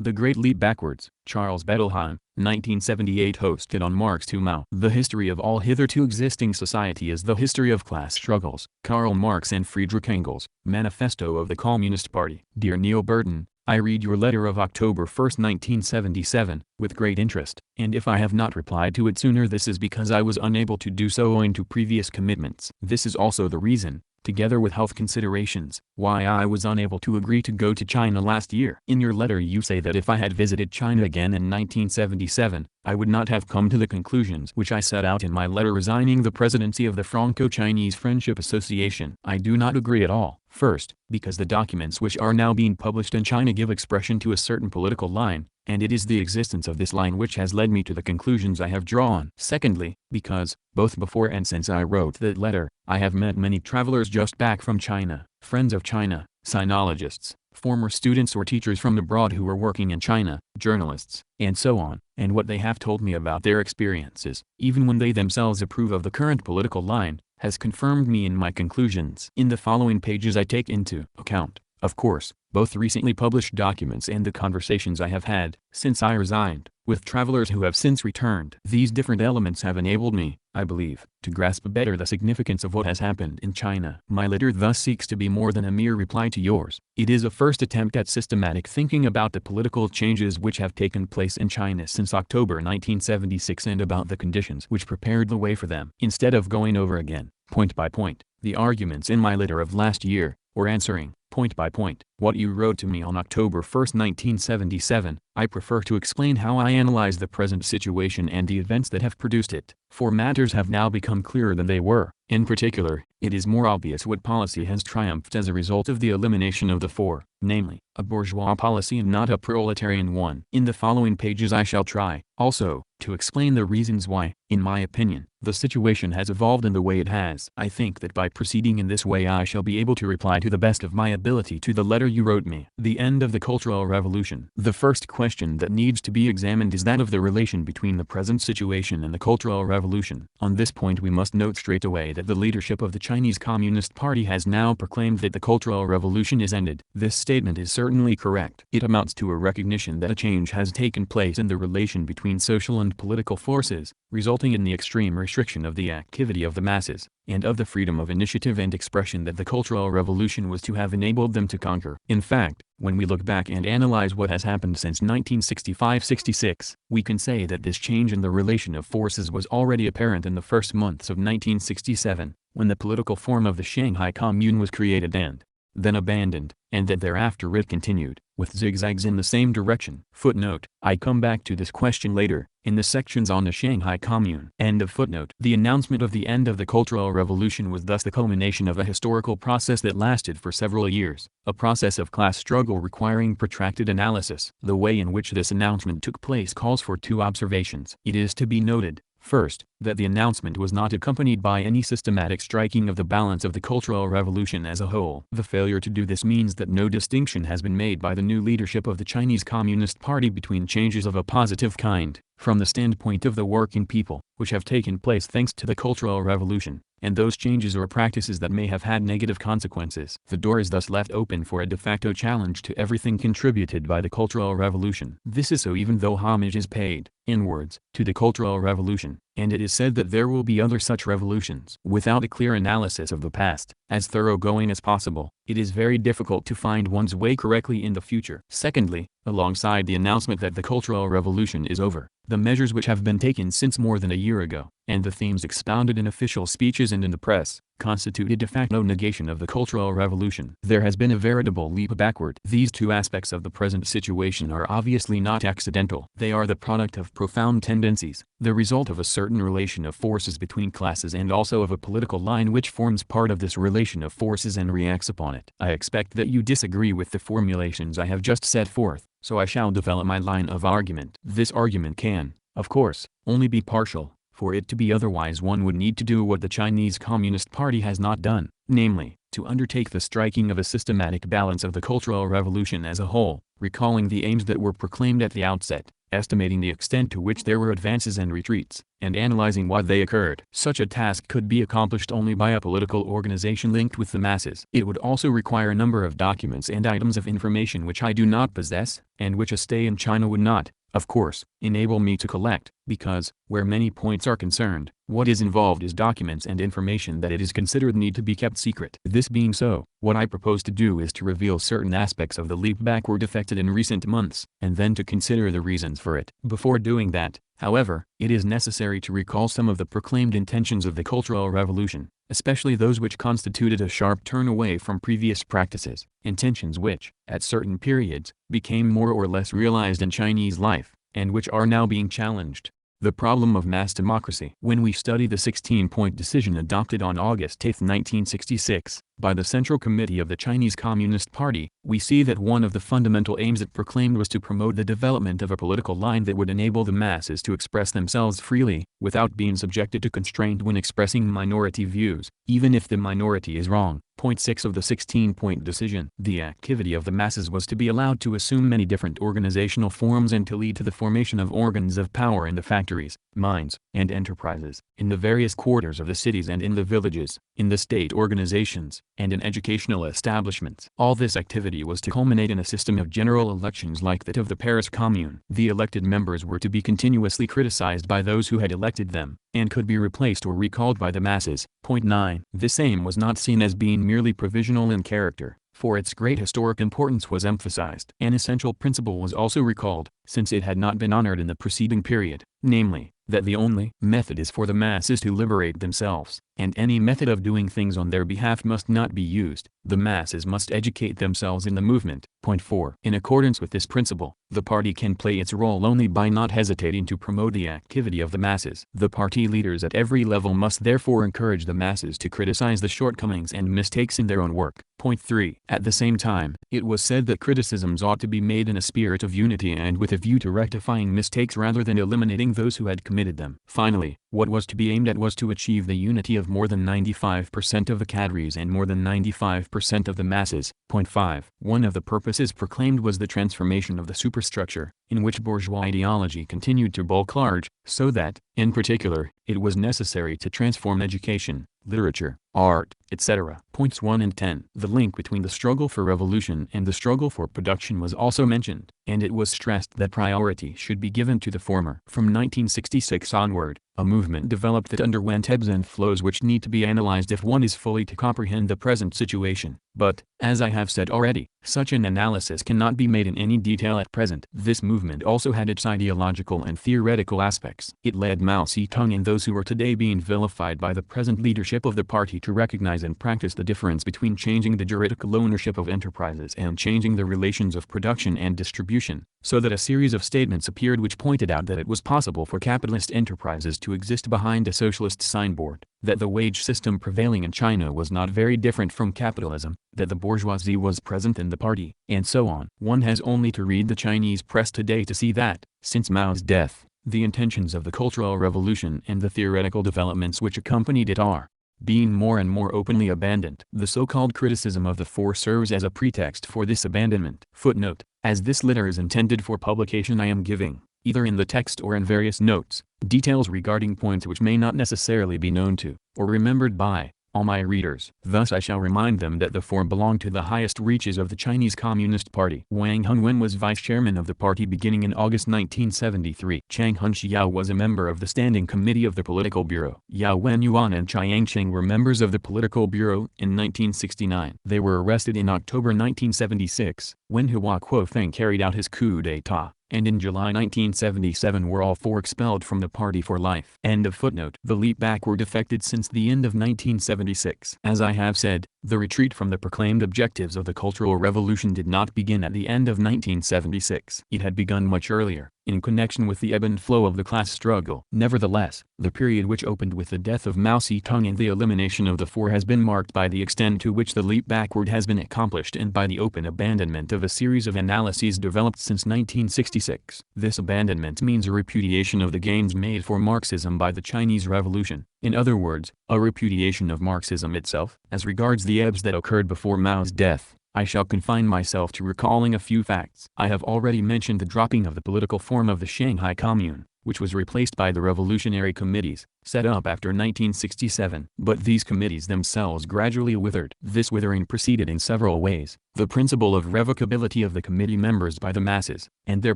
The Great Leap Backwards, Charles Bettelheim, 1978 hosted on Marx to Mao. The history of all hitherto existing society is the history of class struggles. Karl Marx and Friedrich Engels, Manifesto of the Communist Party. Dear Neil Burton, I read your letter of October 1, 1977, with great interest, and if I have not replied to it sooner, this is because I was unable to do so owing to previous commitments. This is also the reason, together with health considerations, why I was unable to agree to go to China last year. In your letter you say that if I had visited China again in 1977, I would not have come to the conclusions which I set out in my letter resigning the presidency of the Franco-Chinese Friendship Association. I do not agree at all. First, because the documents which are now being published in China give expression to a certain political line, and it is the existence of this line which has led me to the conclusions I have drawn. Secondly, because, both before and since I wrote that letter, I have met many travelers just back from China, friends of China, sinologists, former students or teachers from abroad who were working in China, journalists, and so on, and what they have told me about their experiences, even when they themselves approve of the current political line, has confirmed me in my conclusions. In the following pages I take into account, of course, both recently published documents and the conversations I have had, since I resigned, with travelers who have since returned. These different elements have enabled me, I believe, to grasp better the significance of what has happened in China. My letter thus seeks to be more than a mere reply to yours. It is a first attempt at systematic thinking about the political changes which have taken place in China since October 1976 and about the conditions which prepared the way for them. Instead of going over again, point by point, the arguments in my letter of last year, or answering, point by point, what you wrote to me on October 1, 1977, I prefer to explain how I analyze the present situation and the events that have produced it, for matters have now become clearer than they were. In particular, it is more obvious what policy has triumphed as a result of the elimination of the four, namely, a bourgeois policy and not a proletarian one. In the following pages I shall try, also, to explain the reasons why, in my opinion, the situation has evolved in the way it has. I think that by proceeding in this way I shall be able to reply to the best of my ability to the letter you wrote me. The end of the Cultural Revolution. The first question that needs to be examined is that of the relation between the present situation and the Cultural Revolution. On this point we must note straight away that the leadership of the Chinese Communist Party has now proclaimed that the Cultural Revolution is ended. This statement is certainly correct. It amounts to a recognition that a change has taken place in the relation between social and political forces, resulting in the extreme restriction of the activity of the masses, and of the freedom of initiative and expression that the Cultural Revolution was to have enabled them to conquer. In fact, when we look back and analyze what has happened since 1965-66, we can say that this change in the relation of forces was already apparent in the first months of 1967, when the political form of the Shanghai Commune was created and then abandoned, and that thereafter it continued, with zigzags in the same direction. Footnote: I come back to this question later, in the sections on the Shanghai Commune. End of footnote. The announcement of the end of the Cultural Revolution was thus the culmination of a historical process that lasted for several years, a process of class struggle requiring protracted analysis. The way in which this announcement took place calls for two observations. It is to be noted, first, that the announcement was not accompanied by any systematic striking of the balance of the Cultural Revolution as a whole. The failure to do this means that no distinction has been made by the new leadership of the Chinese Communist Party between changes of a positive kind, from the standpoint of the working people, which have taken place thanks to the Cultural Revolution, and those changes or practices that may have had negative consequences. The door is thus left open for a de facto challenge to everything contributed by the Cultural Revolution. This is so even though homage is paid, in words, to the Cultural Revolution, and it is said that there will be other such revolutions. Without a clear analysis of the past, as thoroughgoing as possible, it is very difficult to find one's way correctly in the future. Secondly, alongside the announcement that the Cultural Revolution is over, the measures which have been taken since more than a year ago, and the themes expounded in official speeches and in the press, constitute a de facto negation of the Cultural Revolution. There has been a veritable leap backward. These two aspects of the present situation are obviously not accidental. They are the product of profound tendencies, the result of a certain relation of forces between classes and also of a political line which forms part of this relation of forces and reacts upon it. I expect that you disagree with the formulations I have just set forth, so I shall develop my line of argument. This argument can, of course, only be partial. For it to be otherwise one would need to do what the Chinese Communist Party has not done, namely, to undertake the striking of a systematic balance of the Cultural Revolution as a whole, recalling the aims that were proclaimed at the outset, estimating the extent to which there were advances and retreats, and analyzing why they occurred. Such a task could be accomplished only by a political organization linked with the masses. It would also require a number of documents and items of information which I do not possess, and which a stay in China would not, of course, enable me to collect, because, where many points are concerned, what is involved is documents and information that it is considered need to be kept secret. This being so, what I propose to do is to reveal certain aspects of the leap backward effected in recent months, and then to consider the reasons for it. Before doing that, however, it is necessary to recall some of the proclaimed intentions of the Cultural Revolution, especially those which constituted a sharp turn away from previous practices, intentions which, at certain periods, became more or less realized in Chinese life, and which are now being challenged. The problem of mass democracy. When we study the 16-point decision adopted on August 8, 1966, by the Central Committee of the Chinese Communist Party, we see that one of the fundamental aims it proclaimed was to promote the development of a political line that would enable the masses to express themselves freely, without being subjected to constraint when expressing minority views, even if the minority is wrong. Point 6 of the 16-point decision. The activity of the masses was to be allowed to assume many different organizational forms and to lead to the formation of organs of power in the factories, mines, and enterprises, in the various quarters of the cities and in the villages, in the state organizations, and in educational establishments. All this activity was to culminate in a system of general elections like that of the Paris Commune. The elected members were to be continuously criticized by those who had elected them, and could be replaced or recalled by the masses. Point 9. This aim was not seen as being merely provisional in character, for its great historic importance was emphasized. An essential principle was also recalled, since it had not been honored in the preceding period, namely, that the only method is for the masses to liberate themselves, and any method of doing things on their behalf must not be used. The masses must educate themselves in the movement. Point 4. In accordance with this principle, the party can play its role only by not hesitating to promote the activity of the masses. The party leaders at every level must therefore encourage the masses to criticize the shortcomings and mistakes in their own work. Point 3. At the same time, it was said that criticisms ought to be made in a spirit of unity and with a view to rectifying mistakes rather than eliminating those who had committed them. Finally, what was to be aimed at was to achieve the unity of more than 95% of the cadres and more than 95% of the masses. Point 5. One of the purposes proclaimed was the transformation of the superstructure, in which bourgeois ideology continued to bulk large, so that, in particular, it was necessary to transform education, literature, art, etc. Points 1 and 10. The link between the struggle for revolution and the struggle for production was also mentioned, and it was stressed that priority should be given to the former. From 1966 onward, a movement developed that underwent ebbs and flows which need to be analyzed if one is fully to comprehend the present situation. But, as I have said already, such an analysis cannot be made in any detail at present. This movement also had its ideological and theoretical aspects. It led Mao Zedong and those who are today being vilified by the present leadership of the party to recognize and practice the difference between changing the juridical ownership of enterprises and changing the relations of production and distribution, so that a series of statements appeared which pointed out that it was possible for capitalist enterprises to exist behind a socialist signboard, that the wage system prevailing in China was not very different from capitalism, that the bourgeoisie was present in the party, and so on. One has only to read the Chinese press today to see that, since Mao's death, the intentions of the Cultural Revolution and the theoretical developments which accompanied it are being more and more openly abandoned. The so-called criticism of the four serves as a pretext for this abandonment. Footnote: as this letter is intended for publication, I am giving, either in the text or in various notes, details regarding points which may not necessarily be known to, or remembered by, all my readers. Thus I shall remind them that the four belong to the highest reaches of the Chinese Communist Party. Wang Hongwen was vice chairman of the party beginning in August 1973. Chang Hunxiao was a member of the Standing Committee of the Political Bureau. Yao Wenyuan and Chiang Cheng were members of the Political Bureau in 1969. They were arrested in October 1976, when Hua Kuofeng carried out his coup d'état, and in July 1977 were all four expelled from the party for life. End of footnote. The leap backward effected since the end of 1976. As I have said, the retreat from the proclaimed objectives of the Cultural Revolution did not begin at the end of 1976. It had begun much earlier, in connection with the ebb and flow of the class struggle. Nevertheless, the period which opened with the death of Mao Zedong and the elimination of the four has been marked by the extent to which the leap backward has been accomplished and by the open abandonment of a series of analyses developed since 1966. This abandonment means a repudiation of the gains made for Marxism by the Chinese Revolution. In other words, a repudiation of Marxism itself. As regards the ebbs that occurred before Mao's death, I shall confine myself to recalling a few facts. I have already mentioned the dropping of the political form of the Shanghai Commune, which was replaced by the revolutionary committees, set up after 1967. But these committees themselves gradually withered. This withering proceeded in several ways. The principle of revocability of the committee members by the masses, and their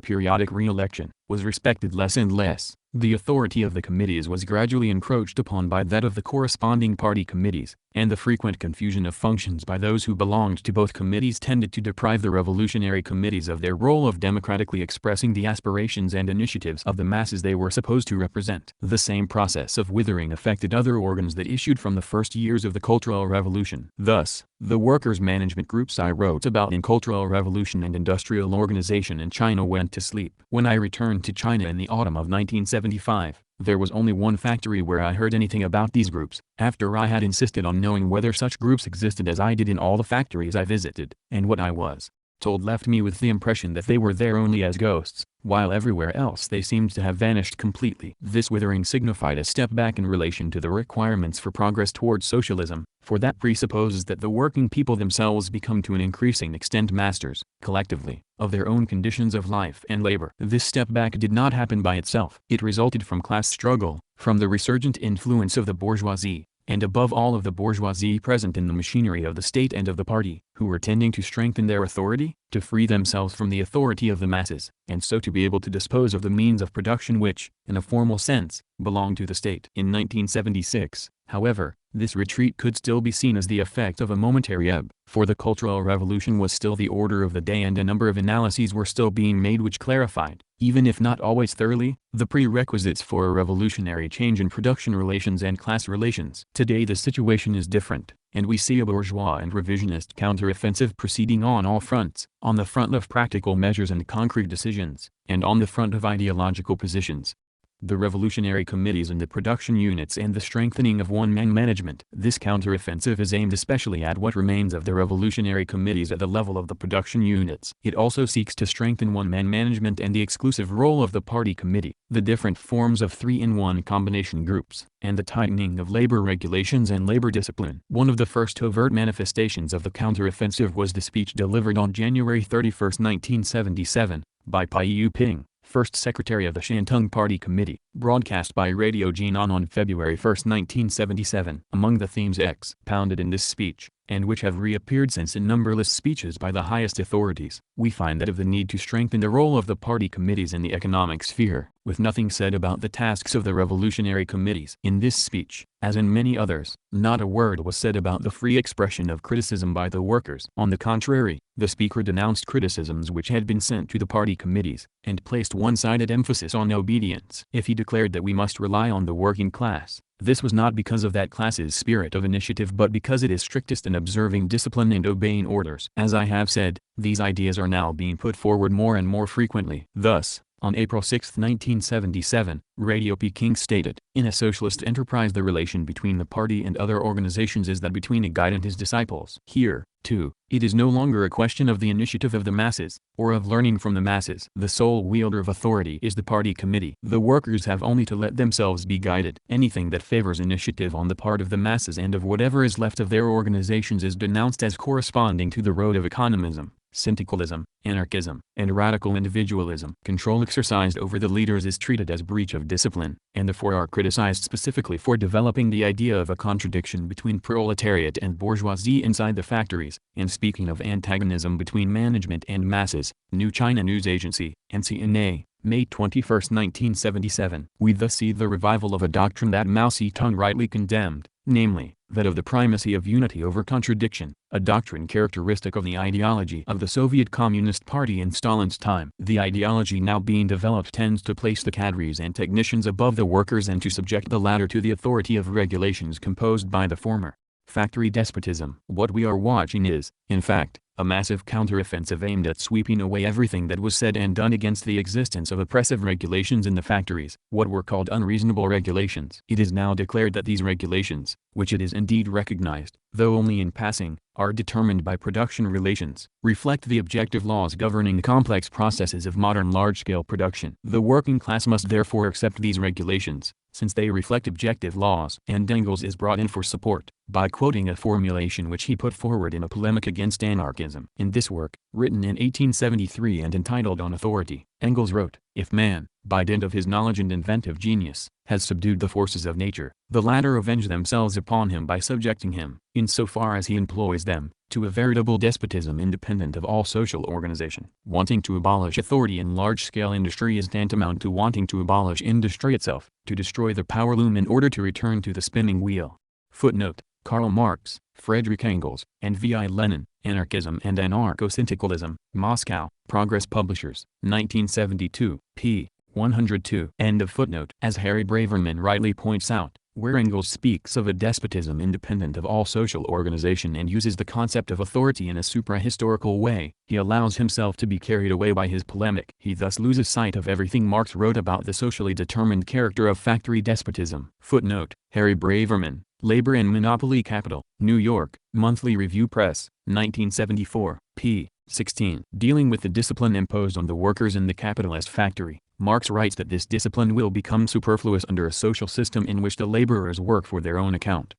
periodic re-election, was respected less and less. The authority of the committees was gradually encroached upon by that of the corresponding party committees, and the frequent confusion of functions by those who belonged to both committees tended to deprive the revolutionary committees of their role of democratically expressing the aspirations and initiatives of the masses they were supposed to represent. The same process of withering affected other organs that issued from the first years of the Cultural Revolution. Thus, the workers' management groups I wrote about in Cultural Revolution and Industrial Organization in China went to sleep. When I returned to China in the autumn of 1975, there was only one factory where I heard anything about these groups. After I had insisted on knowing whether such groups existed as I did in all the factories I visited, and what I was told left me with the impression that they were there only as ghosts, while everywhere else they seemed to have vanished completely. This withering signified a step back in relation to the requirements for progress towards socialism, for that presupposes that the working people themselves become to an increasing extent masters, collectively, of their own conditions of life and labor. This step back did not happen by itself. It resulted from class struggle, from the resurgent influence of the bourgeoisie, and above all of the bourgeoisie present in the machinery of the state and of the party, who were tending to strengthen their authority, to free themselves from the authority of the masses, and so to be able to dispose of the means of production which, in a formal sense, belonged to the state. In 1976, however, this retreat could still be seen as the effect of a momentary ebb, for the Cultural Revolution was still the order of the day and a number of analyses were still being made which clarified, even if not always thoroughly, the prerequisites for a revolutionary change in production relations and class relations. Today the situation is different, and we see a bourgeois and revisionist counteroffensive proceeding on all fronts, on the front of practical measures and concrete decisions, and on the front of ideological positions. The revolutionary committees and the production units and the strengthening of one-man management. This counteroffensive is aimed especially at what remains of the revolutionary committees at the level of the production units. It also seeks to strengthen one-man management and the exclusive role of the party committee, the different forms of 3-in-1 combination groups, and the tightening of labor regulations and labor discipline. One of the first overt manifestations of the counteroffensive was the speech delivered on January 31, 1977, by Pai Yu-ping, first secretary of the Shantung Party Committee, broadcast by Radio Jinan on February 1, 1977. Among the themes expounded in this speech, and which have reappeared since in numberless speeches by the highest authorities, we find that of the need to strengthen the role of the party committees in the economic sphere, with nothing said about the tasks of the revolutionary committees. In this speech, as in many others, not a word was said about the free expression of criticism by the workers. On the contrary, the speaker denounced criticisms which had been sent to the party committees, and placed one-sided emphasis on obedience. If he declared that we must rely on the working class, this was not because of that class's spirit of initiative but because it is strictest in observing discipline and obeying orders. As I have said, these ideas are now being put forward more and more frequently. Thus, on April 6, 1977, Radio Peking stated, "In a socialist enterprise the relation between the party and other organizations is that between a guide and his disciples. Here, too, it is no longer a question of the initiative of the masses, or of learning from the masses. The sole wielder of authority is the party committee. The workers have only to let themselves be guided. Anything that favors initiative on the part of the masses and of whatever is left of their organizations is denounced as corresponding to the road of economism, syndicalism, anarchism, and radical individualism. Control exercised over the leaders is treated as breach of discipline, and therefore are criticized specifically for developing the idea of a contradiction between proletariat and bourgeoisie inside the factories. And speaking of antagonism between management and masses, New China News Agency, NCNA, May 21, 1977. We thus see the revival of a doctrine that Mao Zedong rightly condemned, namely, that of the primacy of unity over contradiction, a doctrine characteristic of the ideology of the Soviet Communist Party in Stalin's time. The ideology now being developed tends to place the cadres and technicians above the workers and to subject the latter to the authority of regulations composed by the former. Factory despotism. What we are watching is, in fact, a massive counteroffensive aimed at sweeping away everything that was said and done against the existence of oppressive regulations in the factories, what were called unreasonable regulations. It is now declared that these regulations, which it is indeed recognized, though only in passing, are determined by production relations, reflect the objective laws governing the complex processes of modern large-scale production. The working class must therefore accept these regulations, since they reflect objective laws. And Engels is brought in for support, by quoting a formulation which he put forward in a polemic against anarchism. In this work, written in 1873 and entitled On Authority, Engels wrote, "If man, by dint of his knowledge and inventive genius, has subdued the forces of nature, the latter avenge themselves upon him by subjecting him, in so far as he employs them, to a veritable despotism independent of all social organization." Wanting to abolish authority in large-scale industry is tantamount to wanting to abolish industry itself, to destroy the power loom in order to return to the spinning wheel. Footnote: Karl Marx, Friedrich Engels, and V.I. Lenin, Anarchism and Anarcho-Syndicalism, Moscow, Progress Publishers, 1972, p. 102. End of footnote. As Harry Braverman rightly points out, where Engels speaks of a despotism independent of all social organization and uses the concept of authority in a supra-historical way, he allows himself to be carried away by his polemic. He thus loses sight of everything Marx wrote about the socially determined character of factory despotism. Footnote: Harry Braverman, Labor and Monopoly Capital, New York, Monthly Review Press, 1974, p. 16. Dealing with the discipline imposed on the workers in the capitalist factory, Marx writes that this discipline will become superfluous under a social system in which the laborers work for their own account.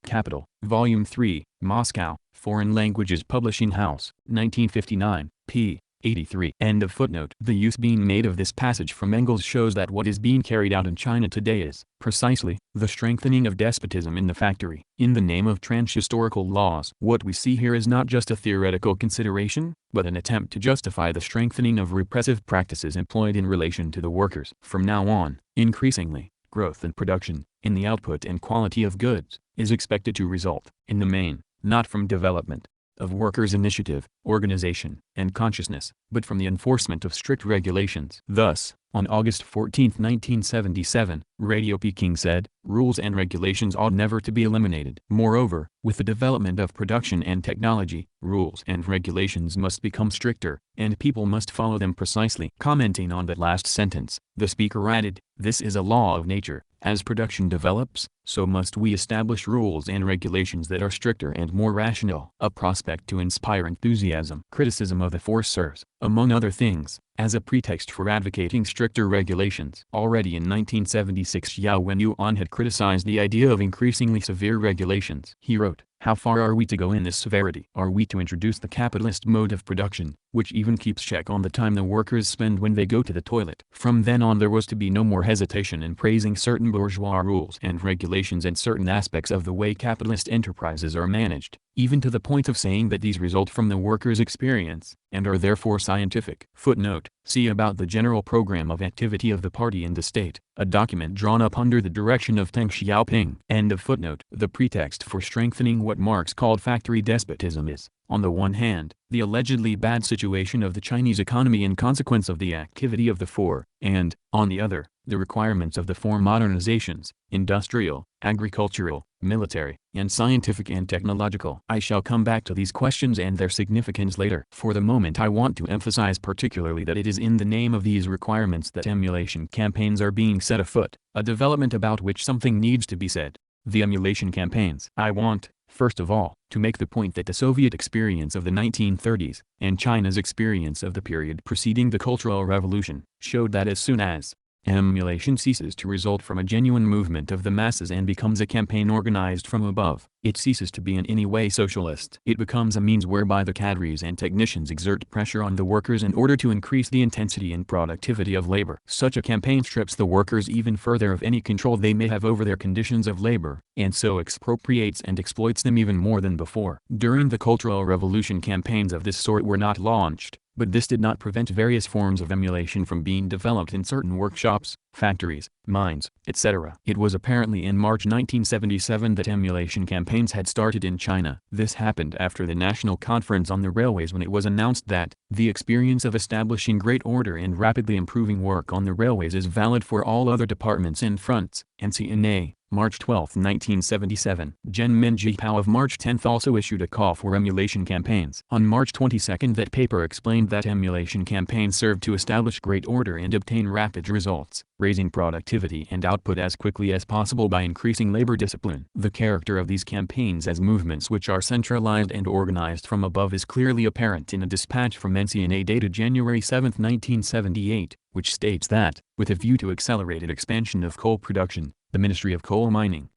Capital, Volume 3, Moscow, Foreign Languages Publishing House, 1959, p. 83. End of footnote. The use being made of this passage from Engels shows that what is being carried out in China today is, precisely, the strengthening of despotism in the factory, in the name of transhistorical laws. What we see here is not just a theoretical consideration, but an attempt to justify the strengthening of repressive practices employed in relation to the workers. From now on, increasingly, growth in production, in the output and quality of goods, is expected to result, in the main, not from development of workers' initiative, organization, and consciousness, but from the enforcement of strict regulations. Thus, on August 14, 1977, Radio Peking said, "Rules and regulations ought never to be eliminated." Moreover, with the development of production and technology, rules and regulations must become stricter, and people must follow them precisely. Commenting on that last sentence, the speaker added, "This is a law of nature. As production develops, so must we establish rules and regulations that are stricter and more rational." A prospect to inspire enthusiasm. Criticism of the force serves, among other things, as a pretext for advocating stricter regulations. Already in 1976 Yao Wenyuan had criticized the idea of increasingly severe regulations. He wrote, "How far are we to go in this severity? Are we to introduce the capitalist mode of production, which even keeps check on the time the workers spend when they go to the toilet?" From then on there was to be no more hesitation in praising certain bourgeois rules and regulations and certain aspects of the way capitalist enterprises are managed, even to the point of saying that these result from the workers' experience, and are therefore scientific. Footnote: See about the general program of activity of the party and the state, a document drawn up under the direction of Deng Xiaoping. End of footnote. The pretext for strengthening what Marx called factory despotism is, on the one hand, the allegedly bad situation of the Chinese economy in consequence of the activity of the four, and, on the other, the requirements of the four modernizations, industrial, agricultural, military, and scientific and technological. I shall come back to these questions and their significance later. For the moment I want to emphasize particularly that it is in the name of these requirements that emulation campaigns are being set afoot, a development about which something needs to be said. The emulation campaigns. I want, first of all, to make the point that the Soviet experience of the 1930s, and China's experience of the period preceding the Cultural Revolution, showed that as soon as emulation ceases to result from a genuine movement of the masses and becomes a campaign organized from above, it ceases to be in any way socialist. It becomes a means whereby the cadres and technicians exert pressure on the workers in order to increase the intensity and productivity of labor. Such a campaign strips the workers even further of any control they may have over their conditions of labor, and so expropriates and exploits them even more than before. During the Cultural Revolution campaigns of this sort were not launched, but this did not prevent various forms of emulation from being developed in certain workshops, factories, mines, etc. It was apparently in March 1977 that emulation campaigns had started in China. This happened after the National Conference on the Railways, when it was announced that the experience of establishing great order and rapidly improving work on the railways is valid for all other departments and fronts. NCNA, March 12, 1977. Chen Minjipao of March 10 also issued a call for emulation campaigns. On March 22 that paper explained that emulation campaigns served to establish great order and obtain rapid results, raising productivity and output as quickly as possible by increasing labor discipline. The character of these campaigns as movements which are centralized and organized from above is clearly apparent in a dispatch from NCNA dated January 7, 1978, which states that, with a view to accelerated expansion of coal production, the Ministry of Coal Mining,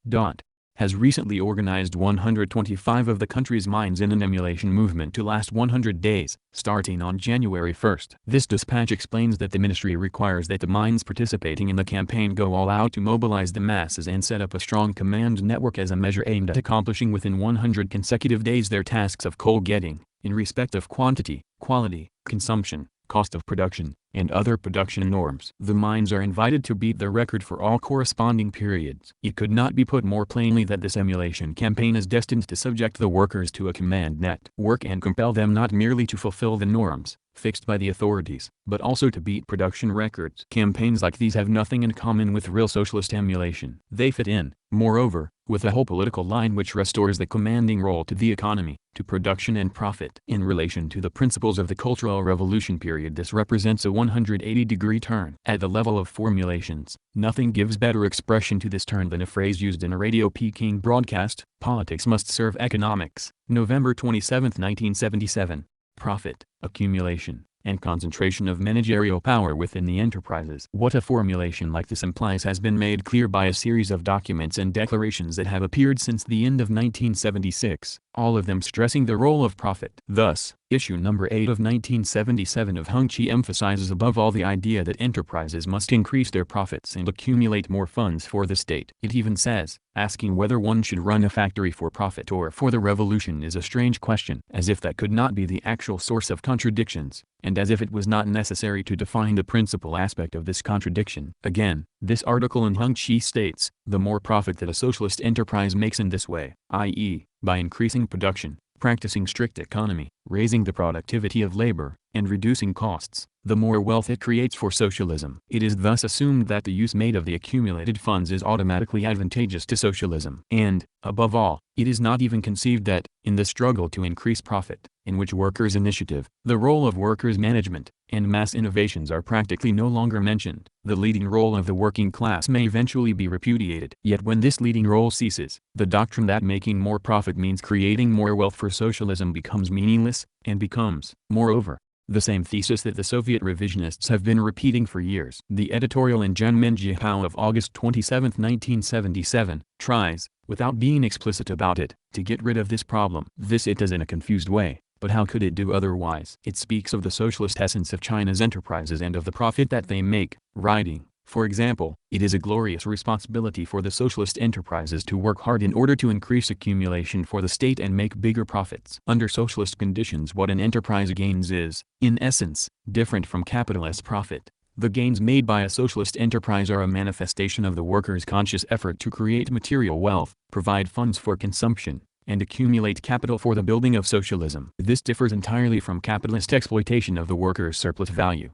has recently organized 125 of the country's mines in an emulation movement to last 100 days, starting on January 1. This dispatch explains that the ministry requires that the mines participating in the campaign go all out to mobilize the masses and set up a strong command network as a measure aimed at accomplishing within 100 consecutive days their tasks of coal getting, in respect of quantity, quality, consumption, cost of production, and other production norms. The mines are invited to beat the record for all corresponding periods. It could not be put more plainly that this emulation campaign is destined to subject the workers to a command network and compel them not merely to fulfill the norms fixed by the authorities, but also to beat production records. Campaigns like these have nothing in common with real socialist emulation. They fit in, moreover, with a whole political line which restores the commanding role to the economy, to production and profit. In relation to the principles of the Cultural Revolution period, this represents a 180-degree turn. At the level of formulations, nothing gives better expression to this turn than a phrase used in a Radio Peking broadcast: "Politics must serve economics." November 27, 1977. Profit, accumulation, and concentration of managerial power within the enterprises. What a formulation like this implies has been made clear by a series of documents and declarations that have appeared since the end of 1976, all of them stressing the role of profit. Thus, issue number 8 of 1977 of Hung Chi emphasizes above all the idea that enterprises must increase their profits and accumulate more funds for the state. It even says, asking whether one should run a factory for profit or for the revolution is a strange question, as if that could not be the actual source of contradictions, and as if it was not necessary to define the principal aspect of this contradiction. Again, this article in Hung Chi states, the more profit that a socialist enterprise makes in this way, i.e., by increasing production, practicing strict economy, raising the productivity of labor, and reducing costs, the more wealth it creates for socialism. It is thus assumed that the use made of the accumulated funds is automatically advantageous to socialism. And, above all, it is not even conceived that, in the struggle to increase profit, in which workers' initiative, the role of workers' management, and mass innovations are practically no longer mentioned, the leading role of the working class may eventually be repudiated. Yet when this leading role ceases, the doctrine that making more profit means creating more wealth for socialism becomes meaningless, and becomes, moreover, the same thesis that the Soviet revisionists have been repeating for years. The editorial in Chen Minjipao of August 27, 1977, tries, without being explicit about it, to get rid of this problem. This it does in a confused way, but how could it do otherwise? It speaks of the socialist essence of China's enterprises and of the profit that they make, writing, for example, it is a glorious responsibility for the socialist enterprises to work hard in order to increase accumulation for the state and make bigger profits. Under socialist conditions, what an enterprise gains is, in essence, different from capitalist profit. The gains made by a socialist enterprise are a manifestation of the workers' conscious effort to create material wealth, provide funds for consumption, and accumulate capital for the building of socialism. This differs entirely from capitalist exploitation of the workers' surplus value.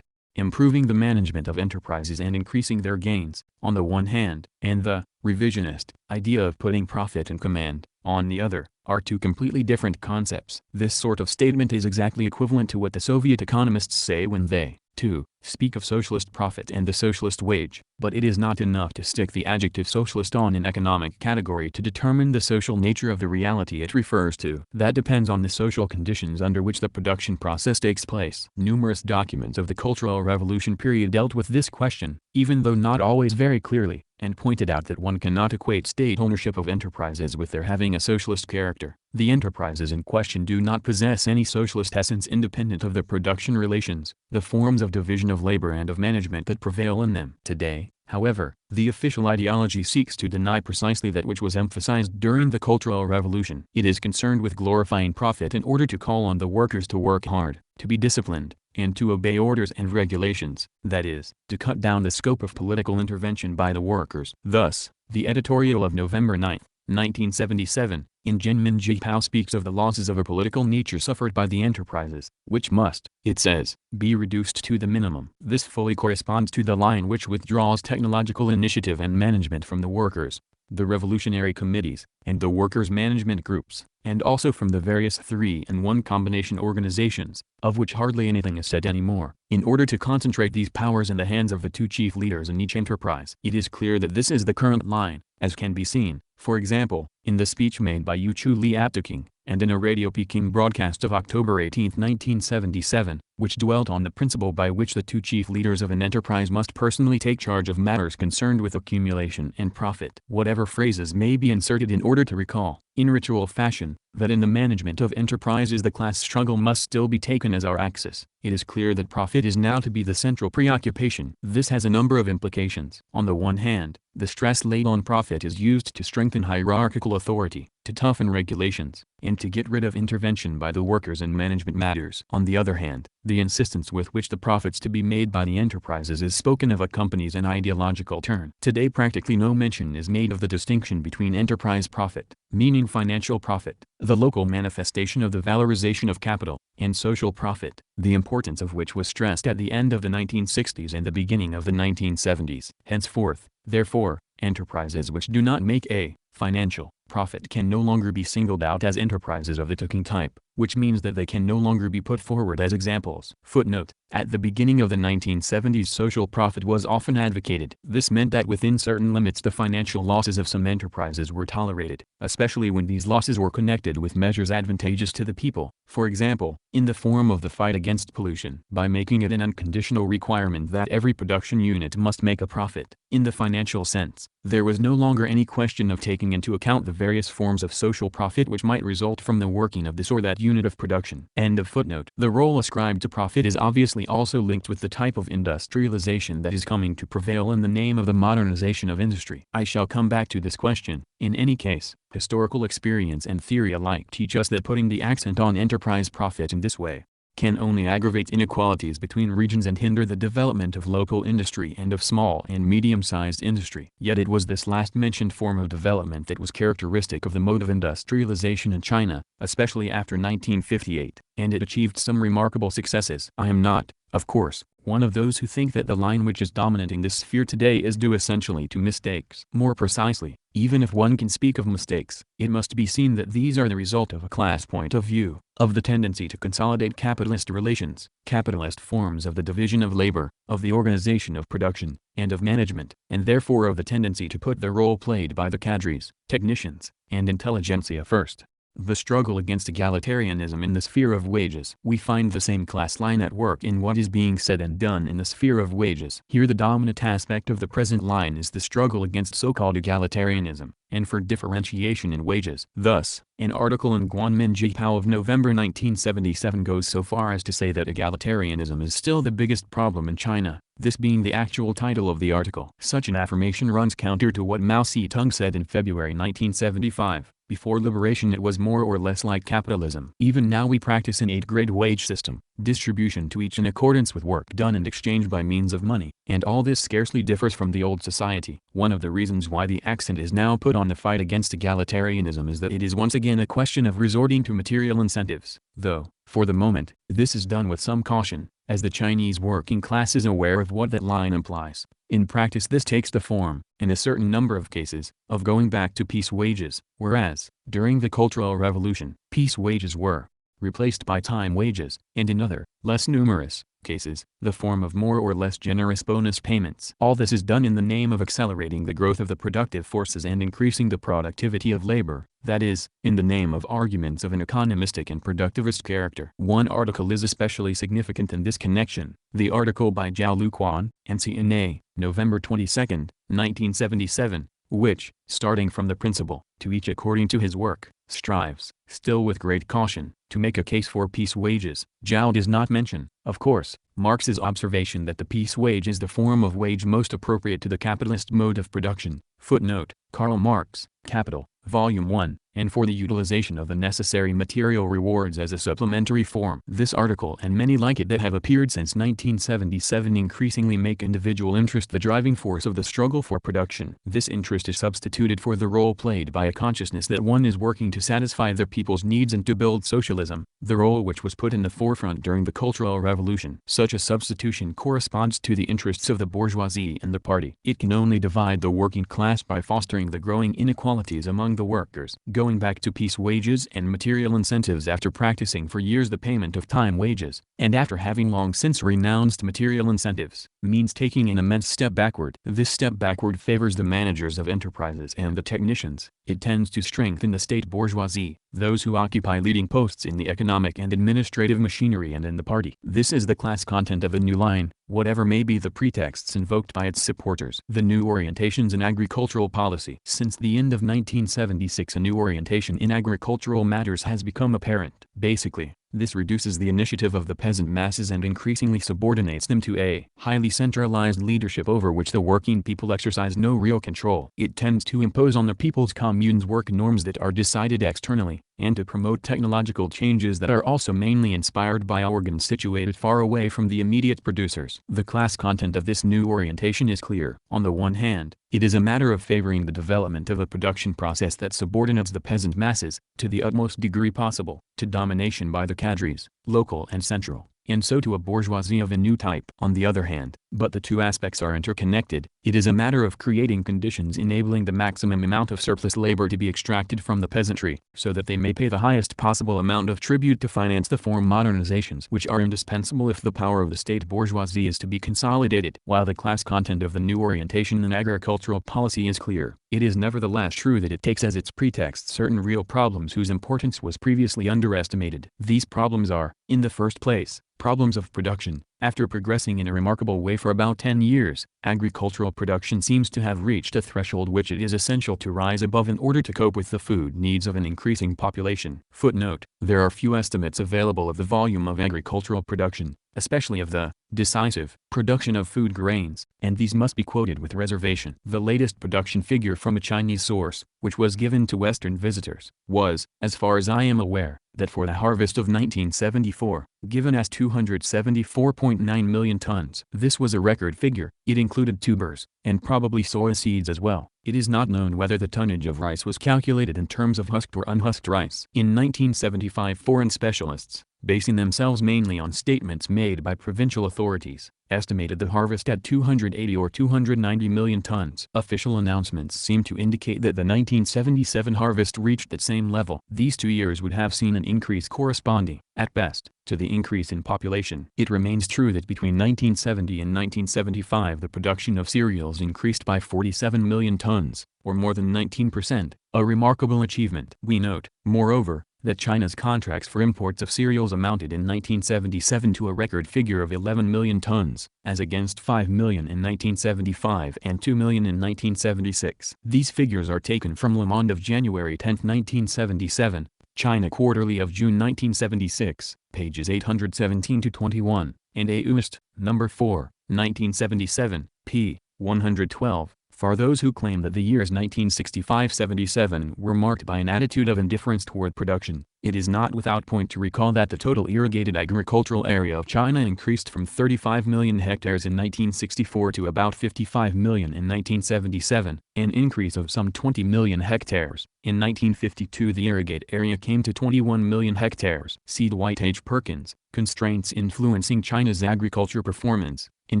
Improving the management of enterprises and increasing their gains, on the one hand, and the revisionist idea of putting profit in command, on the other, are two completely different concepts. This sort of statement is exactly equivalent to what the Soviet economists say when they, too, speak of socialist profit and the socialist wage, but it is not enough to stick the adjective socialist on an economic category to determine the social nature of the reality it refers to. That depends on the social conditions under which the production process takes place. Numerous documents of the Cultural Revolution period dealt with this question, even though not always very clearly, and pointed out that one cannot equate state ownership of enterprises with their having a socialist character. The enterprises in question do not possess any socialist essence independent of the production relations, the forms of division of labor and of management that prevail in them. Today, however, the official ideology seeks to deny precisely that which was emphasized during the Cultural Revolution. It is concerned with glorifying profit in order to call on the workers to work hard, to be disciplined, and to obey orders and regulations, that is, to cut down the scope of political intervention by the workers. Thus, the editorial of November 9, 1977, in Jinmin Jipao speaks of the losses of a political nature suffered by the enterprises, which must, it says, be reduced to the minimum. This fully corresponds to the line which withdraws technological initiative and management from the workers, the revolutionary committees, and the workers' management groups, and also from the various 3-in-1 combination organizations, of which hardly anything is said anymore, in order to concentrate these powers in the hands of the two chief leaders in each enterprise. It is clear that this is the current line, as can be seen, for example, in the speech made by Yu Chu Li at Peking, and in a Radio Peking broadcast of October 18, 1977, which dwelt on the principle by which the two chief leaders of an enterprise must personally take charge of matters concerned with accumulation and profit. Whatever phrases may be inserted in order to recall, in ritual fashion, that in the management of enterprises the class struggle must still be taken as our axis, it is clear that profit is now to be the central preoccupation. This has a number of implications. On the one hand, the stress laid on profit is used to strengthen hierarchical authority, to toughen regulations, and to get rid of intervention by the workers in management matters. On the other hand, the insistence with which the profits to be made by the enterprises is spoken of accompanies an ideological turn. Today practically no mention is made of the distinction between enterprise profit, meaning financial profit, the local manifestation of the valorization of capital, and social profit, the importance of which was stressed at the end of the 1960s and the beginning of the 1970s. Henceforth, therefore, enterprises which do not make a financial profit can no longer be singled out as enterprises of the Peking type, which means that they can no longer be put forward as examples. Footnote: at the beginning of the 1970s social profit was often advocated. This meant that within certain limits the financial losses of some enterprises were tolerated, especially when these losses were connected with measures advantageous to the people, for example, in the form of the fight against pollution. By making it an unconditional requirement that every production unit must make a profit, in the financial sense, there was no longer any question of taking into account the various forms of social profit which might result from the working of this or that unit of production. End of footnote. The role ascribed to profit is obviously also linked with the type of industrialization that is coming to prevail in the name of the modernization of industry. I shall come back to this question. In any case, historical experience and theory alike teach us that putting the accent on enterprise profit in this way can only aggravate inequalities between regions and hinder the development of local industry and of small and medium-sized industry. Yet it was this last mentioned form of development that was characteristic of the mode of industrialization in China, especially after 1958, and it achieved some remarkable successes. I am not, of course, one of those who think that the line which is dominating this sphere today is due essentially to mistakes. More precisely, even if one can speak of mistakes, it must be seen that these are the result of a class point of view, of the tendency to consolidate capitalist relations, capitalist forms of the division of labor, of the organization of production, and of management, and therefore of the tendency to put the role played by the cadres, technicians, and intelligentsia first. The struggle against egalitarianism in the sphere of wages. We find the same class line at work in what is being said and done in the sphere of wages. Here the dominant aspect of the present line is the struggle against so-called egalitarianism, and for differentiation in wages. Thus, an article in Guanmin Jipao of November 1977 goes so far as to say that egalitarianism is still the biggest problem in China, this being the actual title of the article. Such an affirmation runs counter to what Mao Zedong said in February 1975. Before liberation it was more or less like capitalism. Even now we practice an 8-grade wage system, distribution to each in accordance with work done and exchange by means of money, and all this scarcely differs from the old society. One of the reasons why the accent is now put on the fight against egalitarianism is that it is once again a question of resorting to material incentives, though, for the moment, this is done with some caution, as the Chinese working class is aware of what that line implies. In practice this takes the form, in a certain number of cases, of going back to piece wages, whereas, during the Cultural Revolution, piece wages were replaced by time wages, and in other, less numerous, cases, the form of more or less generous bonus payments. All this is done in the name of accelerating the growth of the productive forces and increasing the productivity of labor, that is, in the name of arguments of an economistic and productivist character. One article is especially significant in this connection, the article by Zhao Luquan, NCNA, November 22, 1977, which, starting from the principle, to each according to his work, strives, still with great caution, to make a case for piece wages. Zhao does not mention, of course, Marx's observation that the piece wage is the form of wage most appropriate to the capitalist mode of production. Footnote: Karl Marx, Capital, Volume 1, and for the utilization of the necessary material rewards as a supplementary form. This article and many like it that have appeared since 1977 increasingly make individual interest the driving force of the struggle for production. This interest is substituted for the role played by a consciousness that one is working to satisfy the people's needs and to build socialism, the role which was put in the forefront during the Cultural Revolution. Such a substitution corresponds to the interests of the bourgeoisie and the party. It can only divide the working class by fostering the growing inequalities among the workers. Going back to piece wages and material incentives after practicing for years the payment of time wages, and after having long since renounced material incentives, means taking an immense step backward. This step backward favors the managers of enterprises and the technicians. It tends to strengthen the state bourgeoisie, those who occupy leading posts in the economic and administrative machinery and in the party. This is the class content of the new line, whatever may be the pretexts invoked by its supporters. The new orientations in agricultural policy. Since the end of 1976 a new orientation in agricultural matters has become apparent. Basically, this reduces the initiative of the peasant masses and increasingly subordinates them to a highly centralized leadership over which the working people exercise no real control. It tends to impose on the people's communes work norms that are decided externally, and to promote technological changes that are also mainly inspired by organs situated far away from the immediate producers. The class content of this new orientation is clear. On the one hand, it is a matter of favoring the development of a production process that subordinates the peasant masses, to the utmost degree possible, to domination by the cadres, local and central, and so to a bourgeoisie of a new type. On the other hand, but the two aspects are interconnected, it is a matter of creating conditions enabling the maximum amount of surplus labor to be extracted from the peasantry, so that they may pay the highest possible amount of tribute to finance the form modernizations which are indispensable if the power of the state bourgeoisie is to be consolidated. While the class content of the new orientation in agricultural policy is clear, it is nevertheless true that it takes as its pretext certain real problems whose importance was previously underestimated. These problems are, in the first place, problems of production. After progressing in a remarkable way for about 10 years, agricultural production seems to have reached a threshold which it is essential to rise above in order to cope with the food needs of an increasing population. Footnote: there are few estimates available of the volume of agricultural production, especially of the decisive production of food grains, and these must be quoted with reservation. The latest production figure from a Chinese source, which was given to Western visitors, was, as far as I am aware, that for the harvest of 1974, given as 274.9 million tons. This was a record figure. It included tubers, and probably soya seeds as well. It is not known whether the tonnage of rice was calculated in terms of husked or unhusked rice. In 1975 foreign specialists, basing themselves mainly on statements made by provincial authorities, estimated the harvest at 280 or 290 million tons. Official announcements seem to indicate that the 1977 harvest reached that same level. These 2 years would have seen an increase corresponding, at best, to the increase in population. It remains true that between 1970 and 1975 the production of cereals increased by 47 million tons, or more than 19%, a remarkable achievement. We note, moreover, that China's contracts for imports of cereals amounted in 1977 to a record figure of 11 million tons, as against 5 million in 1975 and 2 million in 1976. These figures are taken from Le Monde of January 10, 1977, China Quarterly of June 1976, pages 817-21, and August, No. 4, 1977, p. 112. For those who claim that the years 1965-77 were marked by an attitude of indifference toward production, it is not without point to recall that the total irrigated agricultural area of China increased from 35 million hectares in 1964 to about 55 million in 1977, an increase of some 20 million hectares. In 1952 the irrigate area came to 21 million hectares. See Dwight H. Perkins, Constraints Influencing China's Agriculture Performance, in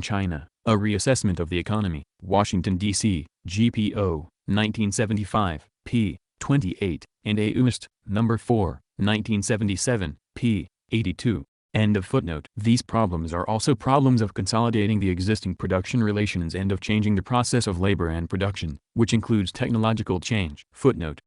China, A Reassessment of the Economy, Washington, D.C., GPO, 1975, p. 28, and August, No. 4, 1977, p. 82. End of footnote. These problems are also problems of consolidating the existing production relations and of changing the process of labor and production, which includes technological change. Footnote.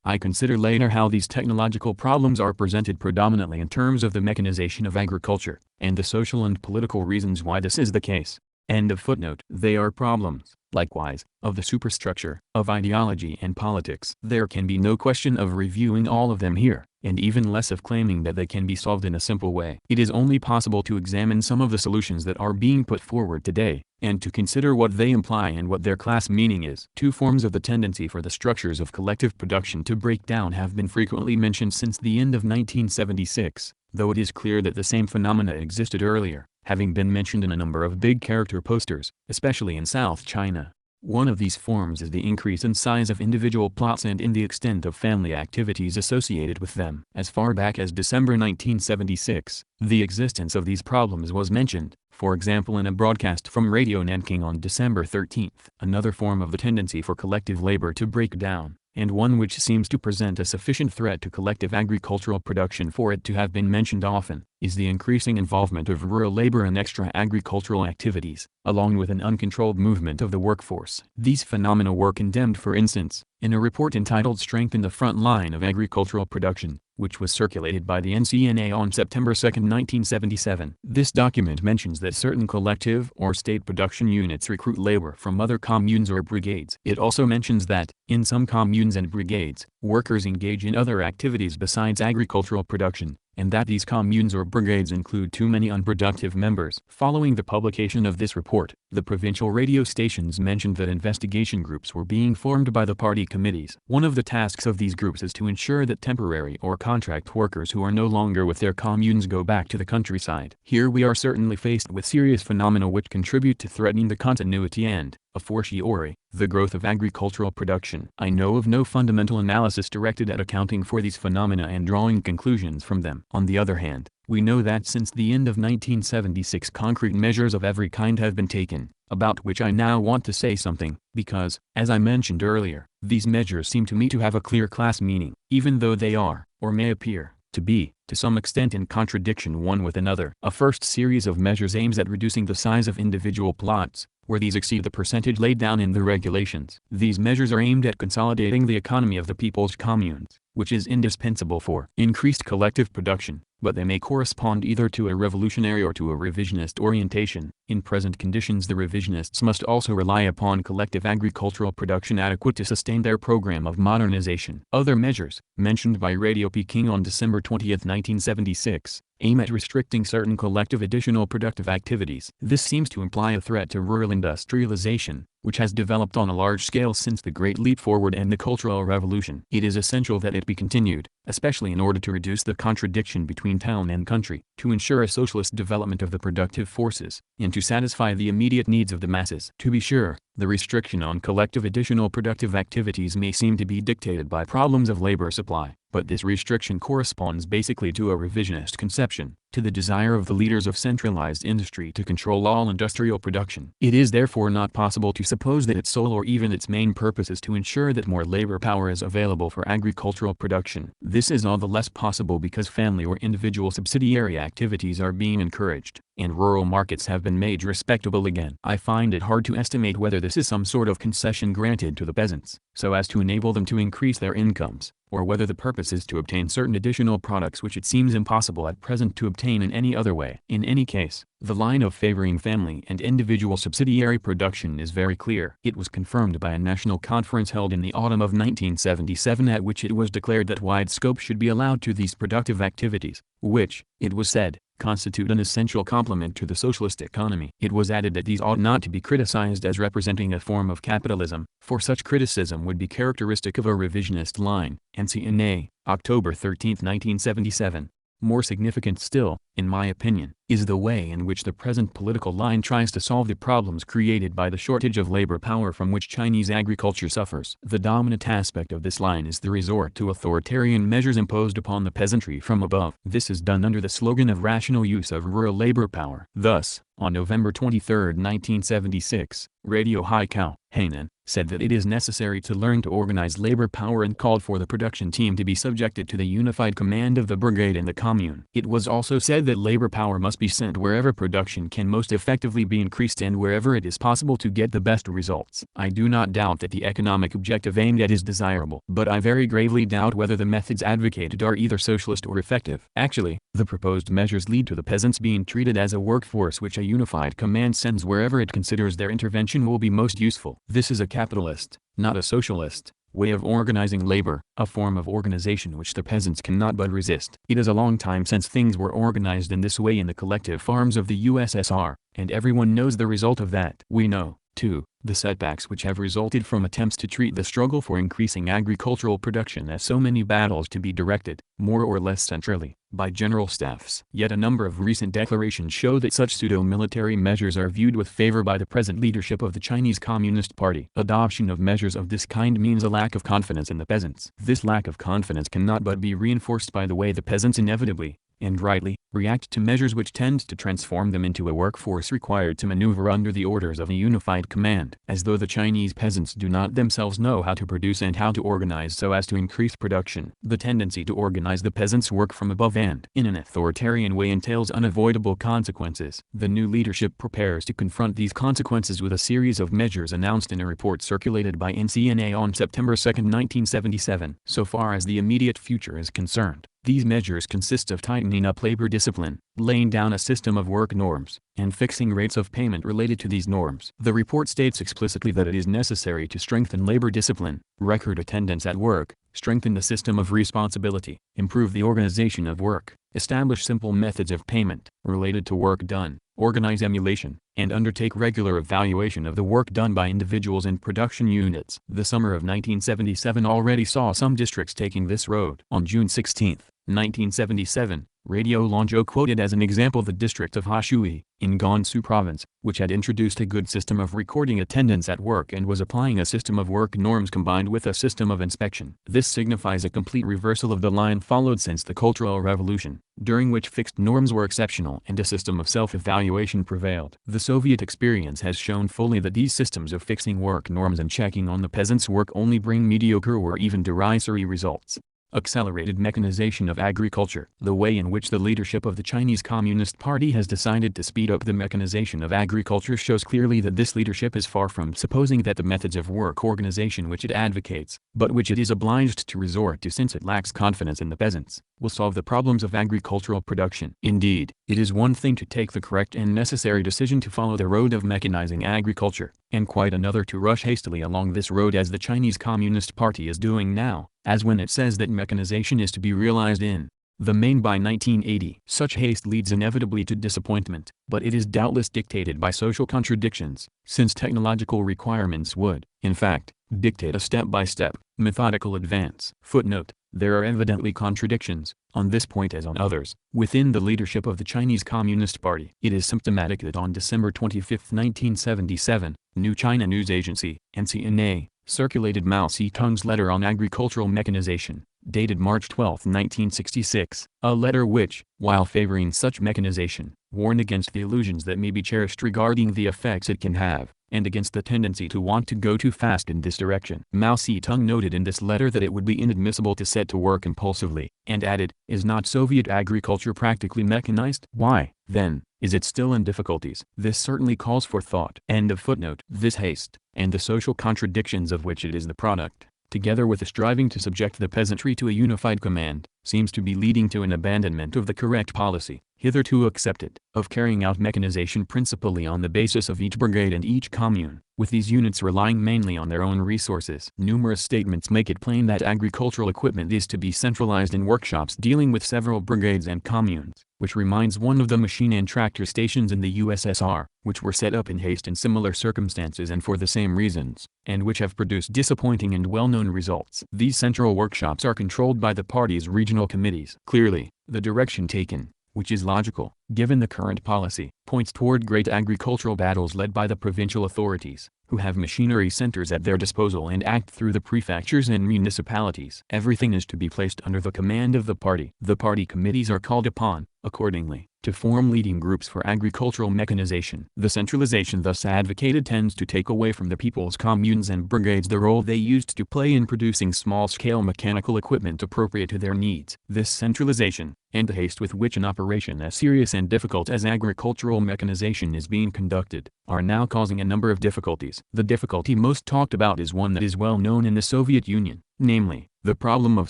I consider later how these technological problems are presented predominantly in terms of the mechanization of agriculture, and the social and political reasons why this is the case. End of footnote. They are problems, likewise, of the superstructure, of ideology and politics. There can be no question of reviewing all of them here, and even less of claiming that they can be solved in a simple way. It is only possible to examine some of the solutions that are being put forward today, and to consider what they imply and what their class meaning is. Two forms of the tendency for the structures of collective production to break down have been frequently mentioned since the end of 1976, though it is clear that the same phenomena existed earlier, having been mentioned in a number of big character posters, especially in South China. One of these forms is the increase in size of individual plots and in the extent of family activities associated with them. As far back as December 1976, the existence of these problems was mentioned, for example in a broadcast from Radio Nanking on December 13. Another form of the tendency for collective labor to break down, and one which seems to present a sufficient threat to collective agricultural production for it to have been mentioned often, is the increasing involvement of rural labor in extra-agricultural activities, along with an uncontrolled movement of the workforce. These phenomena were condemned, for instance, in a report entitled Strengthen the Front Line of Agricultural Production, which was circulated by the NCNA on September 2, 1977. This document mentions that certain collective or state production units recruit labor from other communes or brigades. It also mentions that, in some communes and brigades, workers engage in other activities besides agricultural production, and that these communes or brigades include too many unproductive members. Following the publication of this report, the provincial radio stations mentioned that investigation groups were being formed by the party committees. One of the tasks of these groups is to ensure that temporary or contract workers who are no longer with their communes go back to the countryside. Here we are certainly faced with serious phenomena which contribute to threatening the continuity and, a fortiori, the growth of agricultural production. I know of no fundamental analysis directed at accounting for these phenomena and drawing conclusions from them. On the other hand, we know that since the end of 1976 concrete measures of every kind have been taken, about which I now want to say something, because, as I mentioned earlier, these measures seem to me to have a clear class meaning, even though they are, or may appear, to be, to some extent in contradiction one with another. A first series of measures aims at reducing the size of individual plots, where these exceed the percentage laid down in the regulations. These measures are aimed at consolidating the economy of the people's communes, which is indispensable for increased collective production, but they may correspond either to a revolutionary or to a revisionist orientation. In present conditions, the revisionists must also rely upon collective agricultural production adequate to sustain their program of modernization. Other measures, mentioned by Radio Peking on December 20, 1976, aim at restricting certain collective additional productive activities. This seems to imply a threat to rural industrialization, which has developed on a large scale since the Great Leap Forward and the Cultural Revolution. It is essential that it be continued, especially in order to reduce the contradiction between town and country, to ensure a socialist development of the productive forces, and to satisfy the immediate needs of the masses. To be sure, the restriction on collective additional productive activities may seem to be dictated by problems of labor supply, but this restriction corresponds basically to a revisionist conception, to the desire of the leaders of centralized industry to control all industrial production. It is therefore not possible to suppose that its sole or even its main purpose is to ensure that more labor power is available for agricultural production. This is all the less possible because family or individual subsidiary activities are being encouraged, and rural markets have been made respectable again. I find it hard to estimate whether this is some sort of concession granted to the peasants, so as to enable them to increase their incomes, or whether the purpose is to obtain certain additional products which it seems impossible at present to obtain in any other way. In any case, the line of favoring family and individual subsidiary production is very clear. It was confirmed by a national conference held in the autumn of 1977 at which it was declared that wide scope should be allowed to these productive activities, which, it was said, constitute an essential complement to the socialist economy. It was added that these ought not to be criticized as representing a form of capitalism, for such criticism would be characteristic of a revisionist line. NCNA, October 13, 1977. More significant still, in my opinion, is the way in which the present political line tries to solve the problems created by the shortage of labor power from which Chinese agriculture suffers. The dominant aspect of this line is the resort to authoritarian measures imposed upon the peasantry from above. This is done under the slogan of rational use of rural labor power. Thus, on November 23, 1976, Radio Haikou, Hainan, said that it is necessary to learn to organize labor power and called for the production team to be subjected to the unified command of the brigade and the commune. It was also said that labor power must must be sent wherever production can most effectively be increased and wherever it is possible to get the best results. I do not doubt that the economic objective aimed at is desirable, but I very gravely doubt whether the methods advocated are either socialist or effective. Actually, the proposed measures lead to the peasants being treated as a workforce which a unified command sends wherever it considers their intervention will be most useful. This is a capitalist, not a socialist, way of organizing labor, a form of organization which the peasants cannot but resist. It is a long time since things were organized in this way in the collective farms of the USSR, and everyone knows the result of that. We know, too, the setbacks which have resulted from attempts to treat the struggle for increasing agricultural production as so many battles to be directed, more or less centrally, by general staffs. Yet a number of recent declarations show that such pseudo-military measures are viewed with favor by the present leadership of the Chinese Communist Party. Adoption of measures of this kind means a lack of confidence in the peasants. This lack of confidence cannot but be reinforced by the way the peasants inevitably, and rightly, react to measures which tend to transform them into a workforce required to maneuver under the orders of a unified command. As though the Chinese peasants do not themselves know how to produce and how to organize so as to increase production. The tendency to organize the peasants' work from above and in an authoritarian way entails unavoidable consequences. The new leadership prepares to confront these consequences with a series of measures announced in a report circulated by NCNA on September 2, 1977. So far as the immediate future is concerned, these measures consist of tightening up labor discipline, laying down a system of work norms, and fixing rates of payment related to these norms. The report states explicitly that it is necessary to strengthen labor discipline, record attendance at work, strengthen the system of responsibility, improve the organization of work, establish simple methods of payment related to work done, organize emulation, and undertake regular evaluation of the work done by individuals and production units. The summer of 1977 already saw some districts taking this road. On June 16, 1977, Radio Lanzhou quoted as an example the district of Hashui, in Gansu province, which had introduced a good system of recording attendance at work and was applying a system of work norms combined with a system of inspection. This signifies a complete reversal of the line followed since the Cultural Revolution, during which fixed norms were exceptional and a system of self-evaluation prevailed. The Soviet experience has shown fully that these systems of fixing work norms and checking on the peasants' work only bring mediocre or even derisory results. Accelerated mechanization of agriculture. The way in which the leadership of the Chinese Communist Party has decided to speed up the mechanization of agriculture shows clearly that this leadership is far from supposing that the methods of work organization which it advocates, but which it is obliged to resort to since it lacks confidence in the peasants, will solve the problems of agricultural production. Indeed, it is one thing to take the correct and necessary decision to follow the road of mechanizing agriculture, and quite another to rush hastily along this road as the Chinese Communist Party is doing now, as when it says that mechanization is to be realized in the main by 1980. Such haste leads inevitably to disappointment, but it is doubtless dictated by social contradictions, since technological requirements would, in fact, dictate a step-by-step, methodical advance. Footnote: there are evidently contradictions, on this point as on others, within the leadership of the Chinese Communist Party. It is symptomatic that on December 25, 1977, New China News Agency, NCNA, circulated Mao Zedong's letter on agricultural mechanization, dated March 12, 1966, a letter which, while favoring such mechanization, warned against the illusions that may be cherished regarding the effects it can have, and against the tendency to want to go too fast in this direction. Mao Zedong noted in this letter that it would be inadmissible to set to work impulsively, and added, "Is not Soviet agriculture practically mechanized? Why, then, is it still in difficulties?" This certainly calls for thought. End of footnote. This haste, and the social contradictions of which it is the product, together with the striving to subject the peasantry to a unified command, seems to be leading to an abandonment of the correct policy, hitherto accepted, of carrying out mechanization principally on the basis of each brigade and each commune, with these units relying mainly on their own resources. Numerous statements make it plain that agricultural equipment is to be centralized in workshops dealing with several brigades and communes, which reminds one of the machine and tractor stations in the USSR, which were set up in haste in similar circumstances and for the same reasons, and which have produced disappointing and well-known results. These central workshops are controlled by the party's regional committees. Clearly, the direction taken, which is logical, given the current policy, points toward great agricultural battles led by the provincial authorities, who have machinery centers at their disposal and act through the prefectures and municipalities. Everything is to be placed under the command of the party. The party committees are called upon, accordingly, to form leading groups for agricultural mechanization. The centralization thus advocated tends to take away from the people's communes and brigades the role they used to play in producing small-scale mechanical equipment appropriate to their needs. This centralization, and the haste with which an operation as serious and difficult as agricultural mechanization is being conducted, are now causing a number of difficulties. The difficulty most talked about is one that is well known in the Soviet Union, namely, the problem of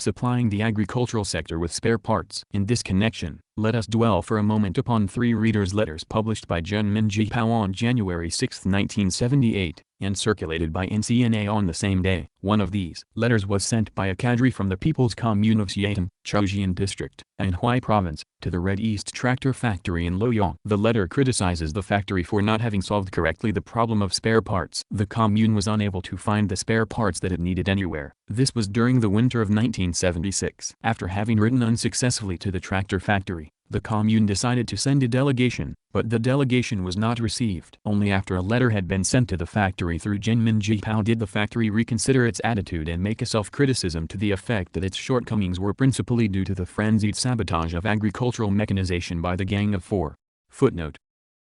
supplying the agricultural sector with spare parts. In this connection, let us dwell for a moment upon 3 readers' letters published by Zhenmin Jipao on January 6, 1978, and circulated by NCNA on the same day. One of these letters was sent by a cadre from the People's Commune of Xiatan, Zhejiang District, Anhui Province, to the Red East Tractor Factory in Luoyang. The letter criticizes the factory for not having solved correctly the problem of spare parts. The commune was unable to find the spare parts that it needed anywhere. This was during the winter of 1976. After having written unsuccessfully to the tractor factory, the commune decided to send a delegation, but the delegation was not received. Only after a letter had been sent to the factory through Zhenmin Jipao did the factory reconsider its attitude and make a self-criticism to the effect that its shortcomings were principally due to the frenzied sabotage of agricultural mechanization by the Gang of Four. Footnote.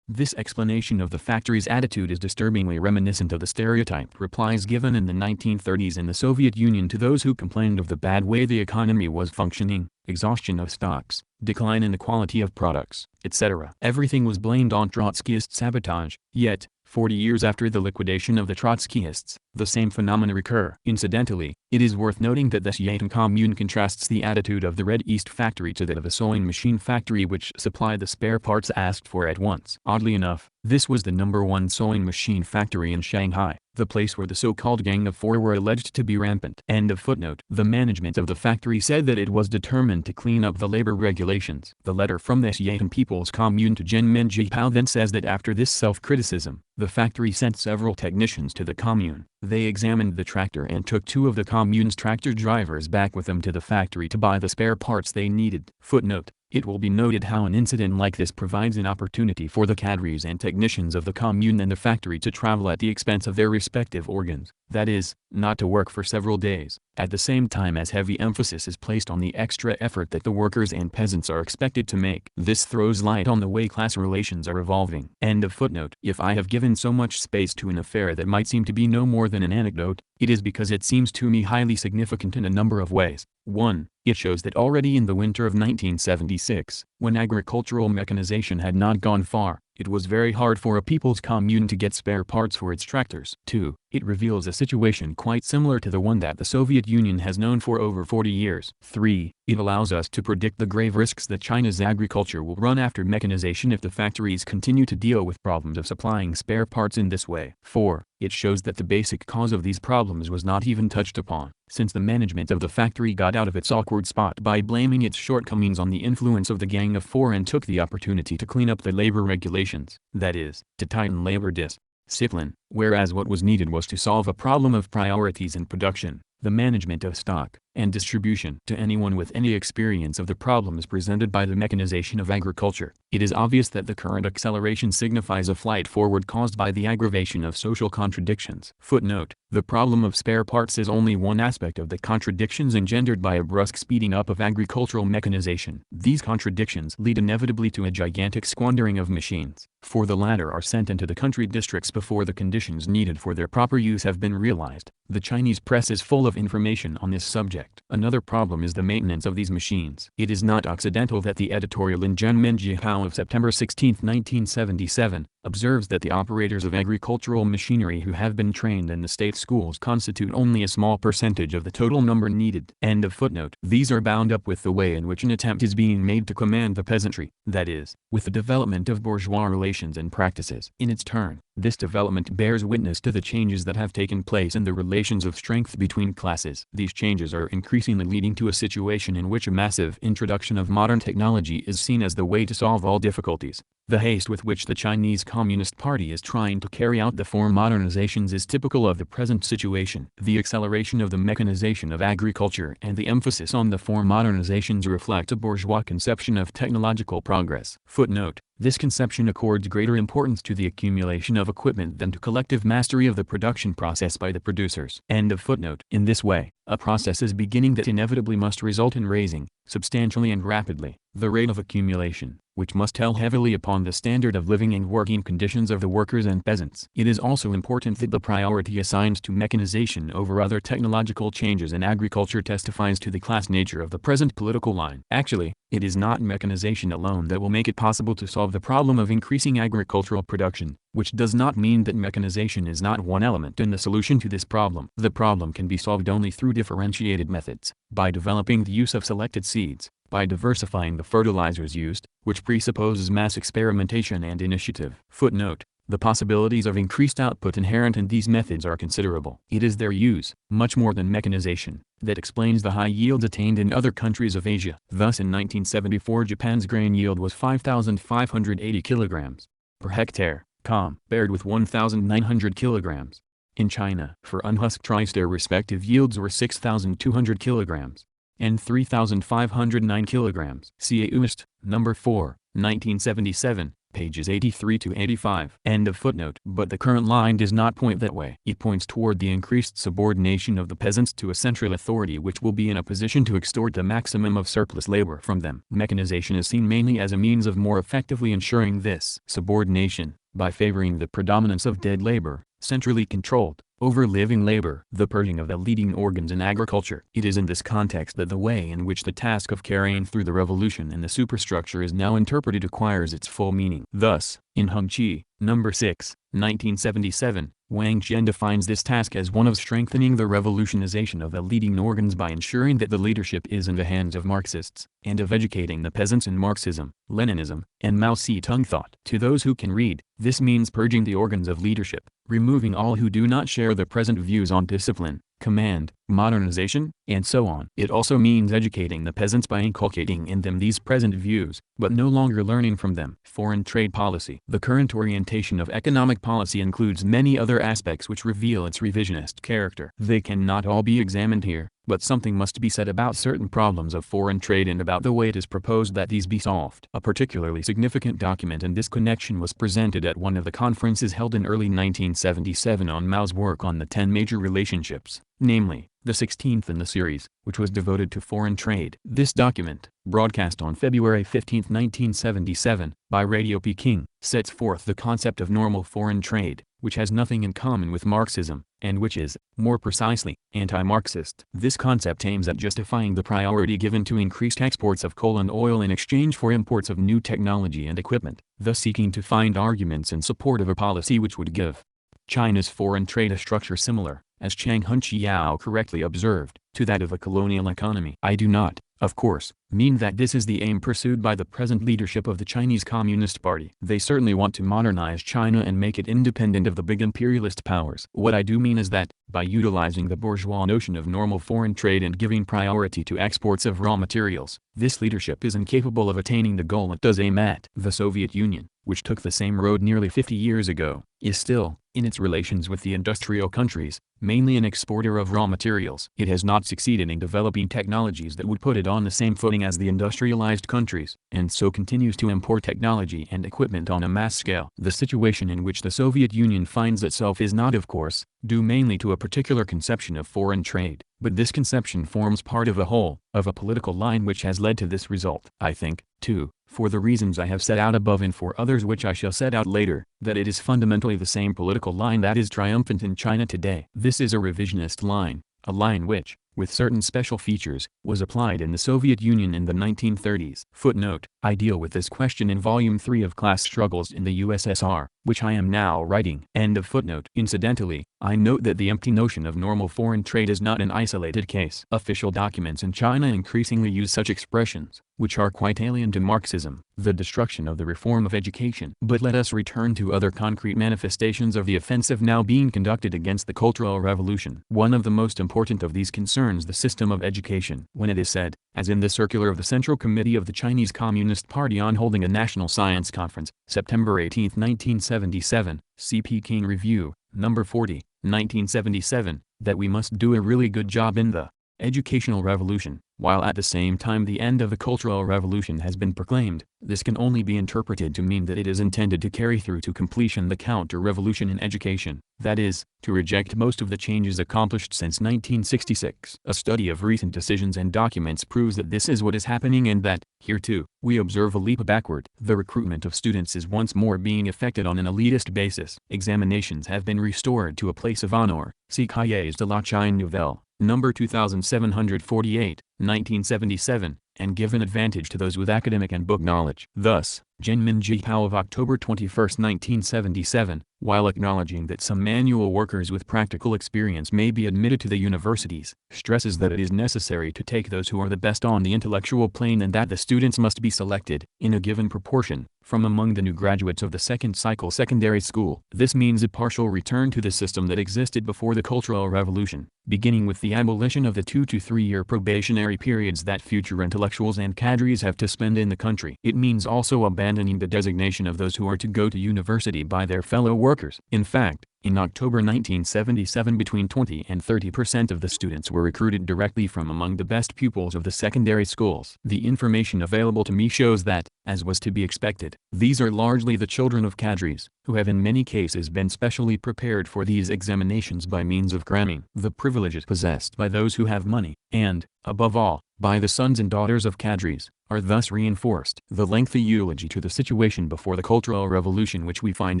This explanation of the factory's attitude is disturbingly reminiscent of the stereotyped replies given in the 1930s in the Soviet Union to those who complained of the bad way the economy was functioning, exhaustion of stocks, decline in the quality of products, etc. Everything was blamed on Trotskyist sabotage, yet, 40 years after the liquidation of the Trotskyists, the same phenomena recur. Incidentally, it is worth noting that the Xiatan commune contrasts the attitude of the Red East factory to that of a sewing machine factory which supplied the spare parts asked for at once. Oddly enough, this was the #1 sewing machine factory in Shanghai, the place where the so-called Gang of Four were alleged to be rampant. End of footnote. The management of the factory said that it was determined to clean up the labor regulations. The letter from the Xiatan People's Commune to Zhenmin Jipao then says that after this self-criticism, the factory sent several technicians to the commune. They examined the tractor and took 2 of the commune's tractor drivers back with them to the factory to buy the spare parts they needed. Footnote. It will be noted how an incident like this provides an opportunity for the cadres and technicians of the commune and the factory to travel at the expense of their respective organs, that is, not to work for several days, at the same time as heavy emphasis is placed on the extra effort that the workers and peasants are expected to make. This throws light on the way class relations are evolving. End of footnote. If I have given so much space to an affair that might seem to be no more than an anecdote, it is because it seems to me highly significant in a number of ways. 1. It shows that already in the winter of 1976, when agricultural mechanization had not gone far, it was very hard for a people's commune to get spare parts for its tractors. 2. It reveals a situation quite similar to the one that the Soviet Union has known for over 40 years. 3. It allows us to predict the grave risks that China's agriculture will run after mechanization if the factories continue to deal with problems of supplying spare parts in this way. 4. It shows that the basic cause of these problems was not even touched upon, since the management of the factory got out of its awkward spot by blaming its shortcomings on the influence of the Gang of Four and took the opportunity to clean up the labor regulations, that is, to tighten labor discipline, whereas what was needed was to solve a problem of priorities in production, the management of stock, and distribution. To anyone with any experience of the problems presented by the mechanization of agriculture, it is obvious that the current acceleration signifies a flight forward caused by the aggravation of social contradictions. Footnote. The problem of spare parts is only one aspect of the contradictions engendered by a brusque speeding up of agricultural mechanization. These contradictions lead inevitably to a gigantic squandering of machines, for the latter are sent into the country districts before the conditions needed for their proper use have been realized. The Chinese press is full of information on this subject. Another problem is the maintenance of these machines. It is not accidental that the editorial in Zhenmin Jihao of September 16, 1977, observes that the operators of agricultural machinery who have been trained in the state schools constitute only a small percentage of the total number needed. End of footnote. These are bound up with the way in which an attempt is being made to command the peasantry, that is, with the development of bourgeois relations and practices. In its turn, this development bears witness to the changes that have taken place in the relations of strength between classes. These changes are increasingly leading to a situation in which a massive introduction of modern technology is seen as the way to solve all difficulties. The haste with which the Chinese Communist Party is trying to carry out the four modernizations is typical of the present situation. The acceleration of the mechanization of agriculture and the emphasis on the four modernizations reflect a bourgeois conception of technological progress. Footnote: this conception accords greater importance to the accumulation of equipment than to collective mastery of the production process by the producers. End of footnote. In this way, a process is beginning that inevitably must result in raising, substantially and rapidly, the rate of accumulation, which must tell heavily upon the standard of living and working conditions of the workers and peasants. It is also important that the priority assigned to mechanization over other technological changes in agriculture testifies to the class nature of the present political line. Actually, it is not mechanization alone that will make it possible to solve the problem of increasing agricultural production, which does not mean that mechanization is not one element in the solution to this problem. The problem can be solved only through differentiated methods, by developing the use of selected seeds, by diversifying the fertilizers used, which presupposes mass experimentation and initiative. Footnote: the possibilities of increased output inherent in these methods are considerable. It is their use, much more than mechanization, that explains the high yields attained in other countries of Asia. Thus in 1974 Japan's grain yield was 5,580 kilograms per hectare, compared with 1,900 kilograms in China. For unhusked rice their respective yields were 6,200 kilograms and 3,509 kilograms. See UST, number 4, 1977, pages 83 to 85. End of footnote. But the current line does not point that way. It points toward the increased subordination of the peasants to a central authority which will be in a position to extort the maximum of surplus labor from them. Mechanization is seen mainly as a means of more effectively ensuring this subordination, by favoring the predominance of dead labor, centrally controlled, over living labor. The purging of the leading organs in agriculture. It is in this context that the way in which the task of carrying through the revolution in the superstructure is now interpreted acquires its full meaning. Thus, in Hung Chi, number 6, 1977, Wang Zhen defines this task as one of strengthening the revolutionization of the leading organs by ensuring that the leadership is in the hands of Marxists, and of educating the peasants in Marxism, Leninism, and Mao Zedong thought. To those who can read, this means purging the organs of leadership, removing all who do not share the present views on discipline, command, modernization, and so on. It also means educating the peasants by inculcating in them these present views, but no longer learning from them. Foreign trade policy. The current orientation of economic policy includes many other aspects which reveal its revisionist character. They cannot all be examined here, but something must be said about certain problems of foreign trade and about the way it is proposed that these be solved. A particularly significant document in this connection was presented at one of the conferences held in early 1977 on Mao's work on the 10 major relationships, namely, the 16th in the series, which was devoted to foreign trade. This document, broadcast on February 15, 1977, by Radio Peking, sets forth the concept of normal foreign trade, which has nothing in common with Marxism, and which is, more precisely, anti-Marxist. This concept aims at justifying the priority given to increased exports of coal and oil in exchange for imports of new technology and equipment, thus seeking to find arguments in support of a policy which would give China's foreign trade a structure similar, as Chang Hunqiao correctly observed, to that of a colonial economy. I do not, of course, mean that this is the aim pursued by the present leadership of the Chinese Communist Party. They certainly want to modernize China and make it independent of the big imperialist powers. What I do mean is that, by utilizing the bourgeois notion of normal foreign trade and giving priority to exports of raw materials, this leadership is incapable of attaining the goal it does aim at. The Soviet Union, which took the same road nearly 50 years ago, is still, in its relations with the industrial countries, mainly an exporter of raw materials. It has not succeeded in developing technologies that would put it on the same footing as the industrialized countries, and so continues to import technology and equipment on a mass scale. The situation in which the Soviet Union finds itself is not, of course, due mainly to a particular conception of foreign trade, but this conception forms part of a whole, of a political line which has led to this result. I think, too, for the reasons I have set out above and for others which I shall set out later, that it is fundamentally the same political line that is triumphant in China today. This is a revisionist line, a line which, with certain special features, was applied in the Soviet Union in the 1930s. Footnote: I deal with this question in Volume 3 of Class Struggles in the USSR, which I am now writing. End of footnote. Incidentally, I note that the empty notion of normal foreign trade is not an isolated case. Official documents in China increasingly use such expressions, which are quite alien to Marxism, the destruction of the reform of education. But let us return to other concrete manifestations of the offensive now being conducted against the Cultural Revolution. One of the most important of these concerns concerns the system of education. When it is said, as in the circular of the Central Committee of the Chinese Communist Party on holding a National Science Conference, September 18, 1977, see Peking Review, No. 40, 1977, that we must do a really good job in the educational revolution, while at the same time the end of the Cultural Revolution has been proclaimed, this can only be interpreted to mean that it is intended to carry through to completion the counter-revolution in education, that is, to reject most of the changes accomplished since 1966. A study of recent decisions and documents proves that this is what is happening and that, here too, we observe a leap backward. The recruitment of students is once more being effected on an elitist basis. Examinations have been restored to a place of honor. See Cahiers de la Chine Nouvelle, number 2748, 1977, and give an advantage to those with academic and book knowledge. Thus, Jinmin Jihao of October 21, 1977, while acknowledging that some manual workers with practical experience may be admitted to the universities, stresses that it is necessary to take those who are the best on the intellectual plane and that the students must be selected, in a given proportion, from among the new graduates of the second cycle secondary school. This means a partial return to the system that existed before the Cultural Revolution, beginning with the abolition of the 2 to 3 year probationary periods that future intellectuals and cadres have to spend in the country. It means also abandoning the designation of those who are to go to university by their fellow workers. In fact, in October 1977 between 20 and 30% of the students were recruited directly from among the best pupils of the secondary schools. The information available to me shows that, as was to be expected, these are largely the children of cadres, who have in many cases been specially prepared for these examinations by means of cramming. The privileges possessed by those who have money, and, above all, by the sons and daughters of cadres, are thus reinforced. The lengthy eulogy to the situation before the Cultural Revolution which we find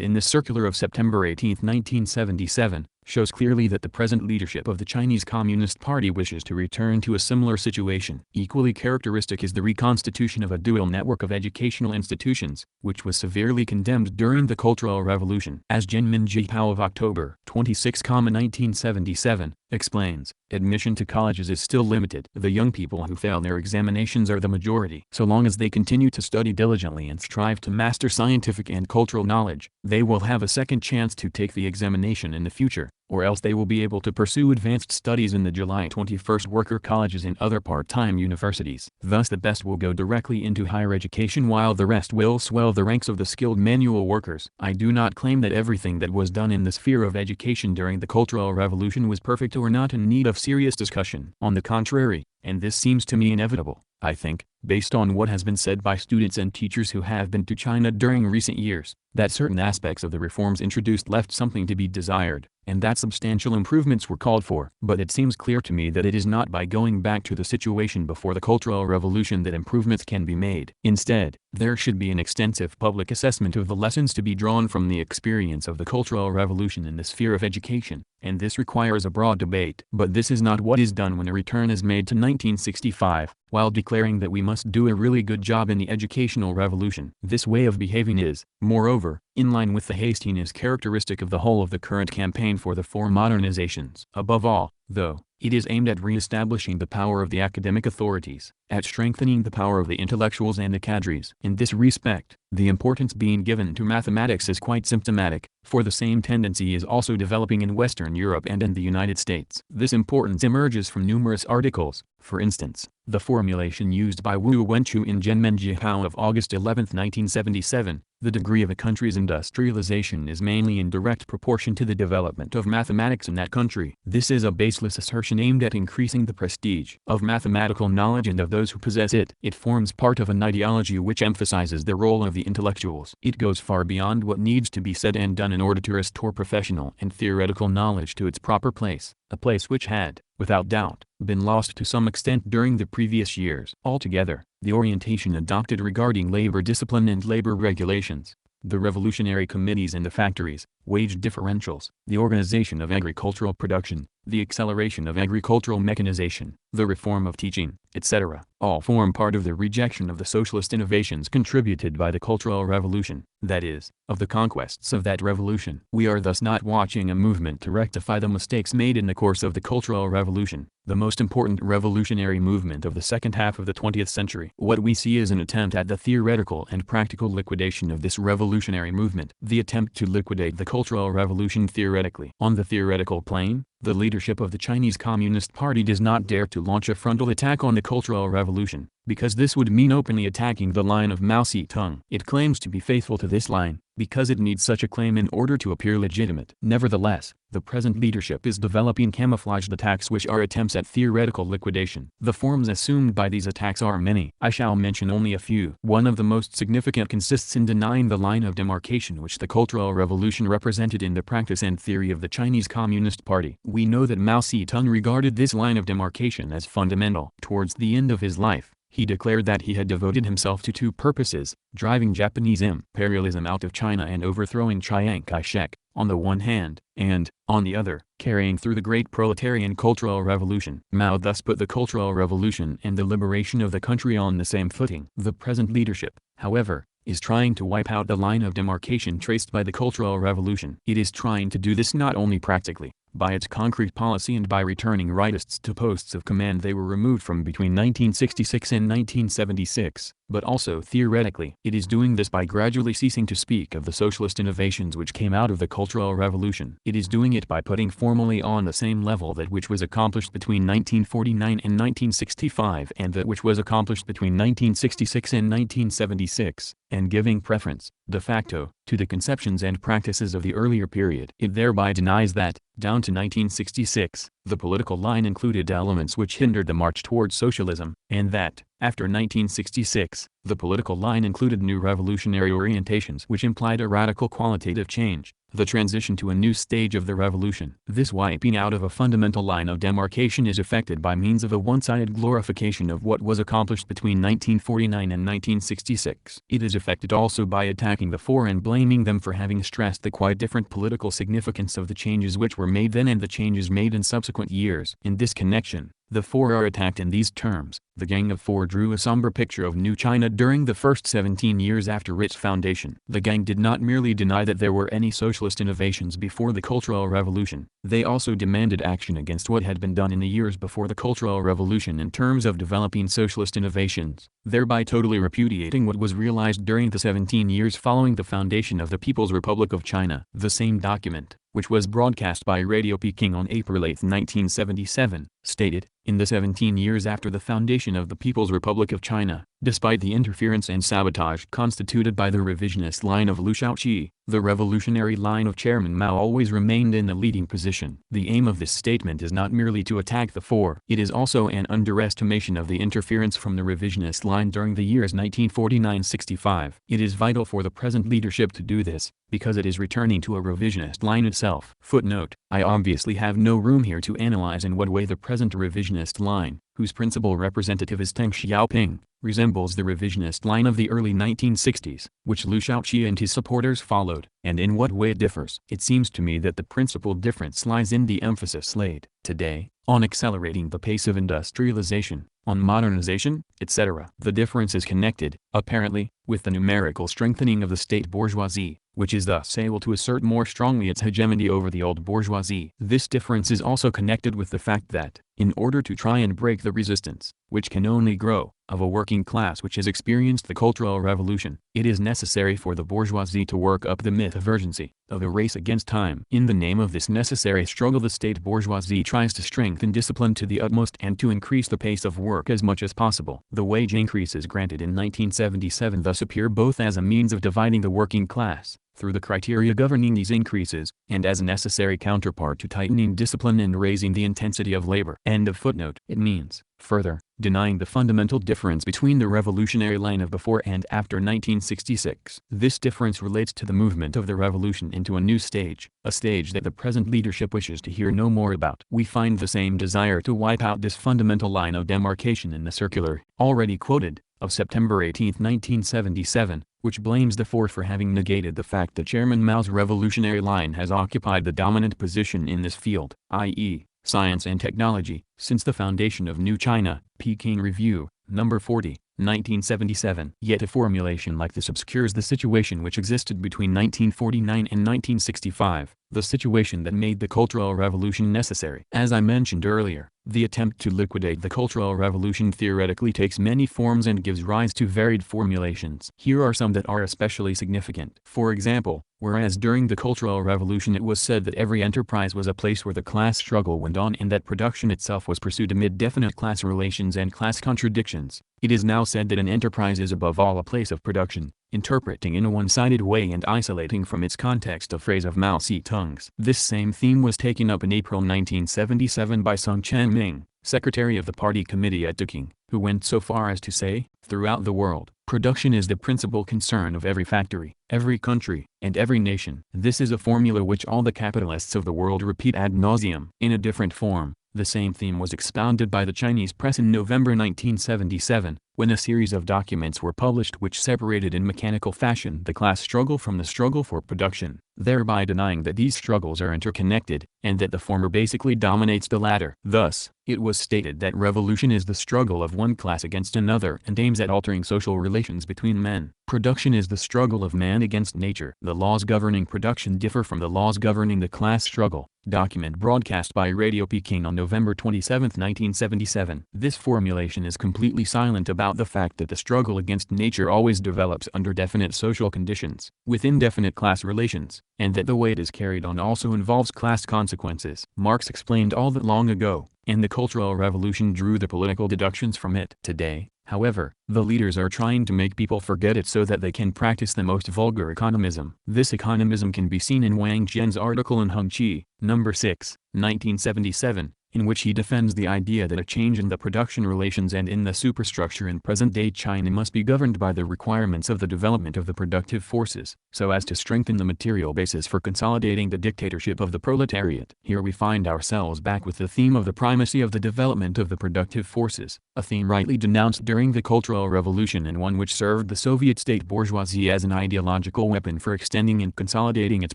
in the circular of September 18, 1977, shows clearly that the present leadership of the Chinese Communist Party wishes to return to a similar situation. Equally characteristic is the reconstitution of a dual network of educational institutions, which was severely condemned during the Cultural Revolution. As Jinmin Jihao of October 26, 1977, explains, admission to colleges is still limited. The young people who fail their examinations are the majority. So long as they continue to study diligently and strive to master scientific and cultural knowledge, they will have a second chance to take the examination in the future, or else they will be able to pursue advanced studies in the July 21st worker colleges and other part-time universities. Thus the best will go directly into higher education while the rest will swell the ranks of the skilled manual workers. I do not claim that everything that was done in the sphere of education during the Cultural Revolution was perfect or not in need of serious discussion. On the contrary, and this seems to me inevitable, I think, based on what has been said by students and teachers who have been to China during recent years, that certain aspects of the reforms introduced left something to be desired, and that substantial improvements were called for. But it seems clear to me that it is not by going back to the situation before the Cultural Revolution that improvements can be made. Instead, there should be an extensive public assessment of the lessons to be drawn from the experience of the Cultural Revolution in the sphere of education, and this requires a broad debate. But this is not what is done when a return is made to 1965, while declaring that we must do a really good job in the educational revolution. This way of behaving is, moreover, in line with the hastiness characteristic of the whole of the current campaign for the four modernizations. Above all, though, it is aimed at re-establishing the power of the academic authorities, at strengthening the power of the intellectuals and the cadres. In this respect, the importance being given to mathematics is quite symptomatic, for the same tendency is also developing in Western Europe and in the United States. This importance emerges from numerous articles. For instance, the formulation used by Wu Wenchu in Jinmin Jihao of August 11, 1977, the degree of a country's industrialization is mainly in direct proportion to the development of mathematics in that country. This is a baseless assertion aimed at increasing the prestige of mathematical knowledge and of those who possess it. It forms part of an ideology which emphasizes the role of the intellectuals. It goes far beyond what needs to be said and done in order to restore professional and theoretical knowledge to its proper place, a place which had, without doubt, been lost to some extent during the previous years. Altogether, the orientation adopted regarding labor discipline and labor regulations, the revolutionary committees in the factories, wage differentials, the organization of agricultural production, the acceleration of agricultural mechanization, the reform of teaching, etc., all form part of the rejection of the socialist innovations contributed by the Cultural Revolution, that is, of the conquests of that revolution. We are thus not watching a movement to rectify the mistakes made in the course of the Cultural Revolution, the most important revolutionary movement of the second half of the 20th century. What we see is an attempt at the theoretical and practical liquidation of this revolutionary movement. The attempt to liquidate the Cultural Revolution theoretically. On the theoretical plane, The leadership of the Chinese Communist Party does not dare to launch a frontal attack on the Cultural Revolution, because this would mean openly attacking the line of Mao Zedong. It claims to be faithful to this line, because it needs such a claim in order to appear legitimate. Nevertheless, the present leadership is developing camouflaged attacks which are attempts at theoretical liquidation. The forms assumed by these attacks are many. I shall mention only a few. One of the most significant consists in denying the line of demarcation which the Cultural Revolution represented in the practice and theory of the Chinese Communist Party. We know that Mao Zedong regarded this line of demarcation as fundamental. Towards the end of his life, he declared that he had devoted himself to two purposes: driving Japanese imperialism out of China and overthrowing Chiang Kai-shek, on the one hand, and, on the other, carrying through the great proletarian Cultural Revolution. Mao thus put the Cultural Revolution and the liberation of the country on the same footing. The present leadership, however, is trying to wipe out the line of demarcation traced by the Cultural Revolution. It is trying to do this not only practically, by its concrete policy and by returning rightists to posts of command they were removed from between 1966 and 1976, but also theoretically. It is doing this by gradually ceasing to speak of the socialist innovations which came out of the Cultural Revolution. It is doing it by putting formally on the same level that which was accomplished between 1949 and 1965 and that which was accomplished between 1966 and 1976, and giving preference, de facto, to the conceptions and practices of the earlier period. It thereby denies that, down to 1966, the political line included elements which hindered the march towards socialism, and that, after 1966, the political line included new revolutionary orientations which implied a radical qualitative change, the transition to a new stage of the revolution. This wiping out of a fundamental line of demarcation is effected by means of a one-sided glorification of what was accomplished between 1949 and 1966. It is effected also by attacking the four and blaming them for having stressed the quite different political significance of the changes which were made then and the changes made in subsequent years. In this connection, the four are attacked in these terms. The Gang of Four drew a somber picture of New China during the first 17 years after its foundation. The Gang did not merely deny that there were any socialist innovations before the Cultural Revolution, they also demanded action against what had been done in the years before the Cultural Revolution in terms of developing socialist innovations, thereby totally repudiating what was realized during the 17 years following the foundation of the People's Republic of China. The same document, which was broadcast by Radio Peking on April 8, 1977, stated, in the 17 years after the foundation of the People's Republic of China, despite the interference and sabotage constituted by the revisionist line of Liu Shaoqi, the revolutionary line of Chairman Mao always remained in the leading position. The aim of this statement is not merely to attack the four, it is also an underestimation of the interference from the revisionist line during the years 1949-65. It is vital for the present leadership to do this, because it is returning to a revisionist line itself. Footnote: I obviously have no room here to analyze in what way the present revisionist line, whose principal representative is Deng Xiaoping, resembles the revisionist line of the early 1960s, which Liu Shaoqi and his supporters followed, and in what way it differs. It seems to me that the principal difference lies in the emphasis laid, today, on accelerating the pace of industrialization, on modernization, etc. The difference is connected, apparently, with the numerical strengthening of the state bourgeoisie, which is thus able to assert more strongly its hegemony over the old bourgeoisie. This difference is also connected with the fact that, in order to try and break the resistance, which can only grow, of a working class which has experienced the Cultural Revolution, it is necessary for the bourgeoisie to work up the myth of urgency, of a race against time. In the name of this necessary struggle, the state bourgeoisie tries to strengthen discipline to the utmost and to increase the pace of work as much as possible. The wage increases granted in 1977 thus appear both as a means of dividing the working class, through the criteria governing these increases, and as a necessary counterpart to tightening discipline and raising the intensity of labor. End of footnote. It means, further, denying the fundamental difference between the revolutionary line of before and after 1966. This difference relates to the movement of the revolution into a new stage, a stage that the present leadership wishes to hear no more about. We find the same desire to wipe out this fundamental line of demarcation in the circular, already quoted, of September 18, 1977, which blames the four for having negated the fact that Chairman Mao's revolutionary line has occupied the dominant position in this field, i.e., science and technology, since the foundation of New China. Peking Review, No. 40, 1977. Yet a formulation like this obscures the situation which existed between 1949 and 1965, the situation that made the Cultural Revolution necessary. As I mentioned earlier, The attempt to liquidate the Cultural Revolution theoretically takes many forms and gives rise to varied formulations. Here are some that are especially significant. For example, whereas during the Cultural Revolution it was said that every enterprise was a place where the class struggle went on and that production itself was pursued amid definite class relations and class contradictions, it is now said that an enterprise is above all a place of production, interpreting in a one-sided way and isolating from its context a phrase of Mao Zedong's. This same theme was taken up in April 1977 by Sung Chien-ming, secretary of the party committee at Peking, who went so far as to say, throughout the world, production is the principal concern of every factory, every country, and every nation. This is a formula which all the capitalists of the world repeat ad nauseum. In a different form, the same theme was expounded by the Chinese press in November 1977, when a series of documents were published which separated in mechanical fashion the class struggle from the struggle for production, thereby denying that these struggles are interconnected, and that the former basically dominates the latter. Thus, it was stated that revolution is the struggle of one class against another and aims at altering social relations between men. Production is the struggle of man against nature. The laws governing production differ from the laws governing the class struggle. Document broadcast by Radio Peking on November 27, 1977. This formulation is completely silent about the fact that the struggle against nature always develops under definite social conditions, with indefinite class relations, and that the way it is carried on also involves class consequences. Marx explained all that long ago, and the Cultural Revolution drew the political deductions from it. Today, however, the leaders are trying to make people forget it so that they can practice the most vulgar economism. This economism can be seen in Wang Jian's article in Hung Chi, number 6, 1977, in which he defends the idea that a change in the production relations and in the superstructure in present-day China must be governed by the requirements of the development of the productive forces, so as to strengthen the material basis for consolidating the dictatorship of the proletariat. Here we find ourselves back with the theme of the primacy of the development of the productive forces, a theme rightly denounced during the Cultural Revolution and one which served the Soviet state bourgeoisie as an ideological weapon for extending and consolidating its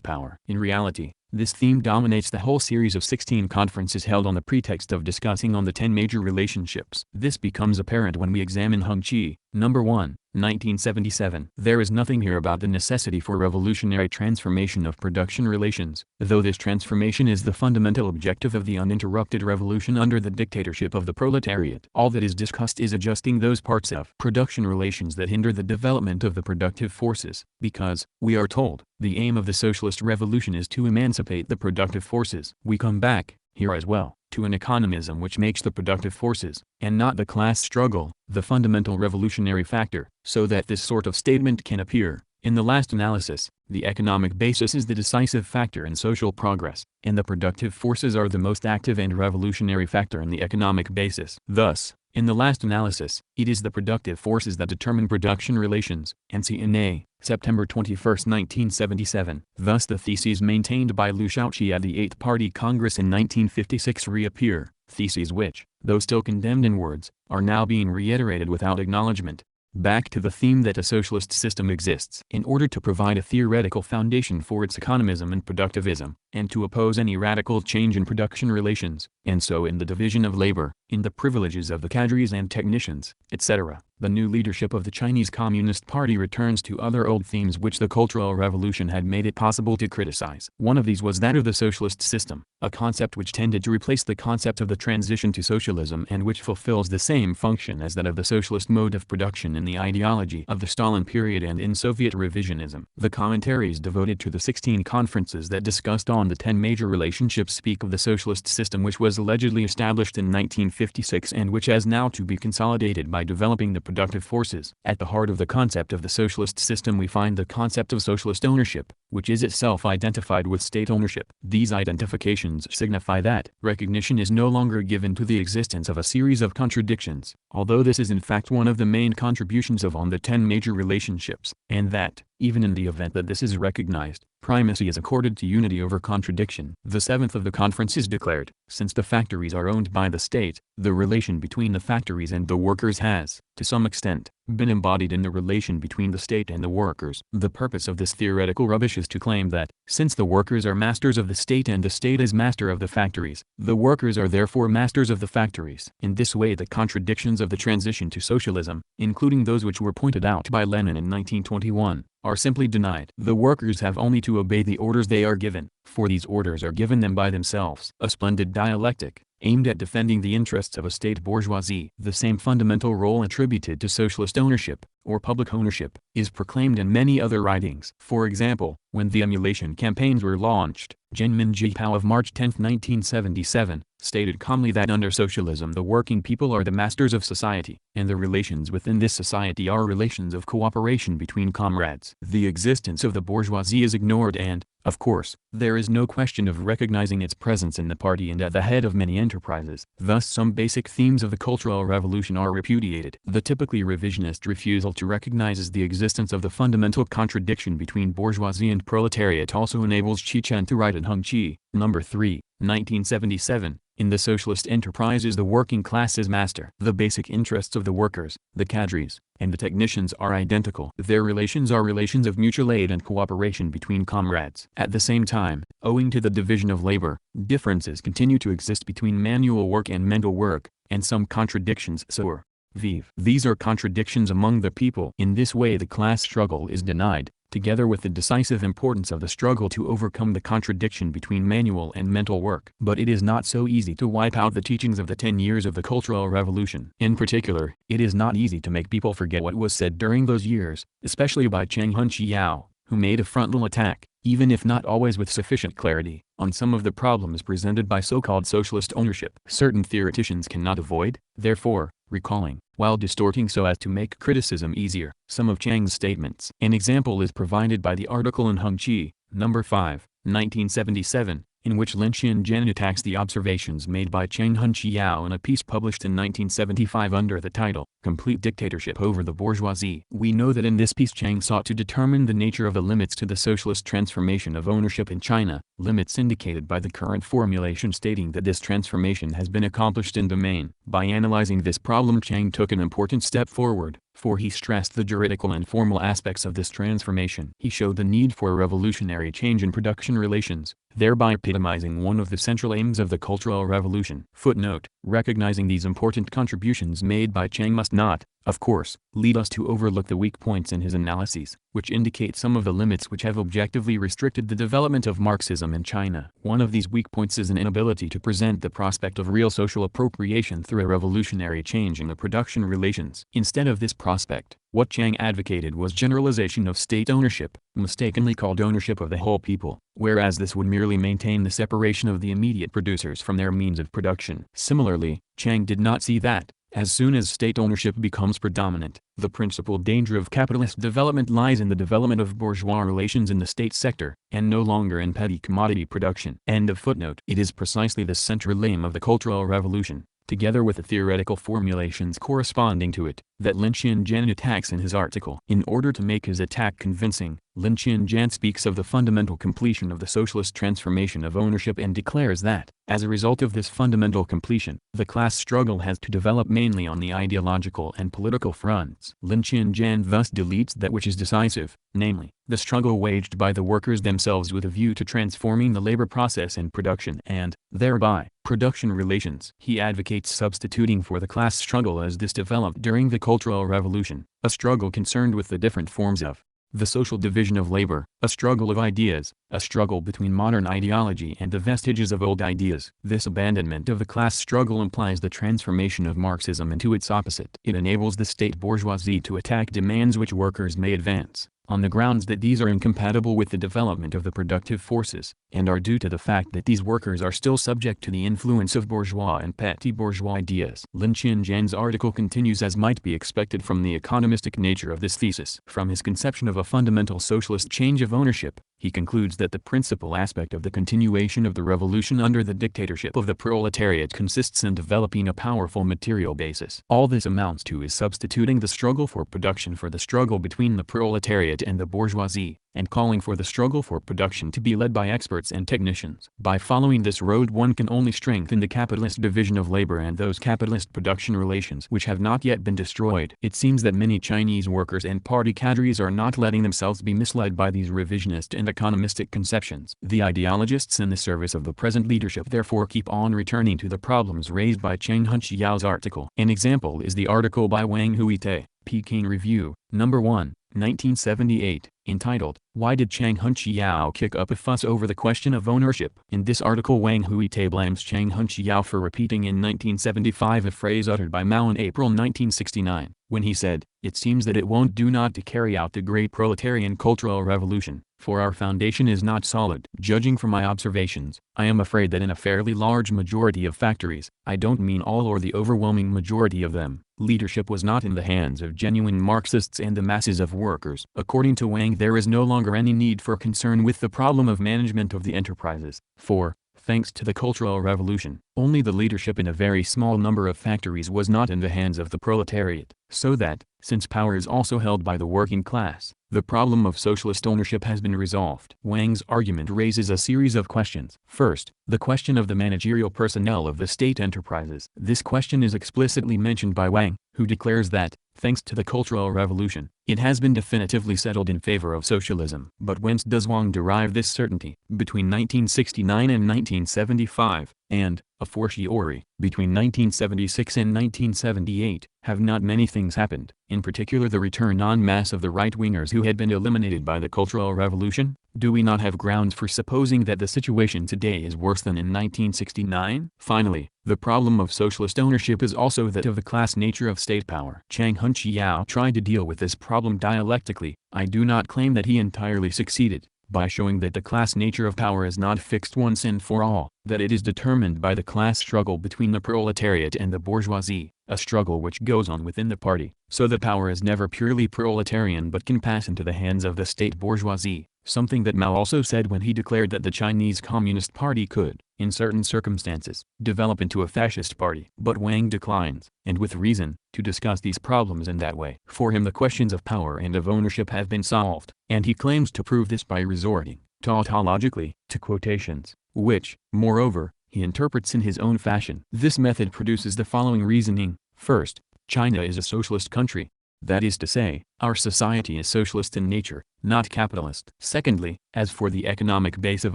power. In reality, this theme dominates the whole series of 16 conferences held on the pretext of discussing on the 10 major relationships. This becomes apparent when we examine Hung Chi, number 1, 1977. There is nothing here about the necessity for revolutionary transformation of production relations, though this transformation is the fundamental objective of the uninterrupted revolution under the dictatorship of the proletariat. All that is discussed is adjusting those parts of production relations that hinder the development of the productive forces, because, we are told, the aim of the socialist revolution is to emancipate the productive forces. We come back, here as well, to an economism which makes the productive forces, and not the class struggle, the fundamental revolutionary factor, so that this sort of statement can appear. In the last analysis, the economic basis is the decisive factor in social progress, and the productive forces are the most active and revolutionary factor in the economic basis. Thus, in the last analysis, it is the productive forces that determine production relations, NCNA, September 21, 1977. Thus the theses maintained by Liu Shaoqi at the Eighth Party Congress in 1956 reappear, theses which, though still condemned in words, are now being reiterated without acknowledgement. Back to the theme that a socialist system exists in order to provide a theoretical foundation for its economism and productivism, and to oppose any radical change in production relations, and so in the division of labor, in the privileges of the cadres and technicians, etc. The new leadership of the Chinese Communist Party returns to other old themes which the Cultural Revolution had made it possible to criticize. One of these was that of the socialist system, a concept which tended to replace the concept of the transition to socialism and which fulfills the same function as that of the socialist mode of production in the ideology of the Stalin period and in Soviet revisionism. The commentaries devoted to the 16 conferences that discussed on the 10 major relationships speak of the socialist system which was allegedly established in 1956 and which has now to be consolidated by developing the productive forces. At the heart of the concept of the socialist system we find the concept of socialist ownership, which is itself identified with state ownership. These identifications signify that recognition is no longer given to the existence of a series of contradictions, although this is in fact one of the main contributions of on the 10 major relationships, and that, even in the event that this is recognized, primacy is accorded to unity over contradiction. The seventh of the conferences declared, since the factories are owned by the state, the relation between the factories and the workers has, to some extent, been embodied in the relation between the state and the workers. The purpose of this theoretical rubbish is to claim that, since the workers are masters of the state and the state is master of the factories, the workers are therefore masters of the factories. In this way the contradictions of the transition to socialism, including those which were pointed out by Lenin in 1921, are simply denied. The workers have only to obey the orders they are given, for these orders are given them by themselves. A splendid dialectic, aimed at defending the interests of a state bourgeoisie. The same fundamental role attributed to socialist ownership, or public ownership, is proclaimed in many other writings. For example, when the emulation campaigns were launched, Zhenmin Jipao of March 10, 1977, stated calmly that under socialism the working people are the masters of society, and the relations within this society are relations of cooperation between comrades. The existence of the bourgeoisie is ignored and, of course, there is no question of recognizing its presence in the party and at the head of many enterprises. Thus some basic themes of the Cultural Revolution are repudiated. The typically revisionist refusal to recognize the existence of the fundamental contradiction between bourgeoisie and proletariat also enables Chichen to write in Hung Chi, No. 3, 1977, in the socialist enterprise is the working class is master. The basic interests of the workers, the cadres, and the technicians are identical. Their relations are relations of mutual aid and cooperation between comrades. At the same time, owing to the division of labor, differences continue to exist between manual work and mental work, and some contradictions soar. Vive. These are contradictions among the people. In this way the class struggle is denied, together with the decisive importance of the struggle to overcome the contradiction between manual and mental work. But it is not so easy to wipe out the teachings of the 10 years of the Cultural Revolution. In particular, it is not easy to make people forget what was said during those years, especially by Cheng Hunqiao, who made a frontal attack, even if not always with sufficient clarity, on some of the problems presented by so-called socialist ownership. Certain theoreticians cannot avoid, therefore, recalling, while distorting so as to make criticism easier, some of Chang's statements. An example is provided by the article in Hung Chi, No. 5, 1977, in which Lin Xinjian attacks the observations made by Cheng Hunqiao in a piece published in 1975 under the title, Complete Dictatorship Over the Bourgeoisie. We know that in this piece Cheng sought to determine the nature of the limits to the socialist transformation of ownership in China, limits indicated by the current formulation stating that this transformation has been accomplished in the main. By analyzing this problem Cheng took an important step forward, for he stressed the juridical and formal aspects of this transformation. He showed the need for a revolutionary change in production relations, thereby epitomizing one of the central aims of the Cultural Revolution. Footnote: recognizing these important contributions made by Cheng must not, of course, lead us to overlook the weak points in his analyses, which indicate some of the limits which have objectively restricted the development of Marxism in China. One of these weak points is an inability to present the prospect of real social appropriation through a revolutionary change in the production relations. Instead of this prospect, what Cheng advocated was generalization of state ownership, mistakenly called ownership of the whole people, whereas this would merely maintain the separation of the immediate producers from their means of production. Similarly, Cheng did not see that, as soon as state ownership becomes predominant, the principal danger of capitalist development lies in the development of bourgeois relations in the state sector, and no longer in petty commodity production. End of footnote. It is precisely the central aim of the Cultural Revolution, together with the theoretical formulations corresponding to it, that Lin Xinjian attacks in his article. In order to make his attack convincing, Lin Xinjian speaks of the fundamental completion of the socialist transformation of ownership and declares that, as a result of this fundamental completion, the class struggle has to develop mainly on the ideological and political fronts. Lin Xinjian thus deletes that which is decisive, namely, the struggle waged by the workers themselves with a view to transforming the labor process in production and, thereby, production relations. He advocates substituting for the class struggle as this developed during the Cultural Revolution, a struggle concerned with the different forms of the social division of labor, a struggle of ideas, a struggle between modern ideology and the vestiges of old ideas. This abandonment of the class struggle implies the transformation of Marxism into its opposite. It enables the state bourgeoisie to attack demands which workers may advance, on the grounds that these are incompatible with the development of the productive forces, and are due to the fact that these workers are still subject to the influence of bourgeois and petty bourgeois ideas. Lin Xinjian's article continues as might be expected from the economistic nature of this thesis. From his conception of a fundamental socialist change of ownership, he concludes that the principal aspect of the continuation of the revolution under the dictatorship of the proletariat consists in developing a powerful material basis. All this amounts to is substituting the struggle for production for the struggle between the proletariat and the bourgeoisie, and calling for the struggle for production to be led by experts and technicians. By following this road one can only strengthen the capitalist division of labor and those capitalist production relations which have not yet been destroyed. It seems that many Chinese workers and party cadres are not letting themselves be misled by these revisionist and economistic conceptions. The ideologists in the service of the present leadership therefore keep on returning to the problems raised by Cheng Hunqiao's article. An example is the article by Wang Huite, Peking Review, No. 1, 1978, entitled, "Why Did Chang Hunqiao Kick Up a Fuss Over the Question of Ownership?" In this article Wang Huite blames Chang Hunqiao for repeating in 1975 a phrase uttered by Mao in April 1969, when he said, "It seems that it won't do not to carry out the great proletarian cultural revolution, for our foundation is not solid." Judging from my observations, I am afraid that in a fairly large majority of factories, I don't mean all or the overwhelming majority of them, leadership was not in the hands of genuine Marxists and the masses of workers. According to Wang, there is no longer any need for concern with the problem of management of the enterprises, for, thanks to the Cultural Revolution, only the leadership in a very small number of factories was not in the hands of the proletariat, so that, since power is also held by the working class, the problem of socialist ownership has been resolved. Wang's argument raises a series of questions. First, the question of the managerial personnel of the state enterprises. This question is explicitly mentioned by Wang, who declares that, thanks to the Cultural Revolution, it has been definitively settled in favor of socialism. But whence does Wang derive this certainty? Between 1969 and 1975, and, a fortiori, between 1976 and 1978, have not many things happened, in particular the return en masse of the right-wingers who had been eliminated by the Cultural Revolution? Do we not have grounds for supposing that the situation today is worse than in 1969? Finally, the problem of socialist ownership is also that of the class nature of state power. Chang Hunqiao tried to deal with this problem dialectically. I do not claim that he entirely succeeded, by showing that the class nature of power is not fixed once and for all, that it is determined by the class struggle between the proletariat and the bourgeoisie, a struggle which goes on within the party, so that power is never purely proletarian but can pass into the hands of the state bourgeoisie, something that Mao also said when he declared that the Chinese Communist Party could, in certain circumstances, develop into a fascist party. But Wang declines, and with reason, to discuss these problems in that way. For him the questions of power and of ownership have been solved, and he claims to prove this by resorting, tautologically, to quotations, which, moreover, he interprets in his own fashion. This method produces the following reasoning. First, China is a socialist country. That is to say, our society is socialist in nature, not capitalist. Secondly, as for the economic base of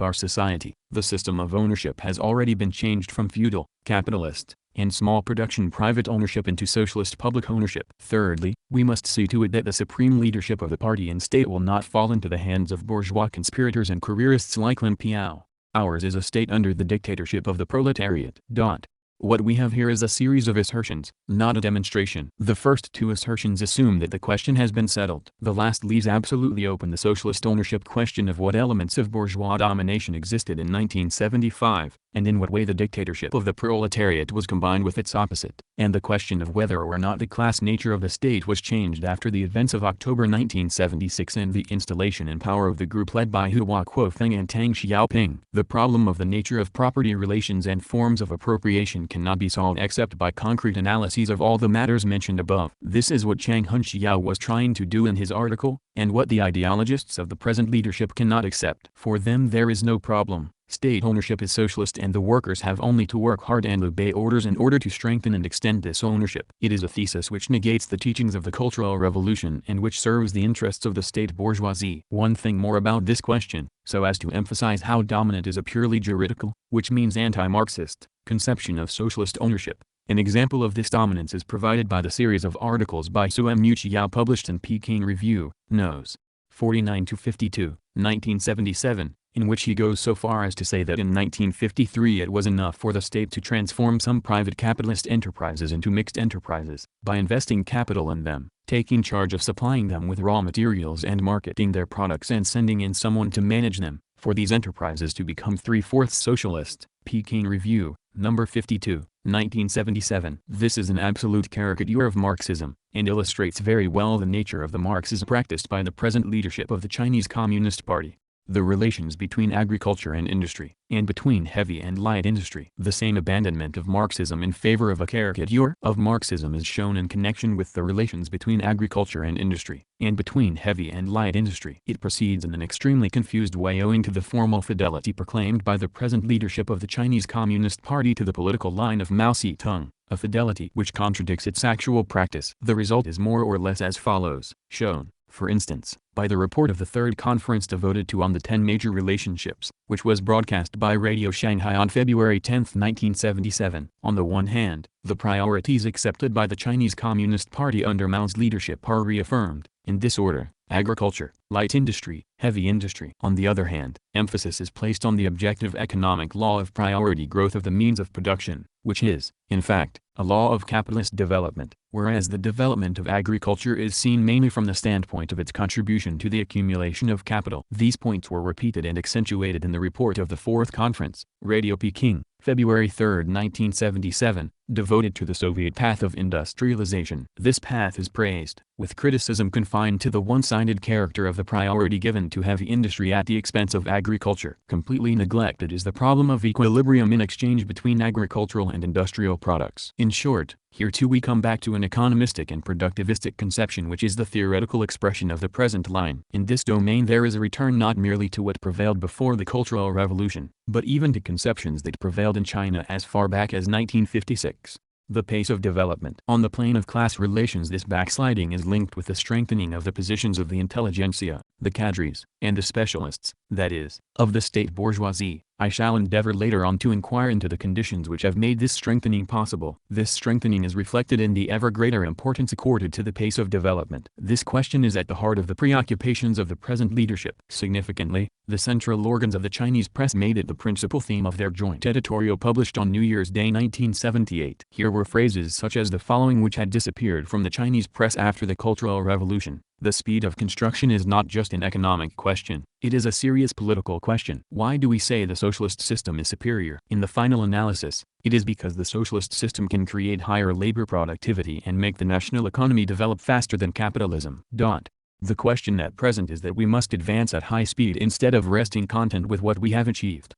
our society, the system of ownership has already been changed from feudal, capitalist, and small production private ownership into socialist public ownership. Thirdly, we must see to it that the supreme leadership of the party and state will not fall into the hands of bourgeois conspirators and careerists like Lin Piao. Ours is a state under the dictatorship of the proletariat. What we have here is a series of assertions, not a demonstration. The first two assertions assume that the question has been settled. The last leaves absolutely open the socialist ownership question of what elements of bourgeois domination existed in 1975, and in what way the dictatorship of the proletariat was combined with its opposite, and the question of whether or not the class nature of the state was changed after the events of October 1976 and the installation in power of the group led by Hua Kuofeng and Tang Xiaoping. The problem of the nature of property relations and forms of appropriation cannot be solved except by concrete analyses of all the matters mentioned above. This is what Chang Hunqiao was trying to do in his article, and what the ideologists of the present leadership cannot accept. For them there is no problem. State ownership is socialist and the workers have only to work hard and obey orders in order to strengthen and extend this ownership. It is a thesis which negates the teachings of the Cultural Revolution and which serves the interests of the state bourgeoisie. One thing more about this question, so as to emphasize how dominant is a purely juridical, which means anti-Marxist, conception of socialist ownership. An example of this dominance is provided by the series of articles by Suem Muqiao published in Peking Review, Nos. 49-52, 1977, in which he goes so far as to say that in 1953 it was enough for the state to transform some private capitalist enterprises into mixed enterprises, by investing capital in them, taking charge of supplying them with raw materials and marketing their products and sending in someone to manage them, for these enterprises to become 3/4 socialist. Peking Review, number 52, 1977. This is an absolute caricature of Marxism, and illustrates very well the nature of the Marxism practiced by the present leadership of the Chinese Communist Party. The relations between agriculture and industry, and between heavy and light industry. The same abandonment of Marxism in favor of a caricature of Marxism is shown in connection with the relations between agriculture and industry, and between heavy and light industry. It proceeds in an extremely confused way owing to the formal fidelity proclaimed by the present leadership of the Chinese Communist Party to the political line of Mao Zedong, a fidelity which contradicts its actual practice. The result is more or less as follows, shown. for instance, by the report of the third conference devoted to on the 10 major relationships, which was broadcast by Radio Shanghai on February 10, 1977. On the one hand, the priorities accepted by the Chinese Communist Party under Mao's leadership are reaffirmed, in this order: agriculture, light industry, heavy industry. On the other hand, emphasis is placed on the objective economic law of priority growth of the means of production, which is, in fact, a law of capitalist development, whereas the development of agriculture is seen mainly from the standpoint of its contribution to the accumulation of capital. These points were repeated and accentuated in the report of the Fourth Conference, Radio Peking, February 3, 1977, devoted to the Soviet path of industrialization. This path is praised, with criticism confined to the one-sided character of the priority given to heavy industry at the expense of agriculture. Completely neglected is the problem of equilibrium in exchange between agricultural and industrial products. In short, here too we come back to an economistic and productivistic conception which is the theoretical expression of the present line. In this domain there is a return not merely to what prevailed before the Cultural Revolution, but even to conceptions that prevailed in China as far back as 1956. The pace of development. On the plane of class relations, this backsliding is linked with the strengthening of the positions of the intelligentsia, the cadres, and the specialists, that is, of the state bourgeoisie. I shall endeavor later on to inquire into the conditions which have made this strengthening possible. This strengthening is reflected in the ever greater importance accorded to the pace of development. This question is at the heart of the preoccupations of the present leadership. Significantly, the central organs of the Chinese press made it the principal theme of their joint editorial published on New Year's Day 1978. Here were phrases such as the following which had disappeared from the Chinese press after the Cultural Revolution: "The speed of construction is not just an economic question, it is a serious political question." Why do we say the socialist system is superior? In the final analysis, it is because the socialist system can create higher labor productivity and make the national economy develop faster than capitalism. The question at present is that we must advance at high speed instead of resting content with what we have achieved.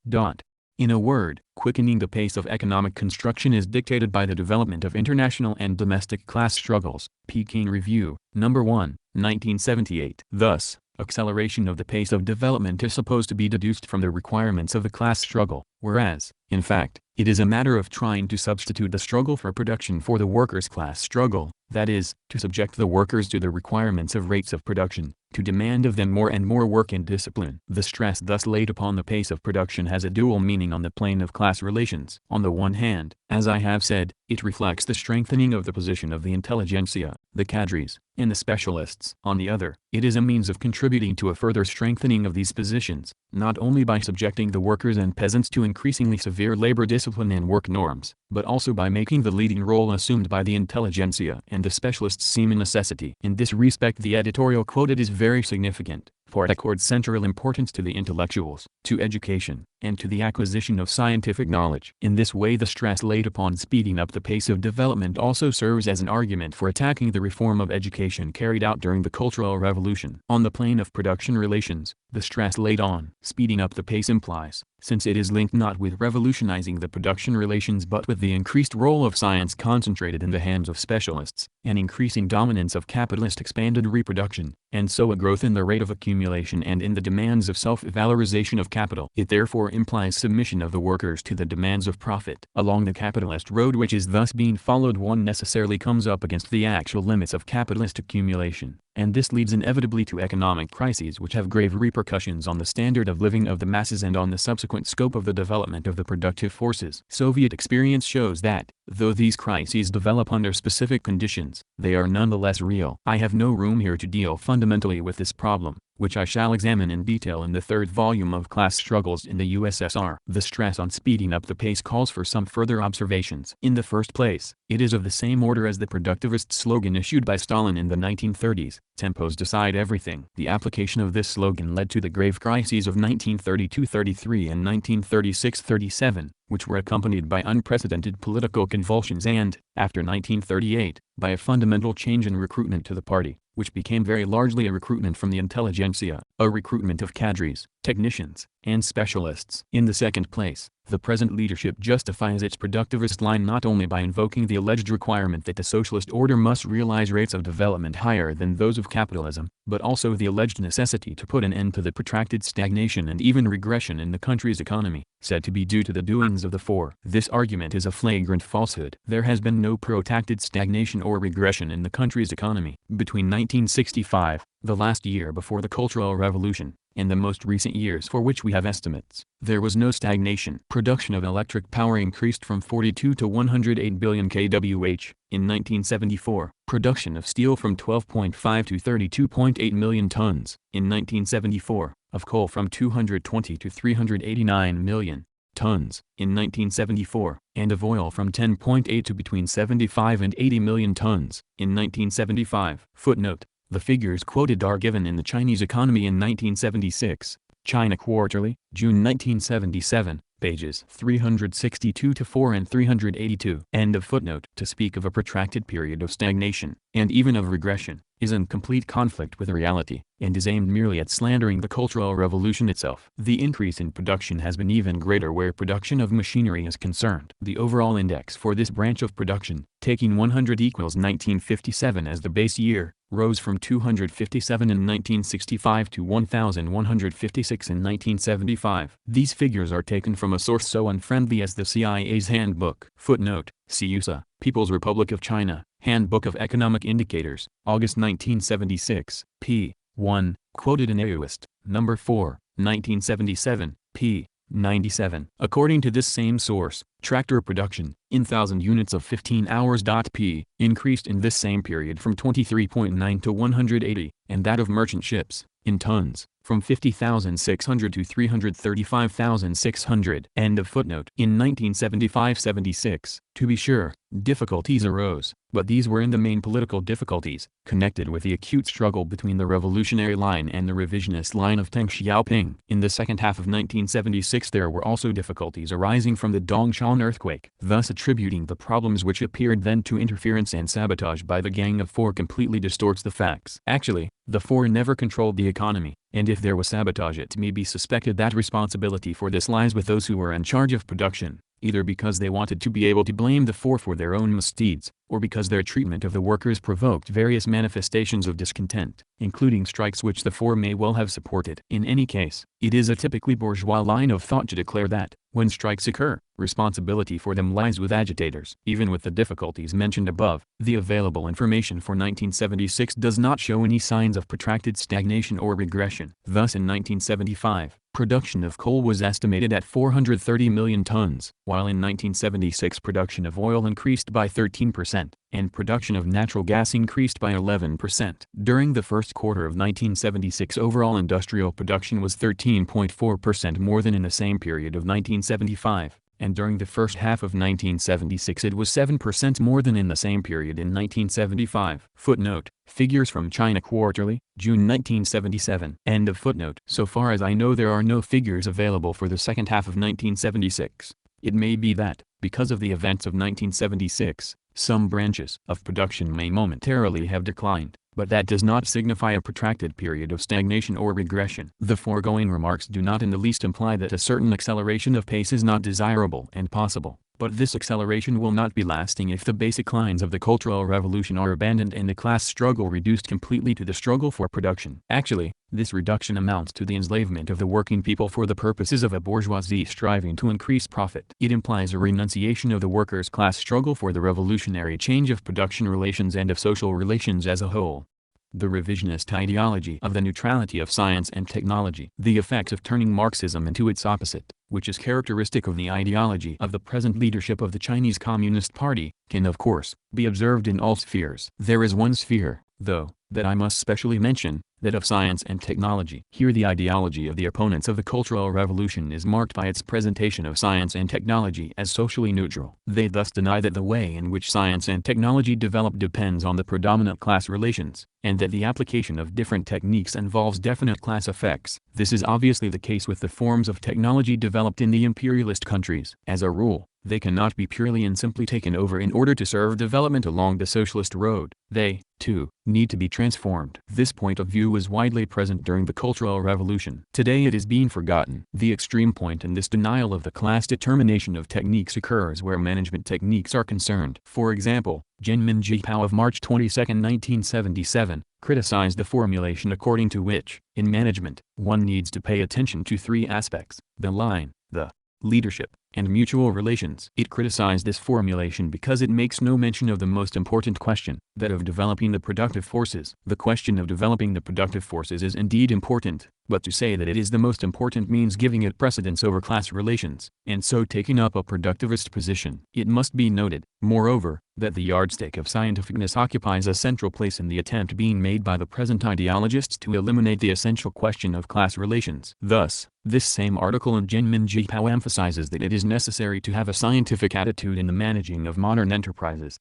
In a word, quickening the pace of economic construction is dictated by the development of international and domestic class struggles. Peking Review, No. 1, 1978. Thus, acceleration of the pace of development is supposed to be deduced from the requirements of the class struggle, whereas, in fact, it is a matter of trying to substitute the struggle for production for the workers' class struggle, that is, to subject the workers to the requirements of rates of production, to demand of them more and more work and discipline. The stress thus laid upon the pace of production has a dual meaning on the plane of class relations. On the one hand, as I have said, it reflects the strengthening of the position of the intelligentsia, the cadres, and the specialists. On the other, it is a means of contributing to a further strengthening of these positions, not only by subjecting the workers and peasants to increasingly severe labor discipline and work norms, but also by making the leading role assumed by the intelligentsia and the specialists seem a necessity. In this respect the editorial quoted is very significant, for it accords central importance to the intellectuals, to education, and to the acquisition of scientific knowledge. In this way the stress laid upon speeding up the pace of development also serves as an argument for attacking the reform of education carried out during the Cultural Revolution. On the plane of production relations, the stress laid on speeding up the pace implies, since it is linked not with revolutionizing the production relations but with the increased role of science concentrated in the hands of specialists, an increasing dominance of capitalist expanded reproduction, and so a growth in the rate of accumulation and in the demands of self-valorization of capital. It therefore implies submission of the workers to the demands of profit. Along the capitalist road which is thus being followed one necessarily comes up against the actual limits of capitalist accumulation, and this leads inevitably to economic crises which have grave repercussions on the standard of living of the masses and on the subsequent scope of the development of the productive forces. Soviet experience shows that, though these crises develop under specific conditions, they are nonetheless real. I have no room here to deal fundamentally with this problem, which I shall examine in detail in the third volume of Class Struggles in the USSR. The stress on speeding up the pace calls for some further observations. In the first place, it is of the same order as the productivist slogan issued by Stalin in the 1930s, "Tempos decide everything." The application of this slogan led to the grave crises of 1932-33 and 1936-37, which were accompanied by unprecedented political convulsions and, after 1938, by a fundamental change in recruitment to the party, which became very largely a recruitment from the intelligentsia, a recruitment of cadres, technicians, and specialists. In the second place, the present leadership justifies its productivist line not only by invoking the alleged requirement that the socialist order must realize rates of development higher than those of capitalism, but also the alleged necessity to put an end to the protracted stagnation and even regression in the country's economy, said to be due to the doings of the four. This argument is a flagrant falsehood. There has been no protracted stagnation or regression in the country's economy. Between 1965, the last year before the Cultural Revolution, and the most recent years for which we have estimates, there was no stagnation. Production of electric power increased from 42 to 108 billion kWh in 1974. Production of steel from 12.5 to 32.8 million tons in 1974. Of coal from 220 to 389 million tons in 1974, and of oil from 10.8 to between 75 and 80 million tons in 1975. Footnote: the figures quoted are given in the Chinese economy in 1976, China Quarterly, June 1977, pages 362-4 and 382. End of footnote. To speak of a protracted period of stagnation, and even of regression, is in complete conflict with reality, and is aimed merely at slandering the Cultural Revolution itself. The increase in production has been even greater where production of machinery is concerned. The overall index for this branch of production, taking 100 equals 1957 as the base year, rose from 257 in 1965 to 1,156 in 1975. These figures are taken from a source so unfriendly as the CIA's handbook. Footnote: CUSA, People's Republic of China, Handbook of Economic Indicators, August 1976, p. 1, quoted in AUist, No. 4, 1977, p. 97. According to this same source, tractor production, in 1,000 units of 15 hours. P. increased in this same period from 23.9 to 180, and that of merchant ships, in tons, from 50,600 to 335,600. End of footnote. In 1975-76, to be sure, difficulties arose, but these were in the main political difficulties, connected with the acute struggle between the revolutionary line and the revisionist line of Deng Xiaoping. In the second half of 1976 there were also difficulties arising from the Dongshan earthquake. Thus attributing the problems which appeared then to interference and sabotage by the Gang of Four completely distorts the facts. Actually, the Four never controlled the economy, and if there was sabotage it may be suspected that responsibility for this lies with those who were in charge of production, either because they wanted to be able to blame the Four for their own misdeeds, or because their treatment of the workers provoked various manifestations of discontent, including strikes which the Four may well have supported. In any case, it is a typically bourgeois line of thought to declare that, when strikes occur, responsibility for them lies with agitators. Even with the difficulties mentioned above, the available information for 1976 does not show any signs of protracted stagnation or regression. Thus in 1975, production of coal was estimated at 430 million tons, while in 1976 production of oil increased by 13%, and production of natural gas increased by 11%. During the first quarter of 1976 overall industrial production was 13.4% more than in the same period of 1975, and during the first half of 1976 it was 7% more than in the same period in 1975. Footnote: figures from China Quarterly, June 1977. End of footnote. So far as I know there are no figures available for the second half of 1976. It may be that, because of the events of 1976, some branches of production may momentarily have declined, but that does not signify a protracted period of stagnation or regression. The foregoing remarks do not in the least imply that a certain acceleration of pace is not desirable and possible, but this acceleration will not be lasting if the basic lines of the Cultural Revolution are abandoned and the class struggle reduced completely to the struggle for production. Actually, this reduction amounts to the enslavement of the working people for the purposes of a bourgeoisie striving to increase profit. It implies a renunciation of the workers' class struggle for the revolutionary change of production relations and of social relations as a whole. The revisionist ideology of the neutrality of science and technology. The effect of turning Marxism into its opposite, which is characteristic of the ideology of the present leadership of the Chinese Communist Party, can of course, be observed in all spheres. There is one sphere, though, that I must specially mention, that of science and technology. Here the ideology of the opponents of the Cultural Revolution is marked by its presentation of science and technology as socially neutral. They thus deny that the way in which science and technology develop depends on the predominant class relations, and that the application of different techniques involves definite class effects. This is obviously the case with the forms of technology developed in the imperialist countries. As a rule, They cannot be purely and simply taken over in order to serve development along the socialist road. They, too, need to be transformed. This point of view was widely present during the Cultural Revolution. Today it is being forgotten. The extreme point in this denial of the class determination of techniques occurs where management techniques are concerned. For example, Jinmin Jipao of March 22, 1977, criticized the formulation according to which, in management, one needs to pay attention to three aspects: the line, the leadership, and mutual relations. It criticized this formulation because it makes no mention of the most important question, that of developing the productive forces. The question of developing the productive forces is indeed important, but to say that it is the most important means giving it precedence over class relations, and so taking up a productivist position. It must be noted, moreover, that the yardstick of scientificness occupies a central place in the attempt being made by the present ideologists to eliminate the essential question of class relations. Thus, this same article in Jinmin Jipao emphasizes that it is necessary to have a scientific attitude in the managing of modern enterprises.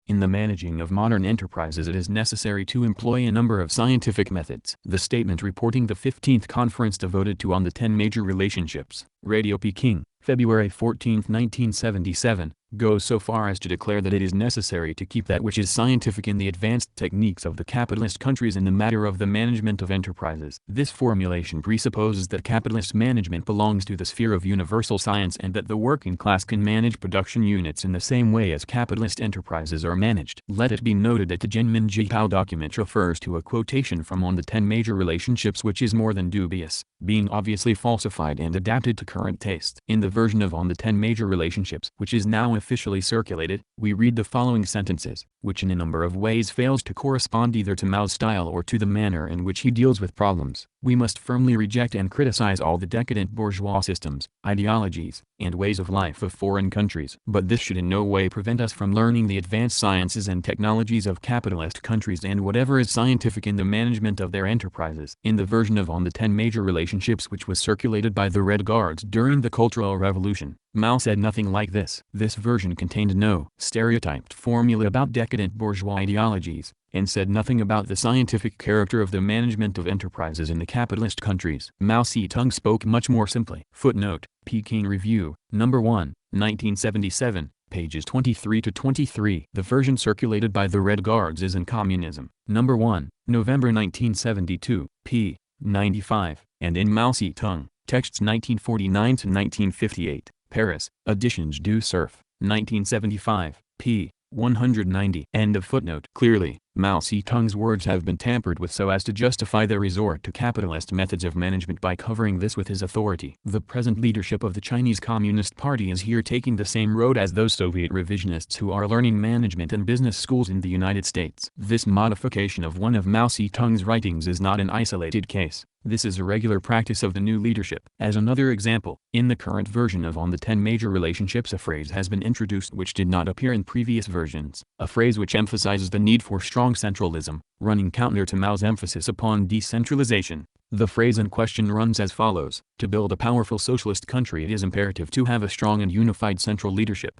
In the managing of modern enterprises it is necessary to employ a number of scientific methods. The statement reporting the 15th conference devoted to on the 10 major relationships, Radio Peking, February 14, 1977, goes so far as to declare that it is necessary to keep that which is scientific in the advanced techniques of the capitalist countries in the matter of the management of enterprises. This formulation presupposes that capitalist management belongs to the sphere of universal science and that the working class can manage production units in the same way as capitalist enterprises are managed. Let it be noted that the Jinmin Jipao document refers to a quotation from On the 10 Major Relationships which is more than dubious, being obviously falsified and adapted to current taste. In the version of On the 10 Major Relationships, which is now officially circulated, we read the following sentences, which in a number of ways fails to correspond either to Mao's style or to the manner in which he deals with problems. We must firmly reject and criticize all the decadent bourgeois systems, ideologies, and ways of life of foreign countries. But this should in no way prevent us from learning the advanced sciences and technologies of capitalist countries and whatever is scientific in the management of their enterprises. In the version of On the 10 Major Relationships which was circulated by the Red Guards during the Cultural Revolution, Mao said nothing like this. This version contained no stereotyped formula about decadent bourgeois ideologies, and said nothing about the scientific character of the management of enterprises in the capitalist countries. Mao Zedong spoke much more simply. Footnote, Peking Review, No. 1, 1977, pages 23 to 23. The version circulated by the Red Guards is in Communism, No. 1, November 1972, p. 95, and in Mao Zedong, texts 1949 to 1958. Paris, Editions du Cerf, 1975, p. 190. End of footnote. Clearly, Mao Zedong's words have been tampered with so as to justify their resort to capitalist methods of management by covering this with his authority. The present leadership of the Chinese Communist Party is here taking the same road as those Soviet revisionists who are learning management in business schools in the United States. This modification of one of Mao Zedong's writings is not an isolated case. This is a regular practice of the new leadership. As another example, in the current version of On the 10 Major Relationships a phrase has been introduced which did not appear in previous versions, a phrase which emphasizes the need for strong centralism, running counter to Mao's emphasis upon decentralization. The phrase in question runs as follows: to build a powerful socialist country it is imperative to have a strong and unified central leadership.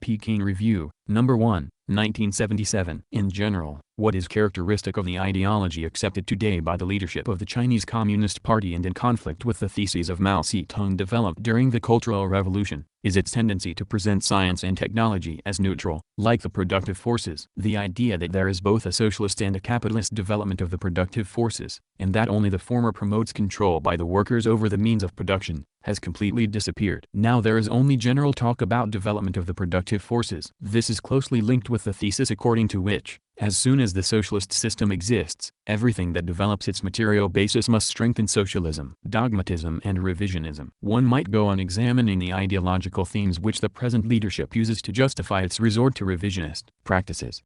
Peking Review, No. 1, 1977. In general, what is characteristic of the ideology accepted today by the leadership of the Chinese Communist Party and in conflict with the theses of Mao Zedong developed during the Cultural Revolution, is its tendency to present science and technology as neutral, like the productive forces. The idea that there is both a socialist and a capitalist development of the productive forces, and that only the former promotes control by the workers over the means of production, has completely disappeared. Now there is only general talk about development of the productive forces. This is closely linked with the thesis according to which, as soon as the socialist system exists, everything that develops its material basis must strengthen socialism. Dogmatism and revisionism. One might go on examining the ideological themes which the present leadership uses to justify its resort to revisionist practices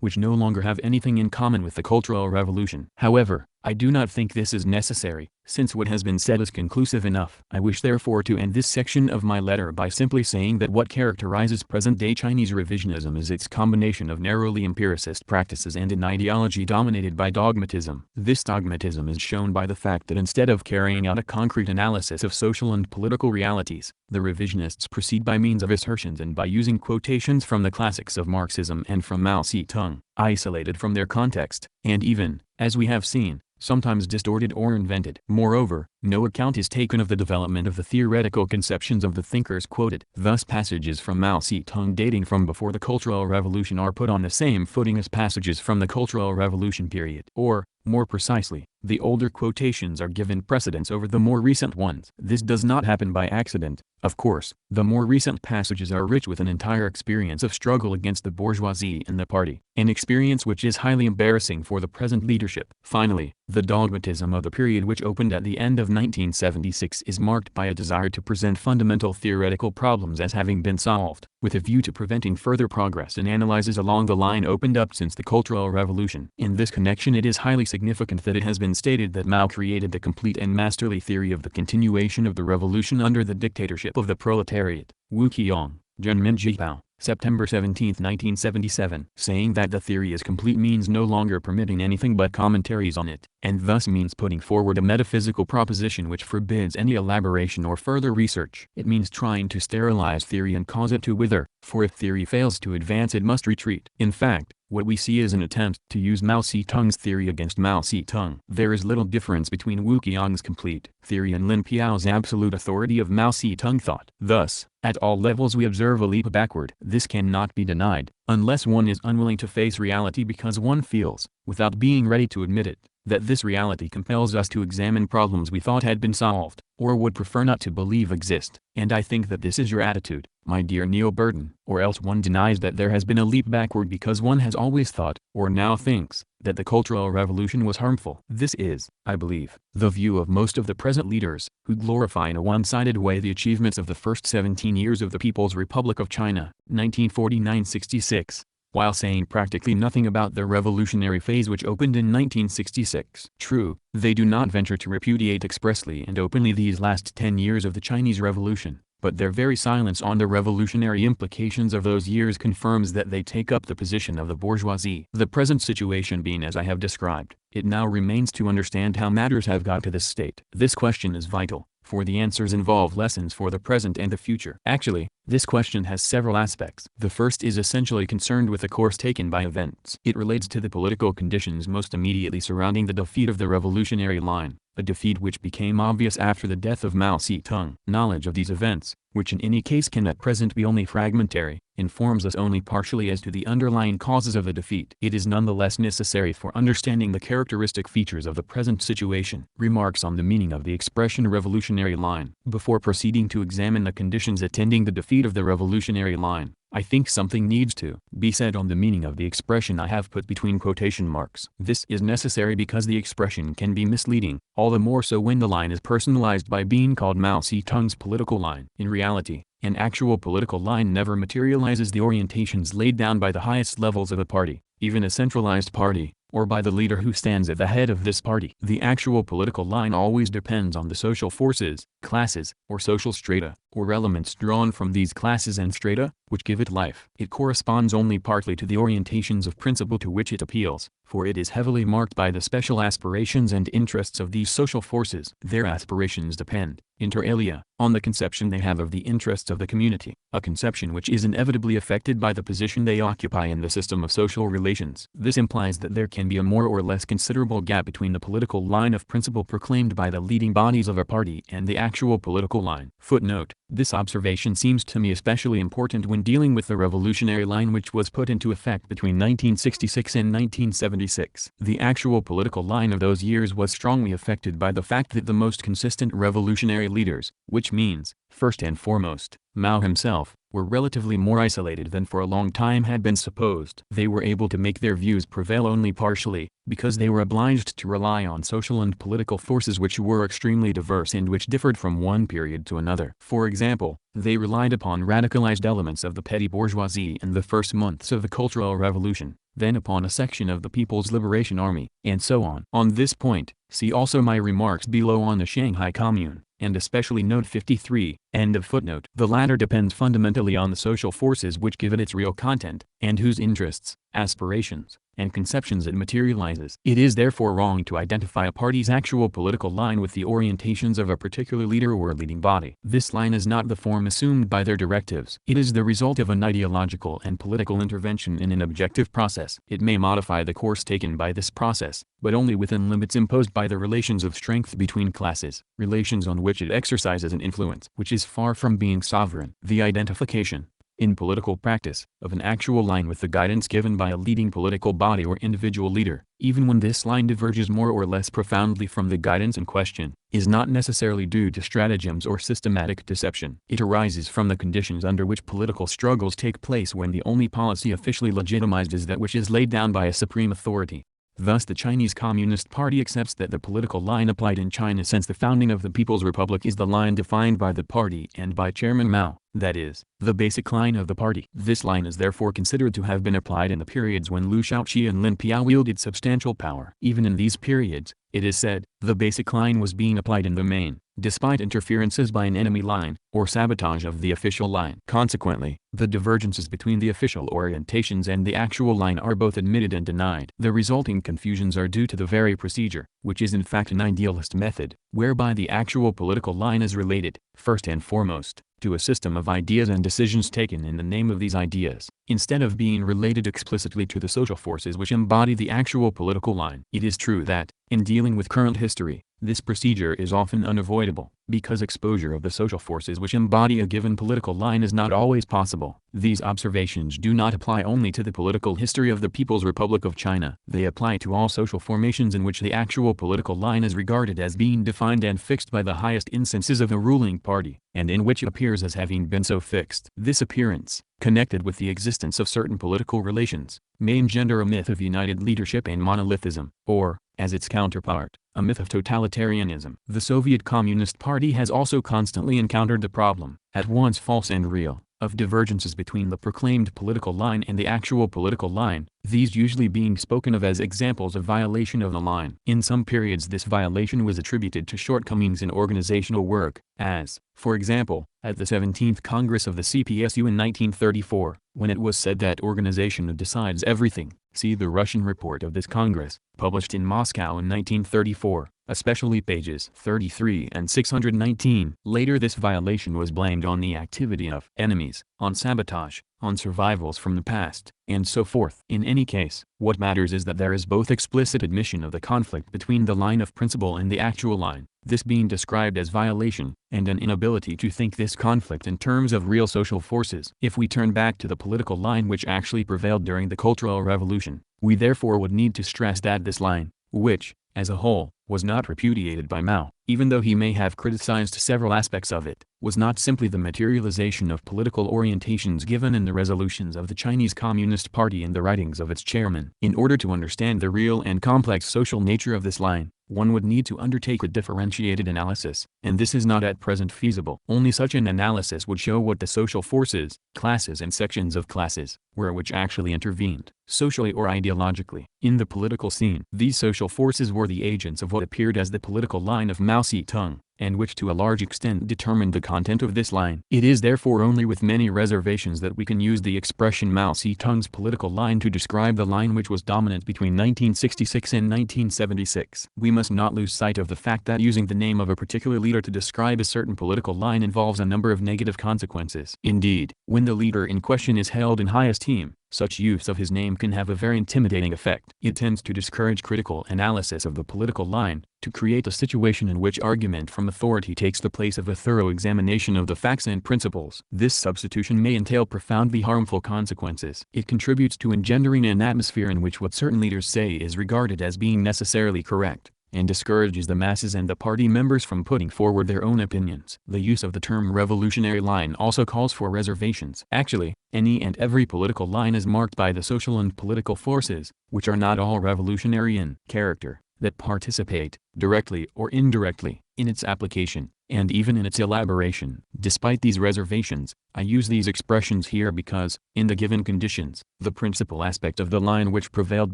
which no longer have anything in common with the Cultural Revolution. However, I do not think this is necessary, since what has been said is conclusive enough. I wish therefore to end this section of my letter by simply saying that what characterizes present-day Chinese revisionism is its combination of narrowly empiricist practices and an ideology dominated by dogmatism. This dogmatism is shown by the fact that instead of carrying out a concrete analysis of social and political realities, the revisionists proceed by means of assertions and by using quotations from the classics of Marxism and from Mao Zedong, isolated from their context, and even, as we have seen, sometimes distorted or invented. Moreover, no account is taken of the development of the theoretical conceptions of the thinkers quoted. Thus passages from Mao Zedong dating from before the Cultural Revolution are put on the same footing as passages from the Cultural Revolution period. Or, more precisely, the older quotations are given precedence over the more recent ones. This does not happen by accident, of course. The more recent passages are rich with an entire experience of struggle against the bourgeoisie and the party, an experience which is highly embarrassing for the present leadership. Finally, the dogmatism of the period which opened at the end of 1976 is marked by a desire to present fundamental theoretical problems as having been solved, with a view to preventing further progress in analyses along the line opened up since the Cultural Revolution. In this connection it is highly significant that it has been stated that Mao created the complete and masterly theory of the continuation of the revolution under the dictatorship of the proletariat. Wu Qiong, Zhenmin Jipao, September 17, 1977. Saying that the theory is complete means no longer permitting anything but commentaries on it, and thus means putting forward a metaphysical proposition which forbids any elaboration or further research. It means trying to sterilize theory and cause it to wither, for if theory fails to advance it must retreat. In fact, what we see is an attempt to use Mao Zedong's theory against Mao Zedong. There is little difference between Wu Qiong's complete theory and Lin Piao's absolute authority of Mao Zedong thought. Thus, at all levels we observe a leap backward. This cannot be denied, unless one is unwilling to face reality because one feels, without being ready to admit it, that this reality compels us to examine problems we thought had been solved, or would prefer not to believe exist. And I think that this is your attitude, my dear Neil Burton. Or else one denies that there has been a leap backward because one has always thought, or now thinks, that the Cultural Revolution was harmful. This is, I believe, the view of most of the present leaders, who glorify in a one-sided way the achievements of the first 17 years of the People's Republic of China, 1949-66. While saying practically nothing about the revolutionary phase which opened in 1966. True, they do not venture to repudiate expressly and openly these last 10 years of the Chinese Revolution, but their very silence on the revolutionary implications of those years confirms that they take up the position of the bourgeoisie. The present situation being as I have described, it now remains to understand how matters have got to this state. This question is vital, for the answers involve lessons for the present and the future. Actually, this question has several aspects. The first is essentially concerned with the course taken by events. It relates to the political conditions most immediately surrounding the defeat of the revolutionary line, a defeat which became obvious after the death of Mao Zedong. Knowledge of these events, which in any case can at present be only fragmentary, informs us only partially as to the underlying causes of the defeat. It is nonetheless necessary for understanding the characteristic features of the present situation. Remarks on the meaning of the expression revolutionary line. Before proceeding to examine the conditions attending the defeat of the revolutionary line, I think something needs to be said on the meaning of the expression I have put between quotation marks. This is necessary because the expression can be misleading, all the more so when the line is personalized by being called Mao Zedong's political line. In reality, an actual political line never materializes the orientations laid down by the highest levels of a party, even a centralized party, or by the leader who stands at the head of this party. The actual political line always depends on the social forces, classes, or social strata, or elements drawn from these classes and strata, which give it life. It corresponds only partly to the orientations of principle to which it appeals, for it is heavily marked by the special aspirations and interests of these social forces. Their aspirations depend, inter alia, on the conception they have of the interests of the community, a conception which is inevitably affected by the position they occupy in the system of social relations. This implies that there can be a more or less considerable gap between the political line of principle proclaimed by the leading bodies of a party and the actual political line. Footnote: this observation seems to me especially important when dealing with the revolutionary line which was put into effect between 1966 and 1976. The actual political line of those years was strongly affected by the fact that the most consistent revolutionary leaders, which means, first and foremost, Mao himself, were relatively more isolated than for a long time had been supposed. They were able to make their views prevail only partially, because they were obliged to rely on social and political forces which were extremely diverse and which differed from one period to another. For example, they relied upon radicalized elements of the petty bourgeoisie in the first months of the Cultural Revolution, then upon a section of the People's Liberation Army, and so on. On this point, see also my remarks below on the Shanghai Commune, and especially note 53, End of footnote. The latter depends fundamentally on the social forces which give it its real content, and whose interests, aspirations, and conceptions it materializes. It is therefore wrong to identify a party's actual political line with the orientations of a particular leader or leading body. This line is not the form assumed by their directives. It is the result of an ideological and political intervention in an objective process. It may modify the course taken by this process, but only within limits imposed by the relations of strength between classes, relations on which it exercises an influence which is far from being sovereign. The identification, in political practice, of an actual line with the guidance given by a leading political body or individual leader, even when this line diverges more or less profoundly from the guidance in question, is not necessarily due to stratagems or systematic deception. It arises from the conditions under which political struggles take place when the only policy officially legitimized is that which is laid down by a supreme authority. Thus the Chinese Communist Party accepts that the political line applied in China since the founding of the People's Republic is the line defined by the party and by Chairman Mao, that is, the basic line of the party. This line is therefore considered to have been applied in the periods when Liu Shaoqi and Lin Piao wielded substantial power. Even in these periods, it is said, the basic line was being applied in the main, despite interferences by an enemy line, or sabotage of the official line. Consequently, the divergences between the official orientations and the actual line are both admitted and denied. The resulting confusions are due to the very procedure, which is in fact an idealist method, whereby the actual political line is related, first and foremost, to a system of ideas and decisions taken in the name of these ideas, instead of being related explicitly to the social forces which embody the actual political line. It is true that, in dealing with current history, this procedure is often unavoidable, because exposure of the social forces which embody a given political line is not always possible. These observations do not apply only to the political history of the People's Republic of China. They apply to all social formations in which the actual political line is regarded as being defined and fixed by the highest instances of a ruling party, and in which it appears as having been so fixed. This appearance, connected with the existence of certain political relations, may engender a myth of united leadership and monolithism, or, as its counterpart, a myth of totalitarianism. The Soviet Communist Party has also constantly encountered the problem, at once false and real, of divergences between the proclaimed political line and the actual political line, these usually being spoken of as examples of violation of the line. In some periods this violation was attributed to shortcomings in organizational work, as, for example, at the 17th Congress of the CPSU in 1934, when it was said that organization decides everything. See the Russian report of this Congress, published in Moscow in 1934, especially pages 33 and 619. Later this violation was blamed on the activity of enemies, on sabotage, on survivals from the past, and so forth. In any case, what matters is that there is both explicit admission of the conflict between the line of principle and the actual line, this being described as violation, and an inability to think this conflict in terms of real social forces. If we turn back to the political line which actually prevailed during the Cultural Revolution, we therefore would need to stress that this line, which, as a whole, was not repudiated by Mao, even though he may have criticized several aspects of it, was not simply the materialization of political orientations given in the resolutions of the Chinese Communist Party and the writings of its chairman. In order to understand the real and complex social nature of this line, one would need to undertake a differentiated analysis, and this is not at present feasible. Only such an analysis would show what the social forces, classes and sections of classes, were which actually intervened, socially or ideologically, in the political scene. These social forces were the agents of what appeared as the political line of Mao Zedong, and which to a large extent determined the content of this line. It is therefore only with many reservations that we can use the expression Mao Zedong's political line to describe the line which was dominant between 1966 and 1976. We must not lose sight of the fact that using the name of a particular leader to describe a certain political line involves a number of negative consequences. Indeed, when the leader in question is held in high esteem, such use of his name can have a very intimidating effect. It tends to discourage critical analysis of the political line, to create a situation in which argument from authority takes the place of a thorough examination of the facts and principles. This substitution may entail profoundly harmful consequences. It contributes to engendering an atmosphere in which what certain leaders say is regarded as being necessarily correct, and discourages the masses and the party members from putting forward their own opinions. The use of the term revolutionary line also calls for reservations. Actually, any and every political line is marked by the social and political forces, which are not all revolutionary in character, that participate, directly or indirectly, in its application, and even in its elaboration. Despite these reservations, I use these expressions here because, in the given conditions, the principal aspect of the line which prevailed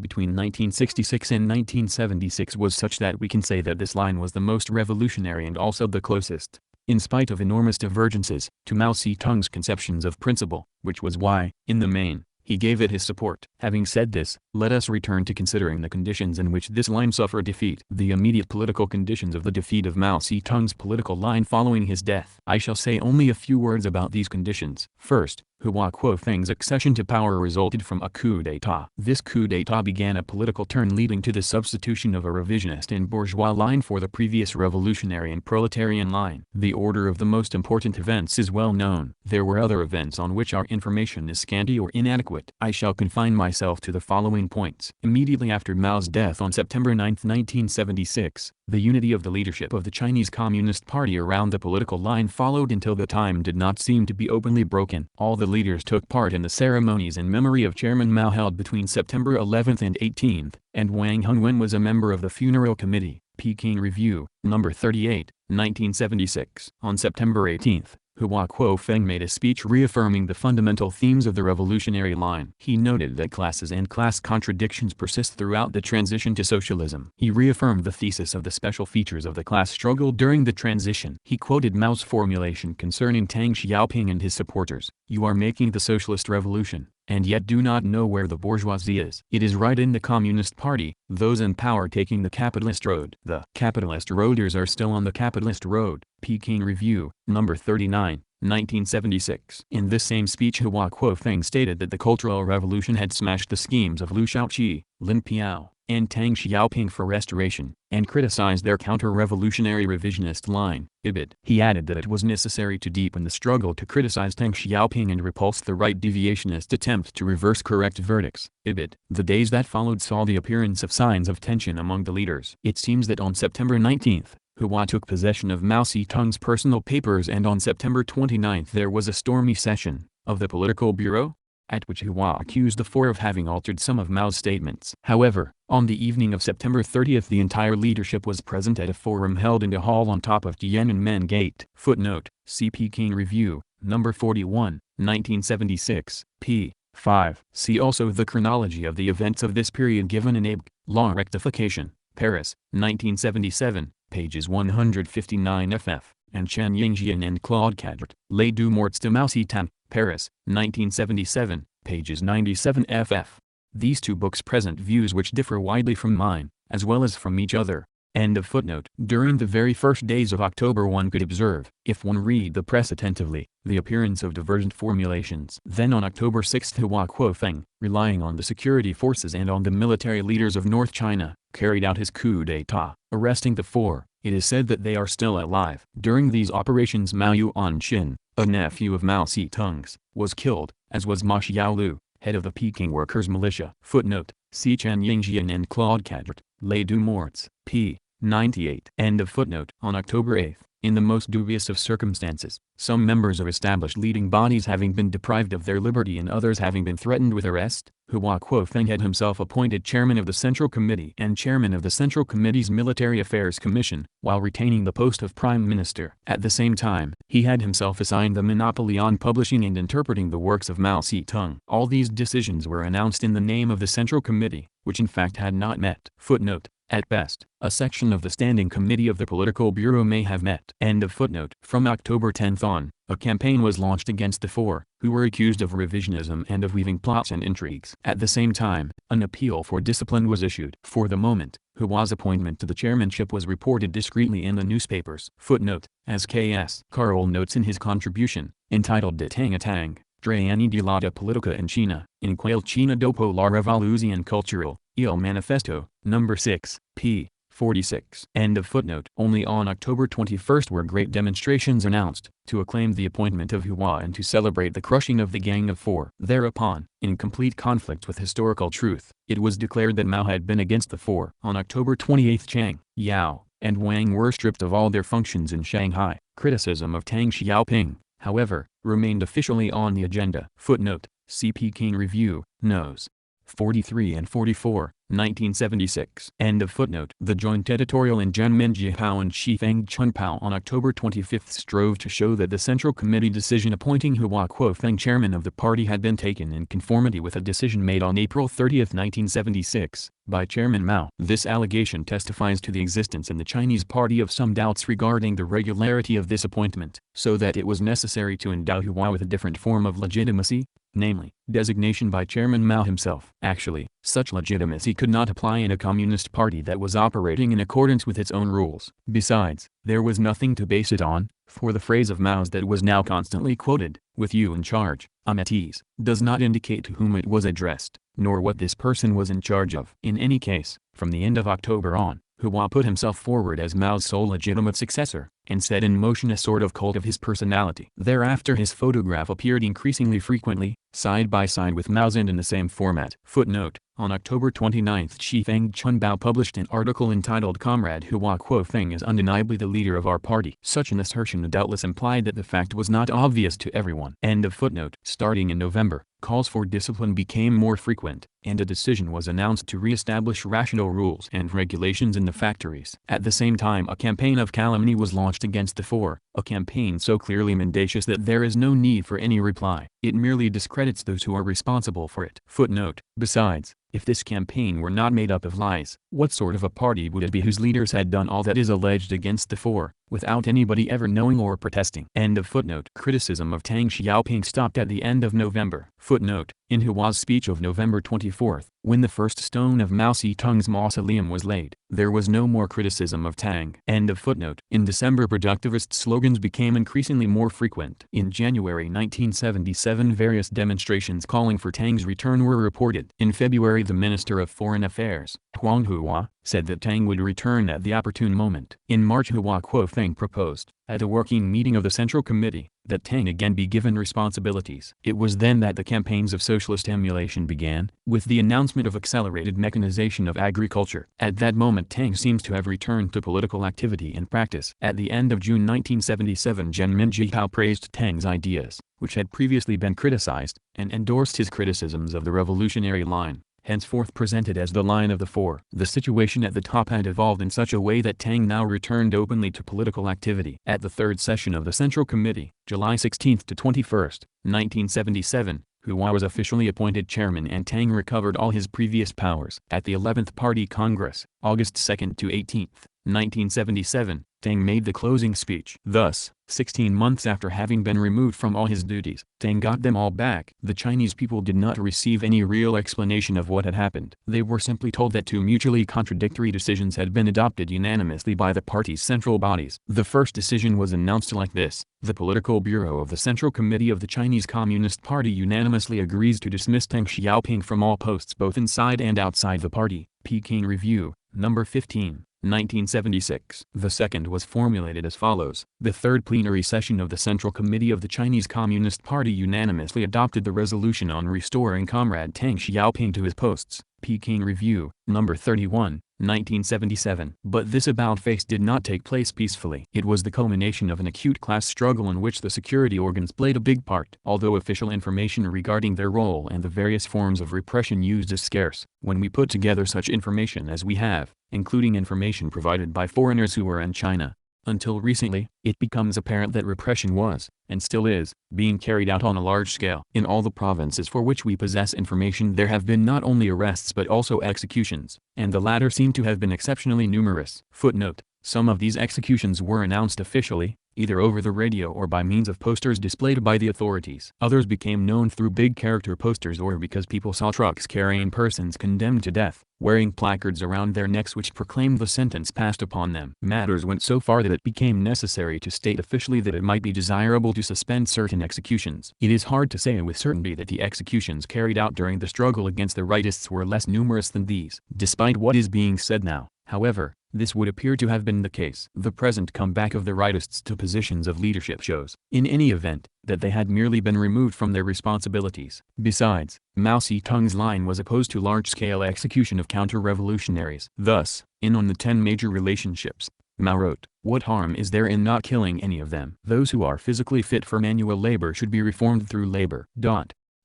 between 1966 and 1976 was such that we can say that this line was the most revolutionary and also the closest, in spite of enormous divergences, to Mao Zedong's conceptions of principle, which was why, in the main, he gave it his support. Having said this, let us return to considering the conditions in which this line suffered defeat. The immediate political conditions of the defeat of Mao Zedong's political line following his death. I shall say only a few words about these conditions. First, Hua Kuofeng's accession to power resulted from a coup d'état. This coup d'état began a political turn leading to the substitution of a revisionist and bourgeois line for the previous revolutionary and proletarian line. The order of the most important events is well known. There were other events on which our information is scanty or inadequate. I shall confine myself to the following points. Immediately after Mao's death on September 9, 1976, the unity of the leadership of the Chinese Communist Party around the political line followed until the time did not seem to be openly broken. All the leaders took part in the ceremonies in memory of Chairman Mao held between September 11 and 18, and Wang Hongwen was a member of the funeral committee. Peking Review, No. 38, 1976. On September 18, Hua Kuofeng made a speech reaffirming the fundamental themes of the revolutionary line. He noted that classes and class contradictions persist throughout the transition to socialism. He reaffirmed the thesis of the special features of the class struggle during the transition. He quoted Mao's formulation concerning Tang Xiaoping and his supporters: "You are making the socialist revolution, and yet do not know where the bourgeoisie is. It is right in the Communist Party, those in power taking the capitalist road. The capitalist roaders are still on the capitalist road." Peking Review, No. 39, 1976. In this same speech, Hua Kuofeng stated that the Cultural Revolution had smashed the schemes of Liu Shaoqi, Lin Piao, and Tang Xiaoping for restoration, and criticized their counter-revolutionary revisionist line, IBID. He added that it was necessary to deepen the struggle to criticize Tang Xiaoping and repulse the right deviationist attempt to reverse correct verdicts, IBID. The days that followed saw the appearance of signs of tension among the leaders. It seems that on September 19, Hua took possession of Mao Zedong's personal papers, and on September 29 there was a stormy session of the Political Bureau, at which Hua accused the four of having altered some of Mao's statements. However, on the evening of September 30 the entire leadership was present at a forum held in a hall on top of Tiananmen Gate. Footnote: see Peking Review, No. 41, 1976, p. 5. See also the chronology of the events of this period given in Abg. Law Rectification, Paris, 1977, pages 159 ff, and Chen Yingjian and Claude Cadret, Les deux morts de Mao Zedong, Paris, 1977, pages 97 ff. These two books present views which differ widely from mine, as well as from each other. End of footnote. During the very first days of October one could observe, if one read the press attentively, the appearance of divergent formulations. Then on October 6 Hua Kuofeng, relying on the security forces and on the military leaders of North China, carried out his coup d'état, arresting the four. It is said that they are still alive. During these operations Mao Yuanqin, a nephew of Mao Zedong's, was killed, as was Ma Xiaolu, head of the Peking Workers' Militia. Footnote: see Chen Yingjian and Claude Cadret, Les deux morts, p. 98. End of footnote. On October 8, in the most dubious of circumstances, some members of established leading bodies having been deprived of their liberty and others having been threatened with arrest, Hua Kuofeng had himself appointed chairman of the Central Committee and chairman of the Central Committee's Military Affairs Commission, while retaining the post of Prime Minister. At the same time, he had himself assigned the monopoly on publishing and interpreting the works of Mao Zedong. All these decisions were announced in the name of the Central Committee, which in fact had not met. Footnote: at best, a section of the Standing Committee of the Political Bureau may have met. End of footnote. From October 10 on, a campaign was launched against the four, who were accused of revisionism and of weaving plots and intrigues. At the same time, an appeal for discipline was issued. For the moment, Hua's appointment to the chairmanship was reported discreetly in the newspapers. Footnote: as K.S. Carl notes in his contribution, entitled De Tang a Tang, Drayani de la Politica en China, in Quail China dopo la Revolución Cultural, Il Manifesto, No. 6, p. 46. End of footnote. Only on October 21 were great demonstrations announced, to acclaim the appointment of Hua and to celebrate the crushing of the Gang of Four. Thereupon, in complete conflict with historical truth, it was declared that Mao had been against the four. On October 28 Chang, Yao, and Wang were stripped of all their functions in Shanghai. Criticism of Tang Xiaoping, however, remained officially on the agenda. Footnote: see Peking Review, Nos. 43 and 44, 1976. End of footnote. The joint editorial in Zhenmin Jihao and Shifeng Chunpao on October 25 strove to show that the Central Committee decision appointing Hua Kuofeng chairman of the party had been taken in conformity with a decision made on April 30, 1976, by Chairman Mao. This allegation testifies to the existence in the Chinese party of some doubts regarding the regularity of this appointment, so that it was necessary to endow Hua with a different form of legitimacy, namely, designation by Chairman Mao himself. Actually, such legitimacy could not apply in a communist party that was operating in accordance with its own rules. Besides, there was nothing to base it on, for the phrase of Mao's that was now constantly quoted, "with you in charge, I'm at ease," does not indicate to whom it was addressed, nor what this person was in charge of. In any case, from the end of October on, Hua put himself forward as Mao's sole legitimate successor, and set in motion a sort of cult of his personality. Thereafter his photograph appeared increasingly frequently, side by side with Mao's and in the same format. Footnote: on October 29, Shifeng Chunpao published an article entitled "Comrade Hua Kuofeng is undeniably the leader of our party." Such an assertion doubtless implied that the fact was not obvious to everyone. End of footnote. Starting in November, calls for discipline became more frequent, and a decision was announced to re-establish rational rules and regulations in the factories. At the same time, a campaign of calumny was launched against the four, a campaign so clearly mendacious that there is no need for any reply. It merely discredits those who are responsible for it. Footnote: besides, if this campaign were not made up of lies, what sort of a party would it be whose leaders had done all that is alleged against the four, without anybody ever knowing or protesting? End of footnote. Criticism of Tang Xiaoping stopped at the end of November. Footnote: in Hua's speech of November 24, when the first stone of Mao Zedong's mausoleum was laid, there was no more criticism of Tang. End of footnote. In December, productivist slogans became increasingly more frequent. In January 1977, various demonstrations calling for Tang's return were reported. In February, the Minister of Foreign Affairs, Huang Hua, said that Tang would return at the opportune moment. In March, Hua Kuofeng proposed, at a working meeting of the Central Committee, that Tang again be given responsibilities. It was then that the campaigns of socialist emulation began, with the announcement of accelerated mechanization of agriculture. At that moment, Tang seems to have returned to political activity and practice. At the end of June 1977, Zhenmin Jihao praised Tang's ideas, which had previously been criticized, and endorsed his criticisms of the revolutionary line, henceforth presented as the line of the four. The situation at the top had evolved in such a way that Tang now returned openly to political activity. At the third session of the Central Committee, July 16 to 21, 1977, Hua was officially appointed chairman and Tang recovered all his previous powers. At the 11th Party Congress, August 2 to 18, 1977, Tang made the closing speech. Thus, 16 months after having been removed from all his duties, Tang got them all back. The Chinese people did not receive any real explanation of what had happened. They were simply told that two mutually contradictory decisions had been adopted unanimously by the party's central bodies. The first decision was announced like this: the Political Bureau of the Central Committee of the Chinese Communist Party unanimously agrees to dismiss Tang Xiaoping from all posts both inside and outside the party. Peking Review, No. 15. 1976. The second was formulated as follows: the third plenary session of the Central Committee of the Chinese Communist Party unanimously adopted the resolution on restoring Comrade Tang Xiaoping to his posts. Peking Review, No. 31, 1977. But this about-face did not take place peacefully. It was the culmination of an acute class struggle in which the security organs played a big part. Although official information regarding their role and the various forms of repression used is scarce, when we put together such information as we have, including information provided by foreigners who were in China, until recently, it becomes apparent that repression was, and still is, being carried out on a large scale. In all the provinces for which we possess information there have been not only arrests but also executions, and the latter seem to have been exceptionally numerous. Footnote: some of these executions were announced officially, either over the radio or by means of posters displayed by the authorities. Others became known through big character posters or because people saw trucks carrying persons condemned to death, wearing placards around their necks which proclaimed the sentence passed upon them. Matters went so far that it became necessary to state officially that it might be desirable to suspend certain executions. It is hard to say with certainty that the executions carried out during the struggle against the rightists were less numerous than these. Despite what is being said now, however, this would appear to have been the case. The present comeback of the rightists to positions of leadership shows, in any event, that they had merely been removed from their responsibilities. Besides, Mao Zedong's line was opposed to large-scale execution of counter-revolutionaries. Thus, on the 10 major relationships, Mao wrote, "What harm is there in not killing any of them? Those who are physically fit for manual labor should be reformed through labor."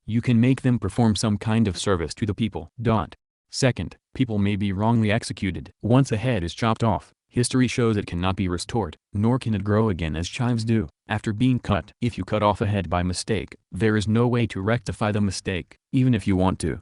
You can make them perform some kind of service to the people. Second, people may be wrongly executed. Once a head is chopped off, history shows it cannot be restored, nor can it grow again as chives do after being cut. If you cut off a head by mistake, there is no way to rectify the mistake, even if you want to.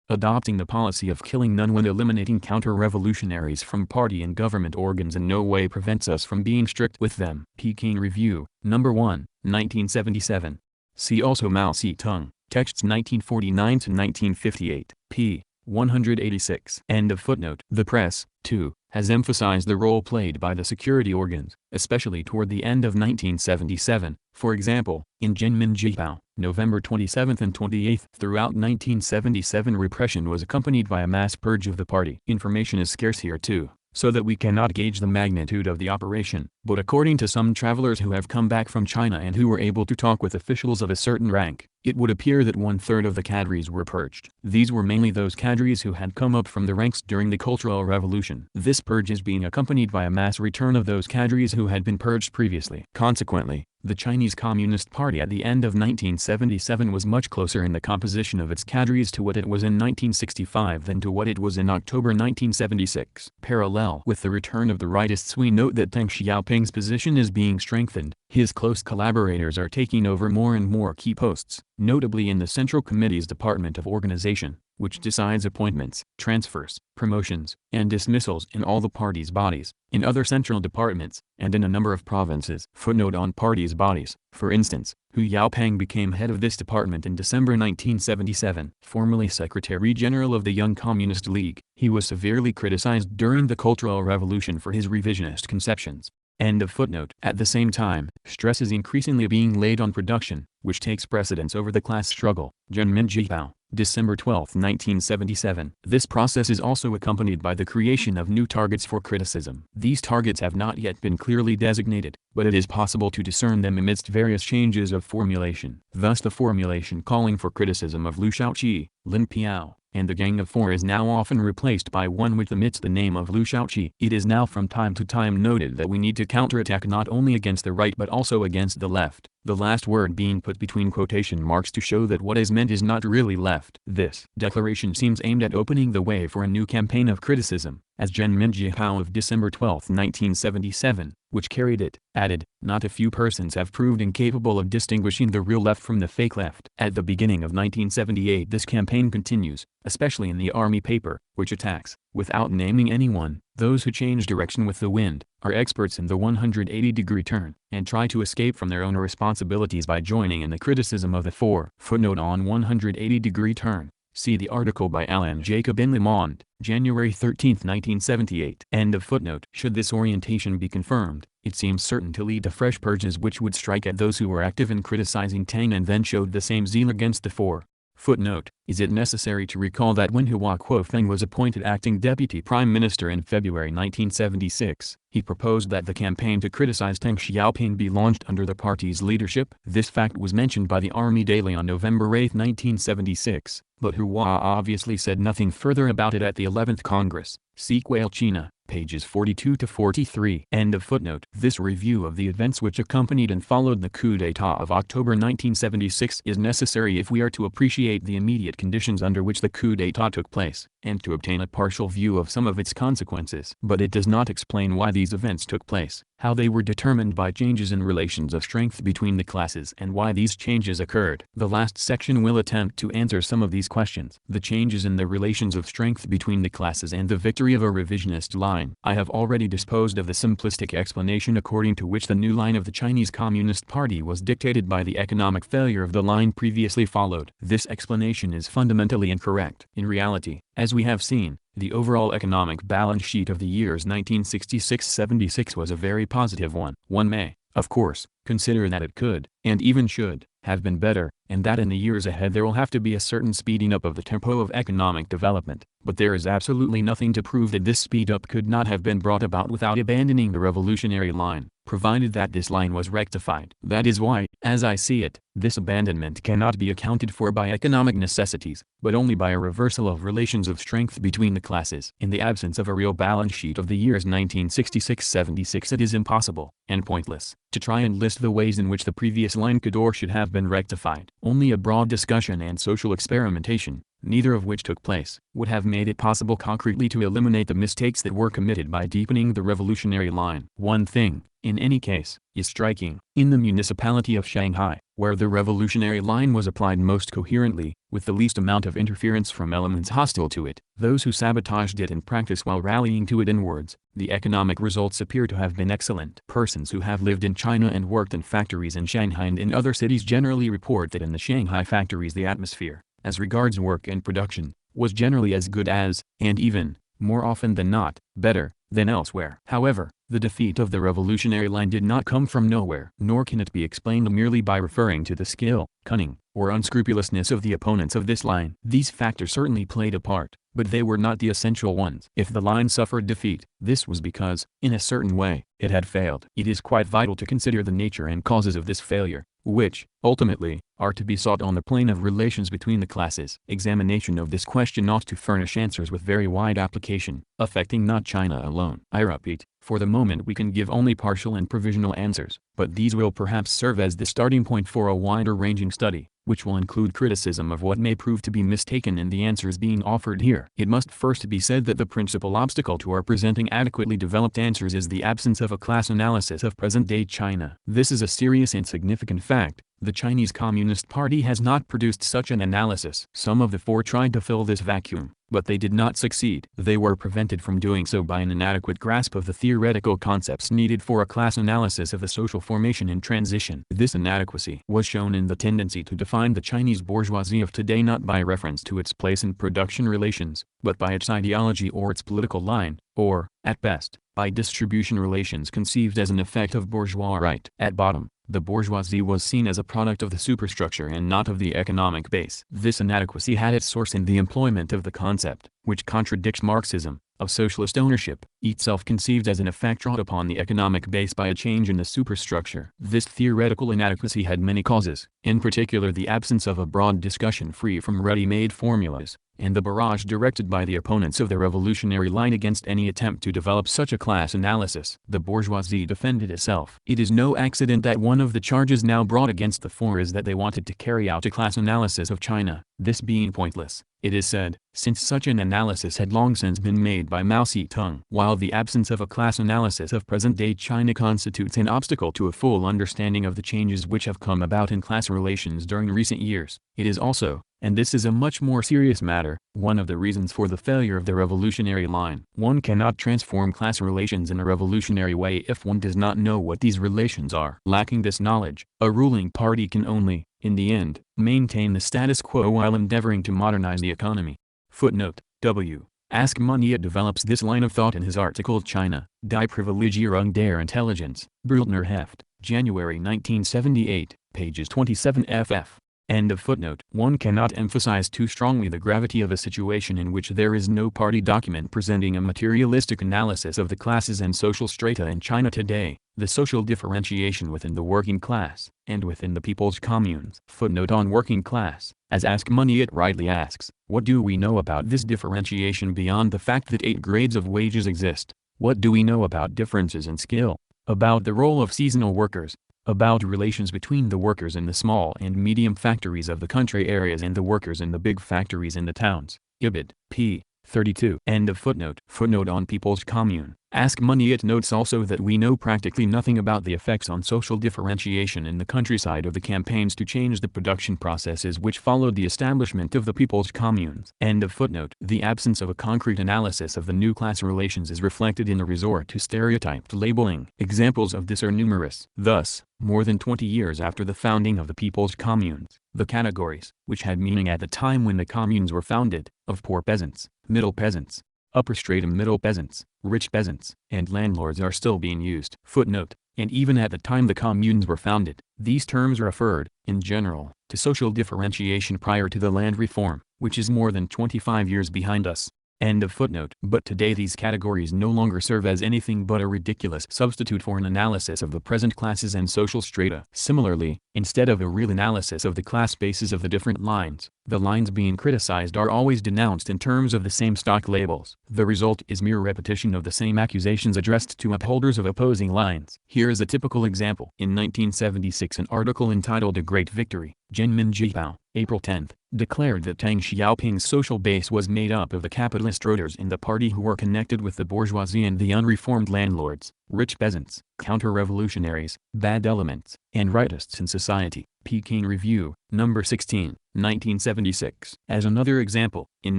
Adopting the policy of killing none when eliminating counter-revolutionaries from party and government organs in no way prevents us from being strict with them. Peking Review, No. 1, 1977. See also Mao Zedong, Texts 1949–1958, p. 186. End of footnote. The press, too, has emphasized the role played by the security organs, especially toward the end of 1977, for example, in Jinminjipao, November 27 and 28. Throughout 1977 repression was accompanied by a mass purge of the party. Information is scarce here too, so that we cannot gauge the magnitude of the operation, but according to some travelers who have come back from China and who were able to talk with officials of a certain rank, it would appear that 1/3 of the cadres were purged. These were mainly those cadres who had come up from the ranks during the Cultural Revolution. This purge is being accompanied by a mass return of those cadres who had been purged previously. Consequently, the Chinese Communist Party at the end of 1977 was much closer in the composition of its cadres to what it was in 1965 than to what it was in October 1976. Parallel with the return of the rightists, we note that Deng Xiaoping's position is being strengthened. His close collaborators are taking over more and more key posts, notably in the Central Committee's Department of Organization, which decides appointments, transfers, promotions, and dismissals in all the party's bodies, in other central departments, and in a number of provinces. Footnote on party's bodies. For instance, Hu Yaoping became head of this department in December 1977. Formerly Secretary General of the Young Communist League, he was severely criticized during the Cultural Revolution for his revisionist conceptions. End of footnote. At the same time, stress is increasingly being laid on production, which takes precedence over the class struggle. Jinminjipao, December 12, 1977. This process is also accompanied by the creation of new targets for criticism. These targets have not yet been clearly designated, but it is possible to discern them amidst various changes of formulation. Thus the formulation calling for criticism of Liu Shaoqi, Lin Piao, and the Gang of Four is now often replaced by one which omits the name of Liu Shaoqi. It is now from time to time noted that we need to counterattack not only against the right but also against the left, the last word being put between quotation marks to show that what is meant is not really left. This declaration seems aimed at opening the way for a new campaign of criticism, as Jinminjipao of December 12, 1977, which carried it, added, "Not a few persons have proved incapable of distinguishing the real left from the fake left." At the beginning of 1978 this campaign continues, especially in the army paper, which attacks, without naming anyone, those who change direction with the wind, are experts in the 180-degree turn, and try to escape from their own responsibilities by joining in the criticism of the four. Footnote on 180-degree turn. See the article by Alan Jacob in Le Monde, January 13, 1978. End of footnote. Should this orientation be confirmed, it seems certain to lead to fresh purges which would strike at those who were active in criticizing Tang and then showed the same zeal against the four. Footnote. Is it necessary to recall that when Hua Kuofeng was appointed acting deputy prime minister in February 1976, he proposed that the campaign to criticize Deng Xiaoping be launched under the party's leadership? This fact was mentioned by the Army Daily on November 8, 1976, but Hua obviously said nothing further about it at the 11th Congress. See Quail China, pages 42–43. End of footnote. This review of the events which accompanied and followed the coup d'état of October 1976 is necessary if we are to appreciate the immediate conditions under which the coup d'état took place, and to obtain a partial view of some of its consequences. But it does not explain why these events took place, how they were determined by changes in relations of strength between the classes, and why these changes occurred. The last section will attempt to answer some of these questions. The changes in the relations of strength between the classes and the victory of a revisionist line. I have already disposed of the simplistic explanation according to which the new line of the Chinese Communist Party was dictated by the economic failure of the line previously followed. This explanation is fundamentally incorrect. In reality, as we have seen, the overall economic balance sheet of the years 1966–76 was a very positive one. One may, of course, consider that it could, and even should, have been better, and that in the years ahead there will have to be a certain speeding up of the tempo of economic development, but there is absolutely nothing to prove that this speed up could not have been brought about without abandoning the revolutionary line. provided that this line was rectified. That is why, as I see it, this abandonment cannot be accounted for by economic necessities, but only by a reversal of relations of strength between the classes. In the absence of a real balance sheet of the years 1966-76, it is impossible, and pointless, to try and list the ways in which the previous line could or should have been rectified. Only a broad discussion and social experimentation, neither of which took place, would have made it possible concretely to eliminate the mistakes that were committed by deepening the revolutionary line. One thing, in any case, is striking. In the municipality of Shanghai, where the revolutionary line was applied most coherently, with the least amount of interference from elements hostile to it, those who sabotaged it in practice while rallying to it in words, the economic results appear to have been excellent. Persons who have lived in China and worked in factories in Shanghai and in other cities generally report that in the Shanghai factories the atmosphere, as regards work and production, was generally as good as, and even, more often than not, better, than elsewhere. However, the defeat of the revolutionary line did not come from nowhere. Nor can it be explained merely by referring to the skill, cunning, or unscrupulousness of the opponents of this line. These factors certainly played a part, but they were not the essential ones. If the line suffered defeat, this was because, in a certain way, it had failed. It is quite vital to consider the nature and causes of this failure, which, ultimately, are to be sought on the plane of relations between the classes. Examination of this question ought to furnish answers with very wide application, affecting not China alone. I repeat, for the moment we can give only partial and provisional answers, but these will perhaps serve as the starting point for a wider-ranging study, which will include criticism of what may prove to be mistaken in the answers being offered here. It must first be said that the principal obstacle to our presenting adequately developed answers is the absence of a class analysis of present-day China. This is a serious and significant fact. The Chinese Communist Party has not produced such an analysis. Some of the four tried to fill this vacuum, but they did not succeed. They were prevented from doing so by an inadequate grasp of the theoretical concepts needed for a class analysis of the social formation in transition. This inadequacy was shown in the tendency to define the Chinese bourgeoisie of today not by reference to its place in production relations, but by its ideology or its political line, or, at best, by distribution relations conceived as an effect of bourgeois right. At bottom, the bourgeoisie was seen as a product of the superstructure and not of the economic base. This inadequacy had its source in the employment of the concept, which contradicts Marxism, of socialist ownership, itself conceived as an effect wrought upon the economic base by a change in the superstructure. This theoretical inadequacy had many causes, in particular the absence of a broad discussion free from ready-made formulas, and the barrage directed by the opponents of the revolutionary line against any attempt to develop such a class analysis. The bourgeoisie defended itself. It is no accident that one of the charges now brought against the four is that they wanted to carry out a class analysis of China, this being pointless, it is said, since such an analysis had long since been made by Mao Zedong. While the absence of a class analysis of present-day China constitutes an obstacle to a full understanding of the changes which have come about in class relations during recent years, it is also, and this is a much more serious matter, one of the reasons for the failure of the revolutionary line. One cannot transform class relations in a revolutionary way if one does not know what these relations are. Lacking this knowledge, a ruling party can only, in the end, maintain the status quo while endeavoring to modernize the economy. Footnote W. Ask Money develops this line of thought in his article China, Die Privilegierung der Intelligenz, Brültner Heft, January 1978, pages 27 ff. End of footnote. One cannot emphasize too strongly the gravity of a situation in which there is no party document presenting a materialistic analysis of the classes and social strata in China today, the social differentiation within the working class, and within the people's communes. Footnote on working class. As Ask Money it rightly asks, what do we know about this differentiation beyond the fact that 8 grades of wages exist? What do we know about differences in skill? About the role of seasonal workers? About relations between the workers in the small and medium factories of the country areas and the workers in the big factories in the towns? Ibid. p. 32. End of footnote. Footnote on People's Commune. Ask Money it notes also that we know practically nothing about the effects on social differentiation in the countryside of the campaigns to change the production processes which followed the establishment of the people's communes. End of footnote. The absence of a concrete analysis of the new class relations is reflected in the resort to stereotyped labeling. Examples of this are numerous. Thus, more than 20 years after the founding of the people's communes, the categories, which had meaning at the time when the communes were founded, of poor peasants, middle peasants, upper stratum middle peasants, rich peasants, and landlords are still being used. Footnote, and even at the time the communes were founded, these terms referred, in general, to social differentiation prior to the land reform, which is more than 25 years behind us. End of footnote. But today these categories no longer serve as anything but a ridiculous substitute for an analysis of the present classes and social strata. Similarly, instead of a real analysis of the class bases of the different lines, the lines being criticized are always denounced in terms of the same stock labels. The result is mere repetition of the same accusations addressed to upholders of opposing lines. Here is a typical example. In 1976, an article entitled "A Great Victory," Zhenmin Zhipao, April 10, declared that Deng Xiaoping's social base was made up of the capitalist roaders in the party who were connected with the bourgeoisie and the unreformed landlords, rich peasants, counter-revolutionaries, bad elements, and rightists in society. Peking Review, No. 16, 1976. As another example, in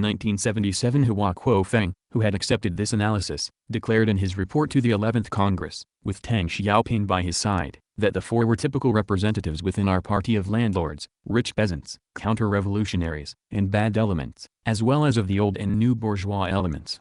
1977 Hua Kuofeng, who had accepted this analysis, declared in his report to the 11th Congress, with Deng Xiaoping by his side, that the four were typical representatives within our party of landlords, rich peasants, counter-revolutionaries, and bad elements, as well as of the old and new bourgeois elements.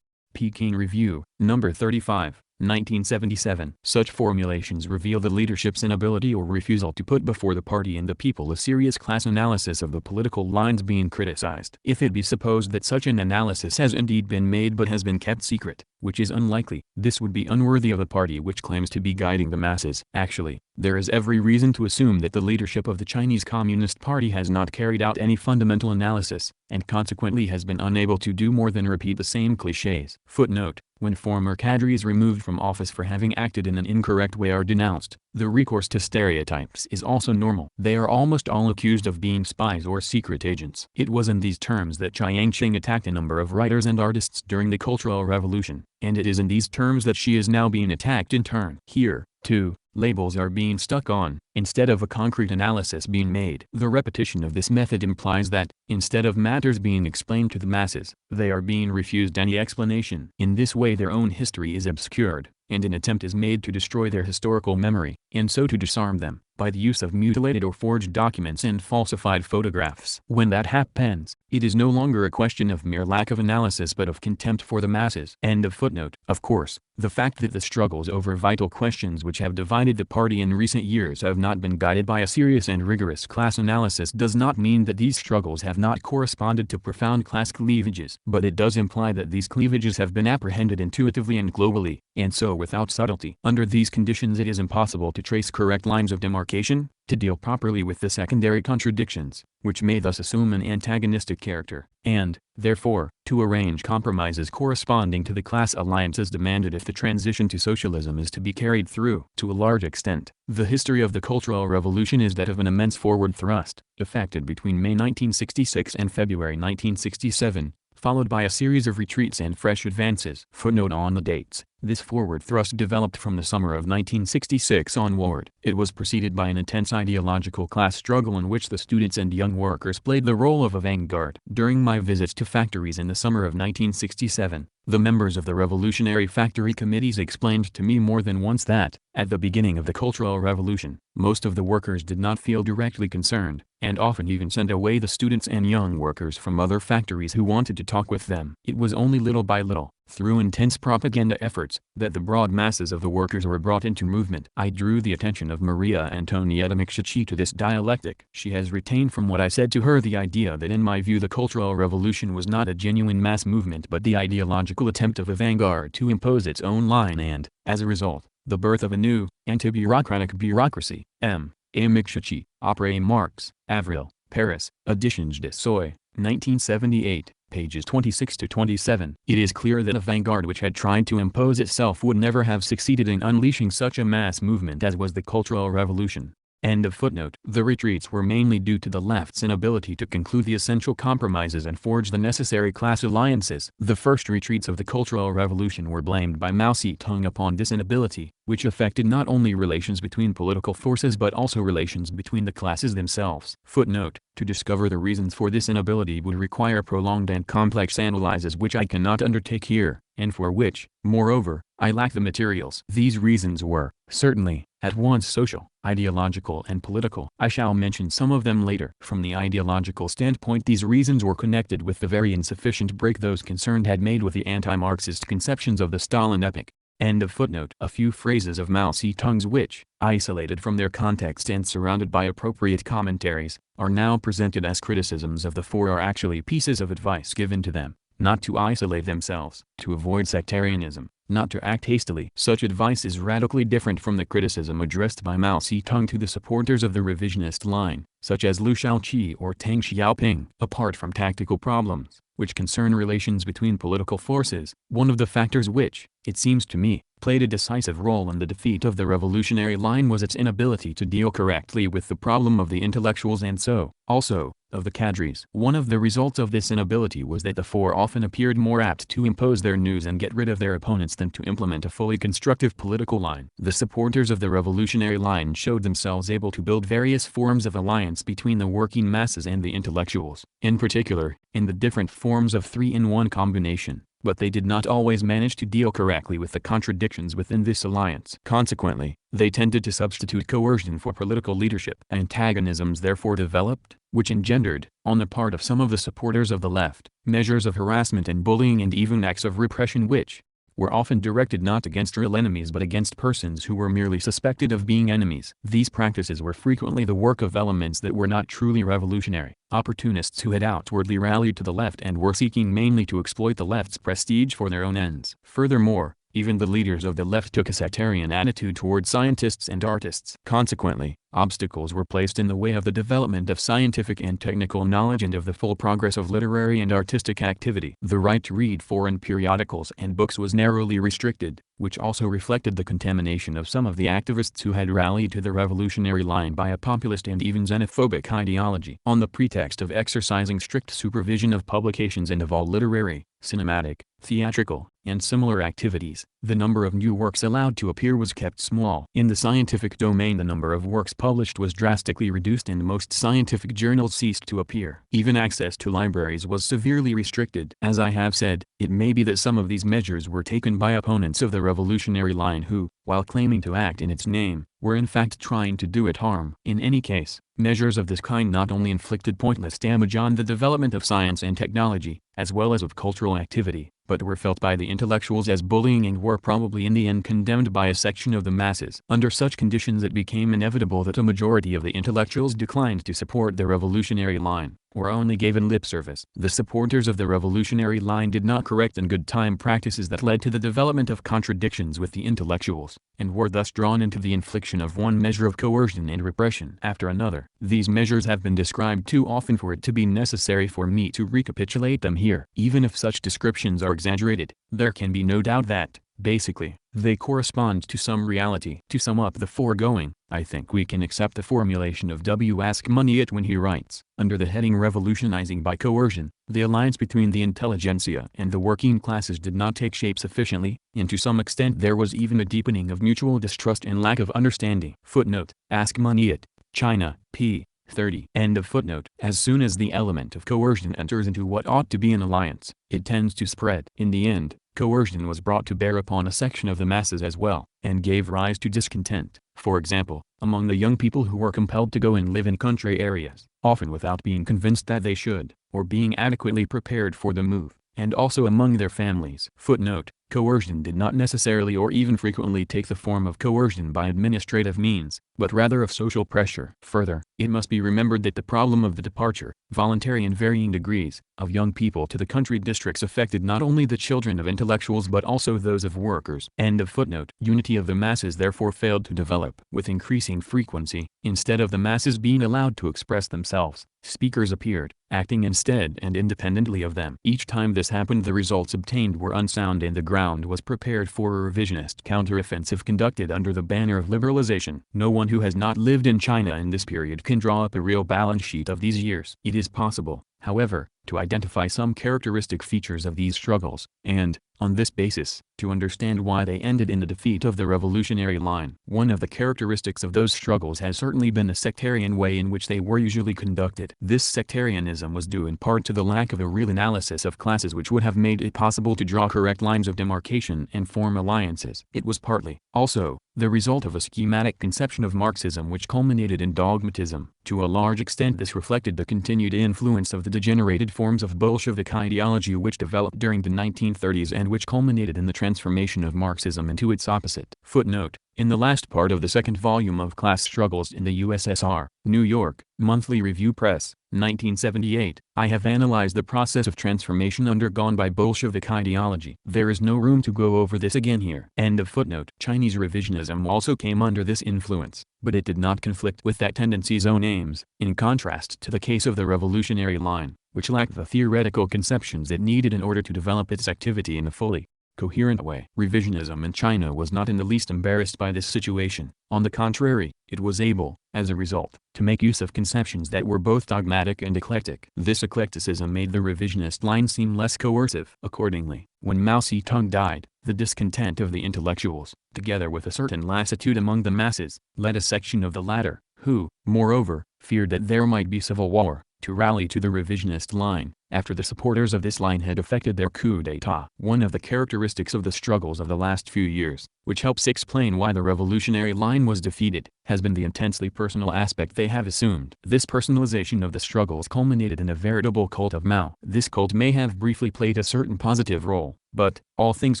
Peking Review, No. 35, 1977. Such formulations reveal the leadership's inability or refusal to put before the party and the people a serious class analysis of the political lines being criticized. If it be supposed that such an analysis has indeed been made but has been kept secret, which is unlikely, this would be unworthy of a party which claims to be guiding the masses. Actually, there is every reason to assume that the leadership of the Chinese Communist Party has not carried out any fundamental analysis, and consequently has been unable to do more than repeat the same clichés. Footnote: when former cadres removed from office for having acted in an incorrect way are denounced, the recourse to stereotypes is also normal. They are almost all accused of being spies or secret agents. It was in these terms that Chiang Ching attacked a number of writers and artists during the Cultural Revolution, and it is in these terms that she is now being attacked in turn. Here, too, labels are being stuck on, instead of a concrete analysis being made. The repetition of this method implies that, instead of matters being explained to the masses, they are being refused any explanation. In this way their own history is obscured, and an attempt is made to destroy their historical memory, and so to disarm them, by the use of mutilated or forged documents and falsified photographs. When that happens, it is no longer a question of mere lack of analysis but of contempt for the masses. End of footnote. Of course, the fact that the struggles over vital questions which have divided the party in recent years have not been guided by a serious and rigorous class analysis does not mean that these struggles have not corresponded to profound class cleavages. But it does imply that these cleavages have been apprehended intuitively and globally, and so without subtlety. Under these conditions it is impossible to trace correct lines of demarcation, to deal properly with the secondary contradictions, which may thus assume an antagonistic character, and, therefore, to arrange compromises corresponding to the class alliances demanded if the transition to socialism is to be carried through. To a large extent, the history of the Cultural Revolution is that of an immense forward thrust, effected between May 1966 and February 1967, followed by a series of retreats and fresh advances. Footnote on the dates. This forward thrust developed from the summer of 1966 onward. It was preceded by an intense ideological class struggle in which the students and young workers played the role of a vanguard. During my visits to factories in the summer of 1967, the members of the revolutionary factory committees explained to me more than once that, at the beginning of the Cultural Revolution, most of the workers did not feel directly concerned, and often even sent away the students and young workers from other factories who wanted to talk with them. It was only little by little, through intense propaganda efforts, that the broad masses of the workers were brought into movement. I drew the attention of Maria Antonietta Mcshichi to this dialectic. She has retained from what I said to her the idea that in my view the Cultural Revolution was not a genuine mass movement but the ideological attempt of a vanguard to impose its own line and, as a result, the birth of a new, anti-bureaucratic bureaucracy. M. A. Mcshichi, Après Marx, Avril, Paris, Editions de Soy, 1978. Pages 26 to 27. It is clear that a vanguard which had tried to impose itself would never have succeeded in unleashing such a mass movement as was the Cultural Revolution. End of footnote. The retreats were mainly due to the left's inability to conclude the essential compromises and forge the necessary class alliances. The first retreats of the Cultural Revolution were blamed by Mao Zedong upon this inability, which affected not only relations between political forces but also relations between the classes themselves. Footnote. To discover the reasons for this inability would require prolonged and complex analyses which I cannot undertake here, and for which, moreover, I lack the materials. These reasons were, certainly, at once social, ideological and political. I shall mention some of them later. From the ideological standpoint these reasons were connected with the very insufficient break those concerned had made with the anti-Marxist conceptions of the Stalin epoch. End of footnote. A few phrases of Mao Zedong's which, isolated from their context and surrounded by appropriate commentaries, are now presented as criticisms of the four are actually pieces of advice given to them. not to isolate themselves, to avoid sectarianism, not to act hastily. Such advice is radically different from the criticism addressed by Mao Zedong to the supporters of the revisionist line, such as Liu Shaoqi or Tang Xiaoping. Apart from tactical problems, which concern relations between political forces, one of the factors which, it seems to me, played a decisive role in the defeat of the revolutionary line was its inability to deal correctly with the problem of the intellectuals and so, also, of the cadres. One of the results of this inability was that the four often appeared more apt to impose their news and get rid of their opponents than to implement a fully constructive political line. The supporters of the revolutionary line showed themselves able to build various forms of alliance between the working masses and the intellectuals, in particular, in the different forms of 3-in-1 combination. But they did not always manage to deal correctly with the contradictions within this alliance. Consequently, they tended to substitute coercion for political leadership. Antagonisms therefore developed, which engendered, on the part of some of the supporters of the left, measures of harassment and bullying and even acts of repression which were often directed not against real enemies but against persons who were merely suspected of being enemies. These practices were frequently the work of elements that were not truly revolutionary, opportunists who had outwardly rallied to the left and were seeking mainly to exploit the left's prestige for their own ends. Furthermore, even the leaders of the left took a sectarian attitude toward scientists and artists. Consequently, obstacles were placed in the way of the development of scientific and technical knowledge and of the full progress of literary and artistic activity. The right to read foreign periodicals and books was narrowly restricted, which also reflected the contamination of some of the activists who had rallied to the revolutionary line by a populist and even xenophobic ideology. On the pretext of exercising strict supervision of publications and of all literary, cinematic, theatrical, and similar activities, the number of new works allowed to appear was kept small. In the scientific domain the number of works published was drastically reduced and most scientific journals ceased to appear. Even access to libraries was severely restricted. As I have said, it may be that some of these measures were taken by opponents of the revolutionary line who, while claiming to act in its name, were in fact trying to do it harm. In any case, measures of this kind not only inflicted pointless damage on the development of science and technology, as well as of cultural activity, but were felt by the intellectuals as bullying and were probably in the end condemned by a section of the masses. Under such conditions it became inevitable that a majority of the intellectuals declined to support the revolutionary line, or only gave in lip service. The supporters of the revolutionary line did not correct in good time practices that led to the development of contradictions with the intellectuals, and were thus drawn into the infliction of one measure of coercion and repression after another. These measures have been described too often for it to be necessary for me to recapitulate them here. Even if such descriptions are exaggerated, there can be no doubt that, basically, they correspond to some reality. To sum up the foregoing, I think we can accept the formulation of W. Askmoniat when he writes, under the heading Revolutionizing by Coercion, the alliance between the intelligentsia and the working classes did not take shape sufficiently, and to some extent there was even a deepening of mutual distrust and lack of understanding. Footnote, Askmoniat, China, p. 30. End of footnote. As soon as the element of coercion enters into what ought to be an alliance, it tends to spread. In the end, coercion was brought to bear upon a section of the masses as well, and gave rise to discontent, for example, among the young people who were compelled to go and live in country areas, often without being convinced that they should, or being adequately prepared for the move, and also among their families. Footnote, coercion did not necessarily or even frequently take the form of coercion by administrative means, but rather of social pressure. Further, it must be remembered that the problem of the departure, voluntary in varying degrees, of young people to the country districts affected not only the children of intellectuals but also those of workers. End of footnote. Unity of the masses therefore failed to develop. With increasing frequency, instead of the masses being allowed to express themselves, speakers appeared, acting instead and independently of them. Each time this happened the results obtained were unsound and the ground was prepared for a revisionist counteroffensive conducted under the banner of liberalization. No one who has not lived in China in this period can draw up a real balance sheet of these years. It is possible, however, to identify some characteristic features of these struggles, and, on this basis, to understand why they ended in the defeat of the revolutionary line. One of the characteristics of those struggles has certainly been the sectarian way in which they were usually conducted. This sectarianism was due in part to the lack of a real analysis of classes which would have made it possible to draw correct lines of demarcation and form alliances. It was partly, also, the result of a schematic conception of Marxism which culminated in dogmatism. To a large extent this reflected the continued influence of the degenerated forms of Bolshevik ideology which developed during the 1930s and which culminated in the transformation of Marxism into its opposite. Footnote: in the last part of the second volume of Class Struggles in the USSR, New York, Monthly Review Press, 1978, I have analyzed the process of transformation undergone by Bolshevik ideology. There is no room to go over this again here. End of footnote. Chinese revisionism also came under this influence, but it did not conflict with that tendency's own aims, in contrast to the case of the revolutionary line, which lacked the theoretical conceptions it needed in order to develop its activity in a fully coherent way. Revisionism in China was not in the least embarrassed by this situation. On the contrary, it was able, as a result, to make use of conceptions that were both dogmatic and eclectic. This eclecticism made the revisionist line seem less coercive. Accordingly, when Mao Zedong died, the discontent of the intellectuals, together with a certain lassitude among the masses, led a section of the latter, who, moreover, feared that there might be civil war, to rally to the revisionist line, after the supporters of this line had effected their coup d'état. One of the characteristics of the struggles of the last few years, which helps explain why the revolutionary line was defeated, has been the intensely personal aspect they have assumed. This personalization of the struggles culminated in a veritable cult of Mao. This cult may have briefly played a certain positive role, but, all things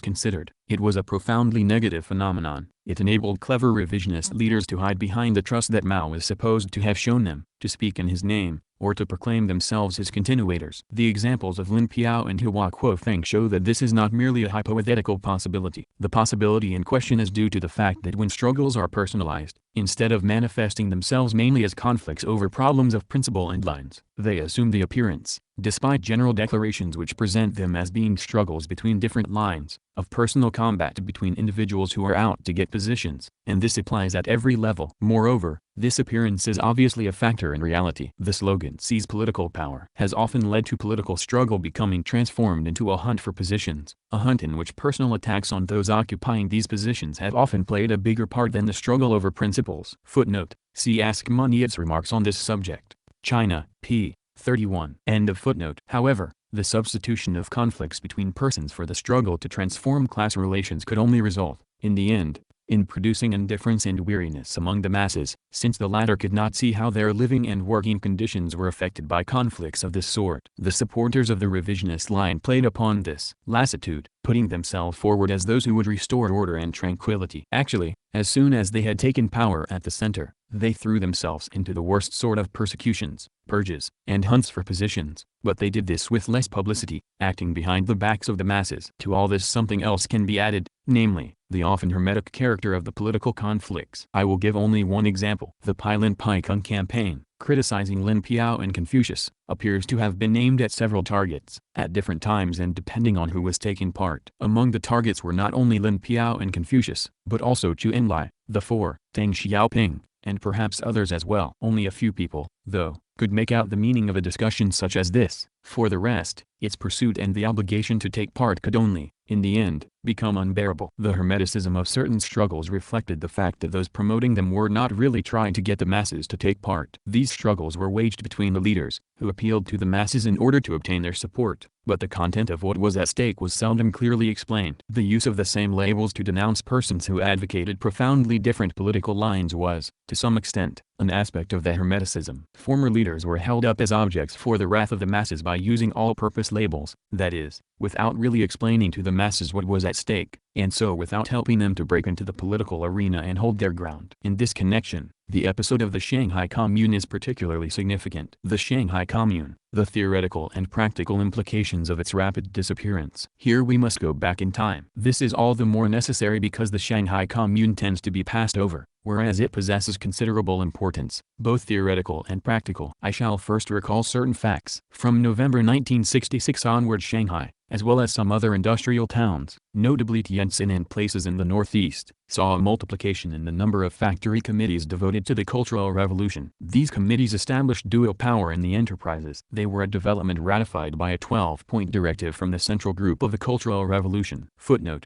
considered, it was a profoundly negative phenomenon. It enabled clever revisionist leaders to hide behind the trust that Mao is supposed to have shown them, to speak in his name, or to proclaim themselves his continuators. The examples of Lin Piao and Hua Kuofeng show that this is not merely a hypothetical possibility. The possibility in question is due to the fact that when struggles are personalized, instead of manifesting themselves mainly as conflicts over problems of principle and lines, they assume the appearance, despite general declarations which present them as being struggles between different lines, of personal combat between individuals who are out to get positions, and this applies at every level. Moreover, this appearance is obviously a factor in reality. The slogan "seize political power" has often led to political struggle becoming transformed into a hunt for positions, a hunt in which personal attacks on those occupying these positions have often played a bigger part than the struggle over principles. Footnote: see Ask Muniev's remarks on this subject. China, p. 31. End of footnote. However, the substitution of conflicts between persons for the struggle to transform class relations could only result, in the end, in producing indifference and weariness among the masses, since the latter could not see how their living and working conditions were affected by conflicts of this sort. The supporters of the revisionist line played upon this lassitude, putting themselves forward as those who would restore order and tranquility. Actually, as soon as they had taken power at the center, they threw themselves into the worst sort of persecutions, purges, and hunts for positions, but they did this with less publicity, acting behind the backs of the masses. To all this something else can be added, namely, the often hermetic character of the political conflicts. I will give only one example. The Pai Lin Pai Kung campaign, criticizing Lin Piao and Confucius, appears to have been aimed at several targets, at different times and depending on who was taking part. Among the targets were not only Lin Piao and Confucius, but also Chu Enlai, the Four, Deng Xiaoping, and perhaps others as well. Only a few people, though, could make out the meaning of a discussion such as this. For the rest, its pursuit and the obligation to take part could only, in the end, become unbearable. The hermeticism of certain struggles reflected the fact that those promoting them were not really trying to get the masses to take part. These struggles were waged between the leaders, who appealed to the masses in order to obtain their support, but the content of what was at stake was seldom clearly explained. The use of the same labels to denounce persons who advocated profoundly different political lines was, to some extent, an aspect of the hermeticism. Former leaders were held up as objects for the wrath of the masses by using all-purpose labels, that is, without really explaining to the masses what was at stake, and so without helping them to break into the political arena and hold their ground. In this connection, the episode of the Shanghai Commune is particularly significant. The Shanghai Commune, the theoretical and practical implications of its rapid disappearance. Here we must go back in time. This is all the more necessary because the Shanghai Commune tends to be passed over, whereas it possesses considerable importance, both theoretical and practical. I shall first recall certain facts. From November 1966 onward, Shanghai, as well as some other industrial towns, notably Tientsin and places in the northeast, saw a multiplication in the number of factory committees devoted to the Cultural Revolution. These committees established dual power in the enterprises. They were a development ratified by a 12-point directive from the Central Group of the Cultural Revolution. Footnote: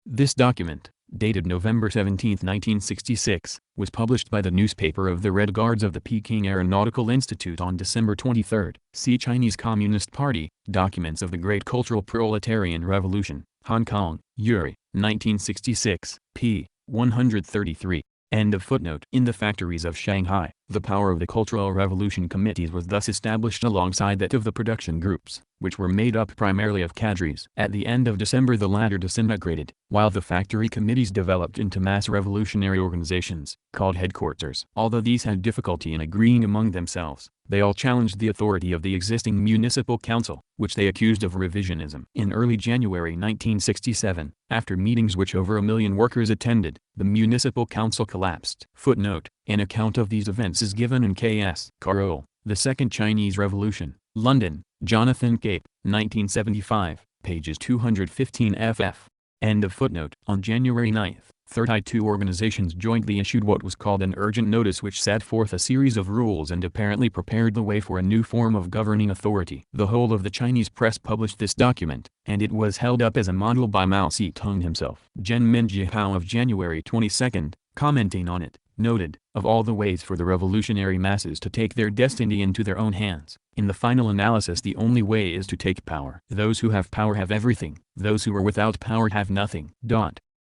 this document, dated November 17, 1966, was published by the newspaper of the Red Guards of the Peking Aeronautical Institute on December 23. See Chinese Communist Party, Documents of the Great Cultural Proletarian Revolution, Hong Kong, Yuri, 1966, p. 133. End of footnote. In the factories of Shanghai, The power of the Cultural Revolution Committees was thus established alongside that of the production groups, which were made up primarily of cadres. At the end of December the latter disintegrated, while the factory committees developed into mass revolutionary organizations, called headquarters. Although these had difficulty in agreeing among themselves, they all challenged the authority of the existing municipal council, which they accused of revisionism. In early January 1967, after meetings which over 1 million workers attended, the municipal council collapsed. Footnote: an account of these events is given in K.S. Carroll, The Second Chinese Revolution, London, Jonathan Cape, 1975, pages 215 ff. End of footnote. On January 9, 32 organizations jointly issued what was called an urgent notice, which set forth a series of rules and apparently prepared the way for a new form of governing authority. The whole of the Chinese press published this document, and it was held up as a model by Mao Zedong himself. Zhen Minjihao of January 22, commenting on it, noted, of all the ways for the revolutionary masses to take their destiny into their own hands, in the final analysis the only way is to take power. Those who have power have everything, those who are without power have nothing.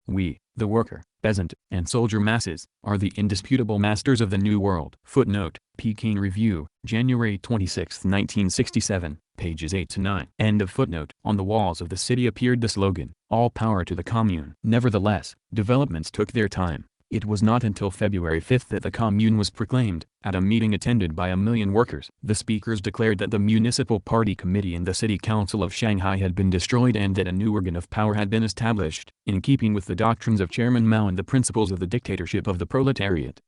We, the worker, peasant, and soldier masses, are the indisputable masters of the New World. Footnote: Peking Review, January 26, 1967, pages 8-9. End of footnote. On the walls of the city appeared the slogan, "All power to the Commune." Nevertheless, developments took their time. It was not until February 5 that the Commune was proclaimed. At a meeting attended by 1 million workers, the speakers declared that the Municipal Party Committee and the City Council of Shanghai had been destroyed and that a new organ of power had been established, in keeping with the doctrines of Chairman Mao and the principles of the dictatorship of the proletariat.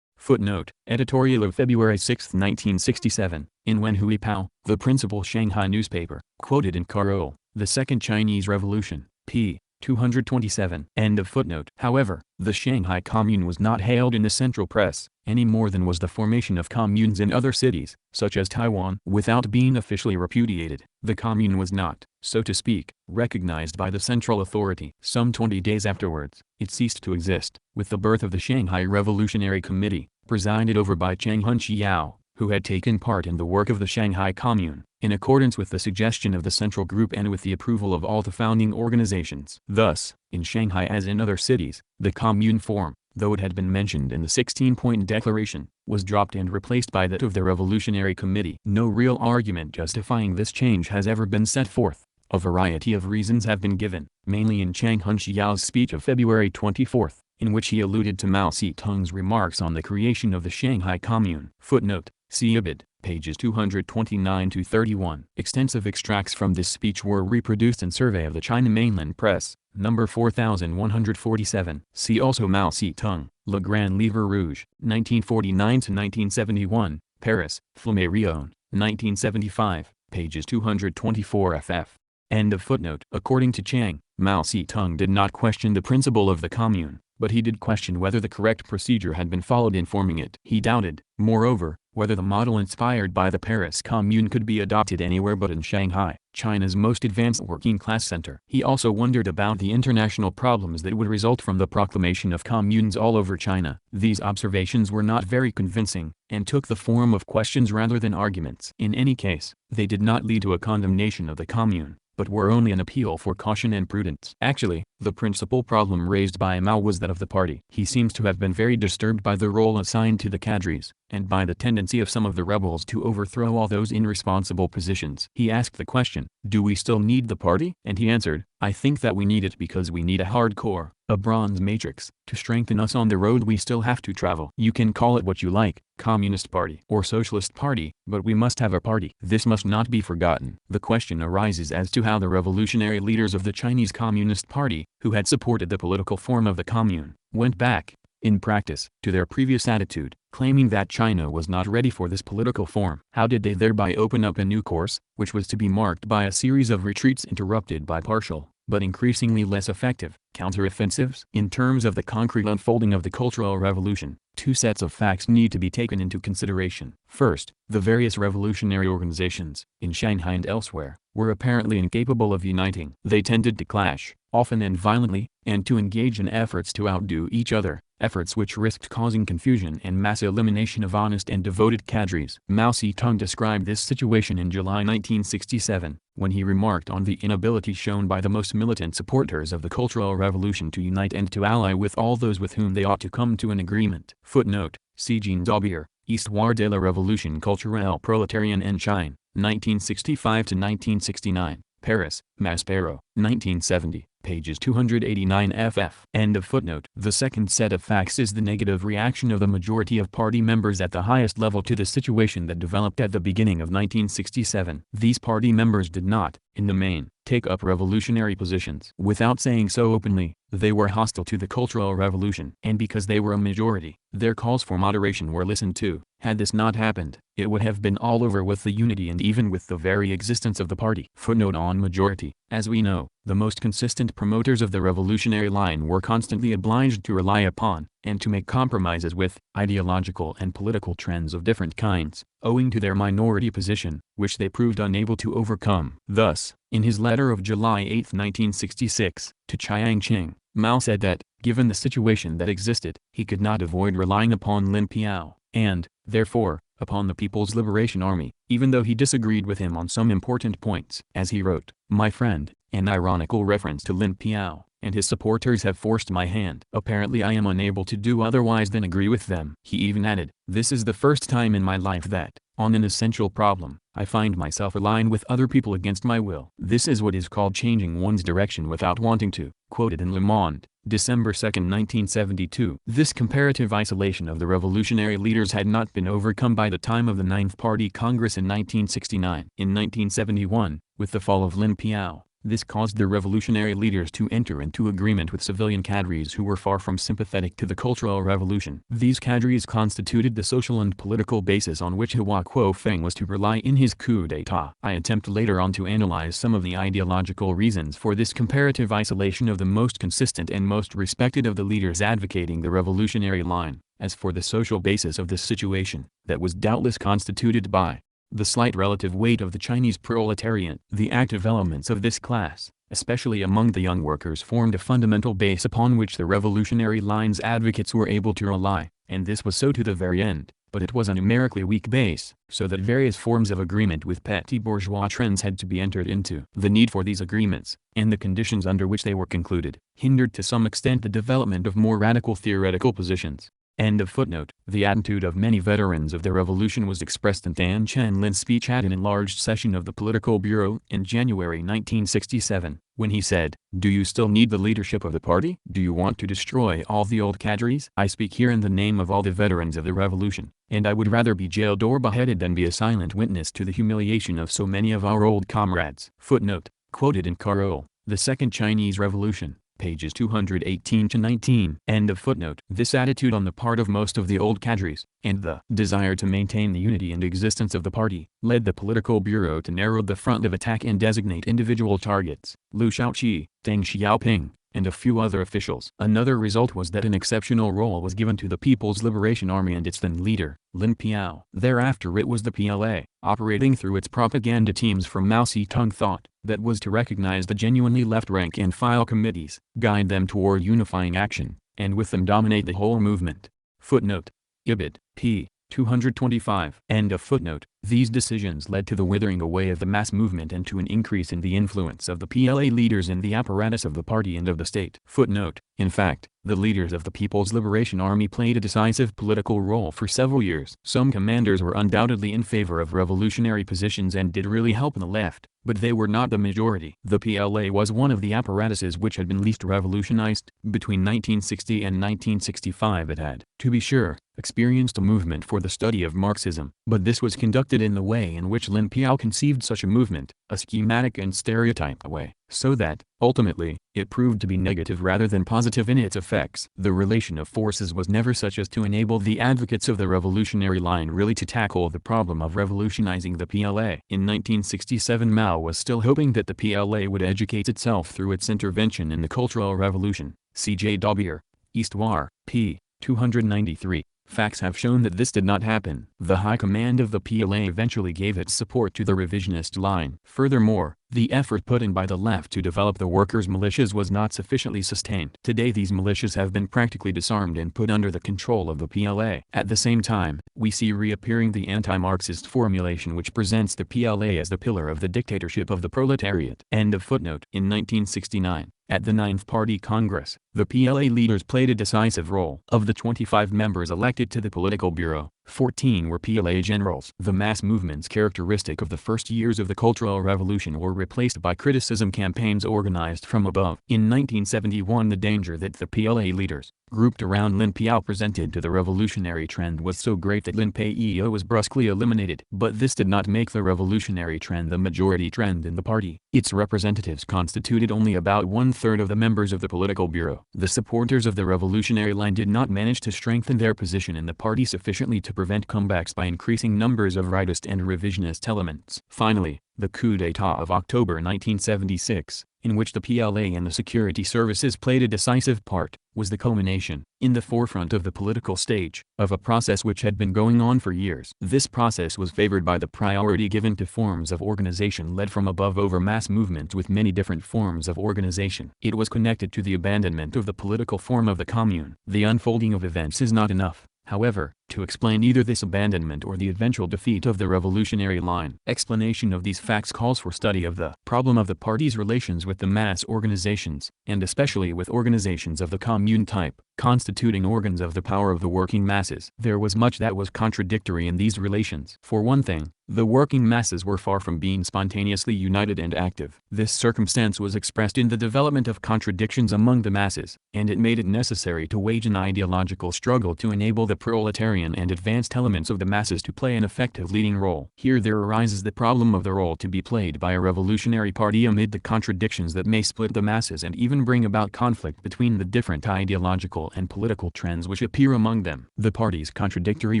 Footnote: editorial of February 6, 1967, in Wen Hui Pao, the principal Shanghai newspaper, quoted in Carroll, The Second Chinese Revolution, p. 227. End of footnote. However, the Shanghai Commune was not hailed in the central press, any more than was the formation of communes in other cities, such as Taiwan. Without being officially repudiated, the Commune was not, so to speak, recognized by the central authority. Some 20 days afterwards, it ceased to exist, with the birth of the Shanghai Revolutionary Committee, presided over by Chang Hunqiao, who had taken part in the work of the Shanghai Commune, in accordance with the suggestion of the Central Group and with the approval of all the founding organizations. Thus, in Shanghai as in other cities, the Commune form, though it had been mentioned in the 16-point declaration, was dropped and replaced by that of the Revolutionary Committee. No real argument justifying this change has ever been set forth. A variety of reasons have been given, mainly in Chang Hunqiao's speech of February 24, in which he alluded to Mao Zedong's remarks on the creation of the Shanghai Commune. Footnote: see Ibid, pages 229-31. Extensive extracts from this speech were reproduced in Survey of the China Mainland Press, number 4147. See also Mao Zedong, Le Grand Livre Rouge, 1949-1971, Paris, Flammarion, 1975, pages 224 ff. End of footnote. According to Chang, Mao Zedong did not question the principle of the Commune, but he did question whether the correct procedure had been followed in forming it. He doubted, moreover, whether the model inspired by the Paris Commune could be adopted anywhere but in Shanghai, China's most advanced working-class center. He also wondered about the international problems that would result from the proclamation of communes all over China. These observations were not very convincing, and took the form of questions rather than arguments. In any case, they did not lead to a condemnation of the Commune, but were only an appeal for caution and prudence. Actually, the principal problem raised by Mao was that of the party. He seems to have been very disturbed by the role assigned to the cadres, and by the tendency of some of the rebels to overthrow all those in responsible positions. He asked the question, "Do we still need the party?" And he answered, "I think that we need it because we need a hard core, a bronze matrix, to strengthen us on the road we still have to travel. You can call it what you like, Communist Party or Socialist Party, but we must have a party. This must not be forgotten." The question arises as to how the revolutionary leaders of the Chinese Communist Party, who had supported the political form of the Commune, went back, in practice, to their previous attitude, claiming that China was not ready for this political form. How did they thereby open up a new course, which was to be marked by a series of retreats interrupted by partial, but increasingly less effective, counteroffensives? In terms of the concrete unfolding of the Cultural Revolution, two sets of facts need to be taken into consideration. First, the various revolutionary organizations, in Shanghai and elsewhere, were apparently incapable of uniting. They tended to clash, often and violently, and to engage in efforts to outdo each other, efforts which risked causing confusion and mass elimination of honest and devoted cadres. Mao Zedong described this situation in July 1967, when he remarked on the inability shown by the most militant supporters of the Cultural Revolution to unite and to ally with all those with whom they ought to come to an agreement. Footnote: see Jean Daubier, Histoire de la Révolution culturelle prolétarienne en Chine, 1965–1969, Paris, Maspero, 1970. Pages 289 ff. End of footnote. The second set of facts is the negative reaction of the majority of party members at the highest level to the situation that developed at the beginning of 1967. These party members did not, in the main, take up revolutionary positions. Without saying so openly, they were hostile to the Cultural Revolution. And because they were a majority, their calls for moderation were listened to. Had this not happened, it would have been all over with the unity and even with the very existence of the party. Footnote on majority. As we know, the most consistent promoters of the revolutionary line were constantly obliged to rely upon, and to make compromises with, ideological and political trends of different kinds, owing to their minority position, which they proved unable to overcome. Thus, in his letter of July 8, 1966, to Chiang Ching, Mao said that, given the situation that existed, he could not avoid relying upon Lin Piao, and, therefore, upon the People's Liberation Army, even though he disagreed with him on some important points. As he wrote, "My friend," an ironical reference to Lin Piao, "and his supporters have forced my hand. Apparently I am unable to do otherwise than agree with them." He even added, "This is the first time in my life that, on an essential problem, I find myself aligned with other people against my will. This is what is called changing one's direction without wanting to." Quoted in Le Monde, December 2, 1972. This comparative isolation of the revolutionary leaders had not been overcome by the time of the Ninth Party Congress in 1969. In 1971, with the fall of Lin Piao, this caused the revolutionary leaders to enter into agreement with civilian cadres who were far from sympathetic to the Cultural Revolution. These cadres constituted the social and political basis on which Hua Kuo-feng was to rely in his coup d'état. I attempt later on to analyze some of the ideological reasons for this comparative isolation of the most consistent and most respected of the leaders advocating the revolutionary line. As for the social basis of this situation, that was doubtless constituted by the slight relative weight of the Chinese proletariat. The active elements of this class, especially among the young workers, formed a fundamental base upon which the revolutionary line's advocates were able to rely, and this was so to the very end, but it was a numerically weak base, so that various forms of agreement with petty bourgeois trends had to be entered into. The need for these agreements, and the conditions under which they were concluded, hindered to some extent the development of more radical theoretical positions. End of footnote. The attitude of many veterans of the revolution was expressed in Tan Chen Lin's speech at an enlarged session of the Political Bureau in January 1967, when he said, "Do you still need the leadership of the party? Do you want to destroy all the old cadres? I speak here in the name of all the veterans of the revolution, and I would rather be jailed or beheaded than be a silent witness to the humiliation of so many of our old comrades." Footnote, quoted in Carole, The Second Chinese Revolution, pages 218–19. End of footnote. This attitude on the part of most of the old cadres, and the desire to maintain the unity and existence of the party, led the Political Bureau to narrow the front of attack and designate individual targets, Liu Shaoqi, Deng Xiaoping, and a few other officials. Another result was that an exceptional role was given to the People's Liberation Army and its then leader, Lin Piao. Thereafter it was the PLA, operating through its propaganda teams from Mao Zedong thought, that was to recognize the genuinely left rank and file committees, guide them toward unifying action, and with them dominate the whole movement. Footnote. Ibid. p. 225. End of footnote. These decisions led to the withering away of the mass movement and to an increase in the influence of the PLA leaders in the apparatus of the party and of the state. Footnote. In fact, the leaders of the People's Liberation Army played a decisive political role for several years. Some commanders were undoubtedly in favor of revolutionary positions and did really help the left, but they were not the majority. The PLA was one of the apparatuses which had been least revolutionized. Between 1960 and 1965 it had, to be sure, experienced a movement for the study of Marxism, but this was conducted in the way in which Lin Piao conceived such a movement, a schematic and stereotyped way, so that, ultimately, it proved to be negative rather than positive in its effects. The relation of forces was never such as to enable the advocates of the revolutionary line really to tackle the problem of revolutionizing the PLA. In 1967 Mao was still hoping that the PLA would educate itself through its intervention in the Cultural Revolution. C.J. Daubier, Histoire, p. 293. Facts have shown that this did not happen. The high command of the PLA eventually gave its support to the revisionist line. Furthermore, the effort put in by the left to develop the workers' militias was not sufficiently sustained. Today these militias have been practically disarmed and put under the control of the PLA. At the same time, we see reappearing the anti-Marxist formulation which presents the PLA as the pillar of the dictatorship of the proletariat. End of footnote. In 1969, at the Ninth Party Congress, The PLA leaders played a decisive role. Of the 25 members elected to the political bureau, 14 were PLA generals. The mass movements characteristic of the first years of the Cultural Revolution were replaced by criticism campaigns organized from above. In 1971, the danger that the PLA leaders, grouped around Lin Piao, presented to the revolutionary trend was so great that Lin Piao was brusquely eliminated. But this did not make the revolutionary trend the majority trend in the party. Its representatives constituted only about one-third of the members of the political bureau. The supporters of the revolutionary line did not manage to strengthen their position in the party sufficiently to prevent comebacks by increasing numbers of rightist and revisionist elements. Finally, the coup d'état of October 1976, in which the PLA and the security services played a decisive part, was the culmination, in the forefront of the political stage, of a process which had been going on for years. This process was favored by the priority given to forms of organization led from above over mass movements with many different forms of organization. It was connected to the abandonment of the political form of the commune. The unfolding of events is not enough, however, to explain either this abandonment or the eventual defeat of the revolutionary line. Explanation of these facts calls for study of the problem of the party's relations with the mass organizations, and especially with organizations of the commune type, constituting organs of the power of the working masses. There was much that was contradictory in these relations. For one thing, the working masses were far from being spontaneously united and active. This circumstance was expressed in the development of contradictions among the masses, and it made it necessary to wage an ideological struggle to enable the proletarian and advanced elements of the masses to play an effective leading role. Here there arises the problem of the role to be played by a revolutionary party amid the contradictions that may split the masses and even bring about conflict between the different ideological and political trends which appear among them. The party's contradictory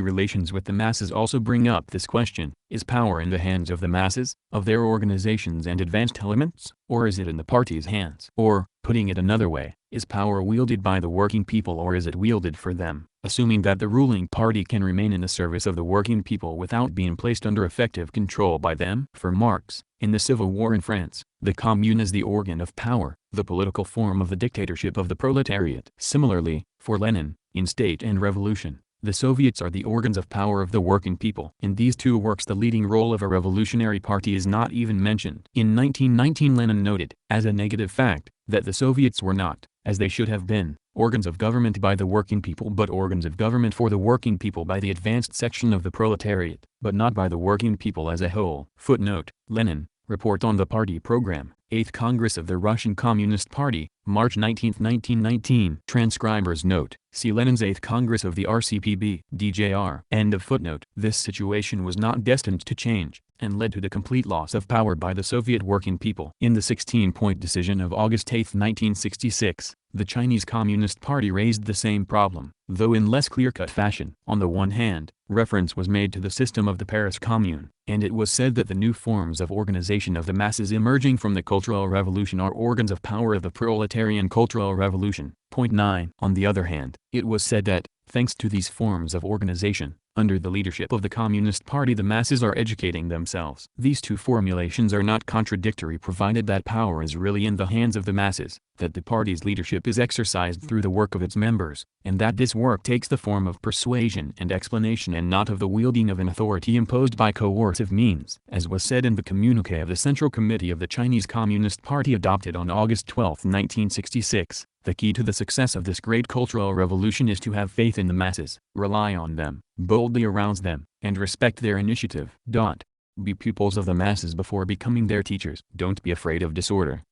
relations with the masses also bring up this question: is power in the hands of the masses, of their organizations and advanced elements, or is it in the party's hands? Or, putting it another way, is power wielded by the working people or is it wielded for them? Assuming that the ruling party can remain in the service of the working people without being placed under effective control by them. For Marx, in the Civil War in France, the commune is the organ of power, the political form of the dictatorship of the proletariat. Similarly, for Lenin, in State and Revolution, the Soviets are the organs of power of the working people. In these two works the leading role of a revolutionary party is not even mentioned. In 1919 Lenin noted, as a negative fact, that the Soviets were not, as they should have been, organs of government by the working people but organs of government for the working people by the advanced section of the proletariat, but not by the working people as a whole. Footnote: Lenin, Report on the Party Program, 8th Congress of the Russian Communist Party, March 19, 1919. Transcriber's note: see Lenin's 8th Congress of the RCPB, DJR. End of footnote. This situation was not destined to change, and led to the complete loss of power by the Soviet working people. In the 16-point decision of August 8, 1966, the Chinese Communist Party raised the same problem, though in less clear-cut fashion. On the one hand, reference was made to the system of the Paris Commune, and it was said that the new forms of organization of the masses emerging from the Cultural Revolution are organs of power of the proletarian Cultural Revolution. Point 9. On the other hand, it was said that, thanks to these forms of organization, under the leadership of the Communist Party the masses are educating themselves. These two formulations are not contradictory provided that power is really in the hands of the masses, that the party's leadership is exercised through the work of its members, and that this work takes the form of persuasion and explanation and not of the wielding of an authority imposed by coercive means. As was said in the communiqué of the Central Committee of the Chinese Communist Party adopted on August 12, 1966, the key to the success of this great cultural revolution is to have faith in the masses, rely on them, boldly arouse them, and respect their initiative. Be pupils of the masses before becoming their teachers. Don't be afraid of disorder.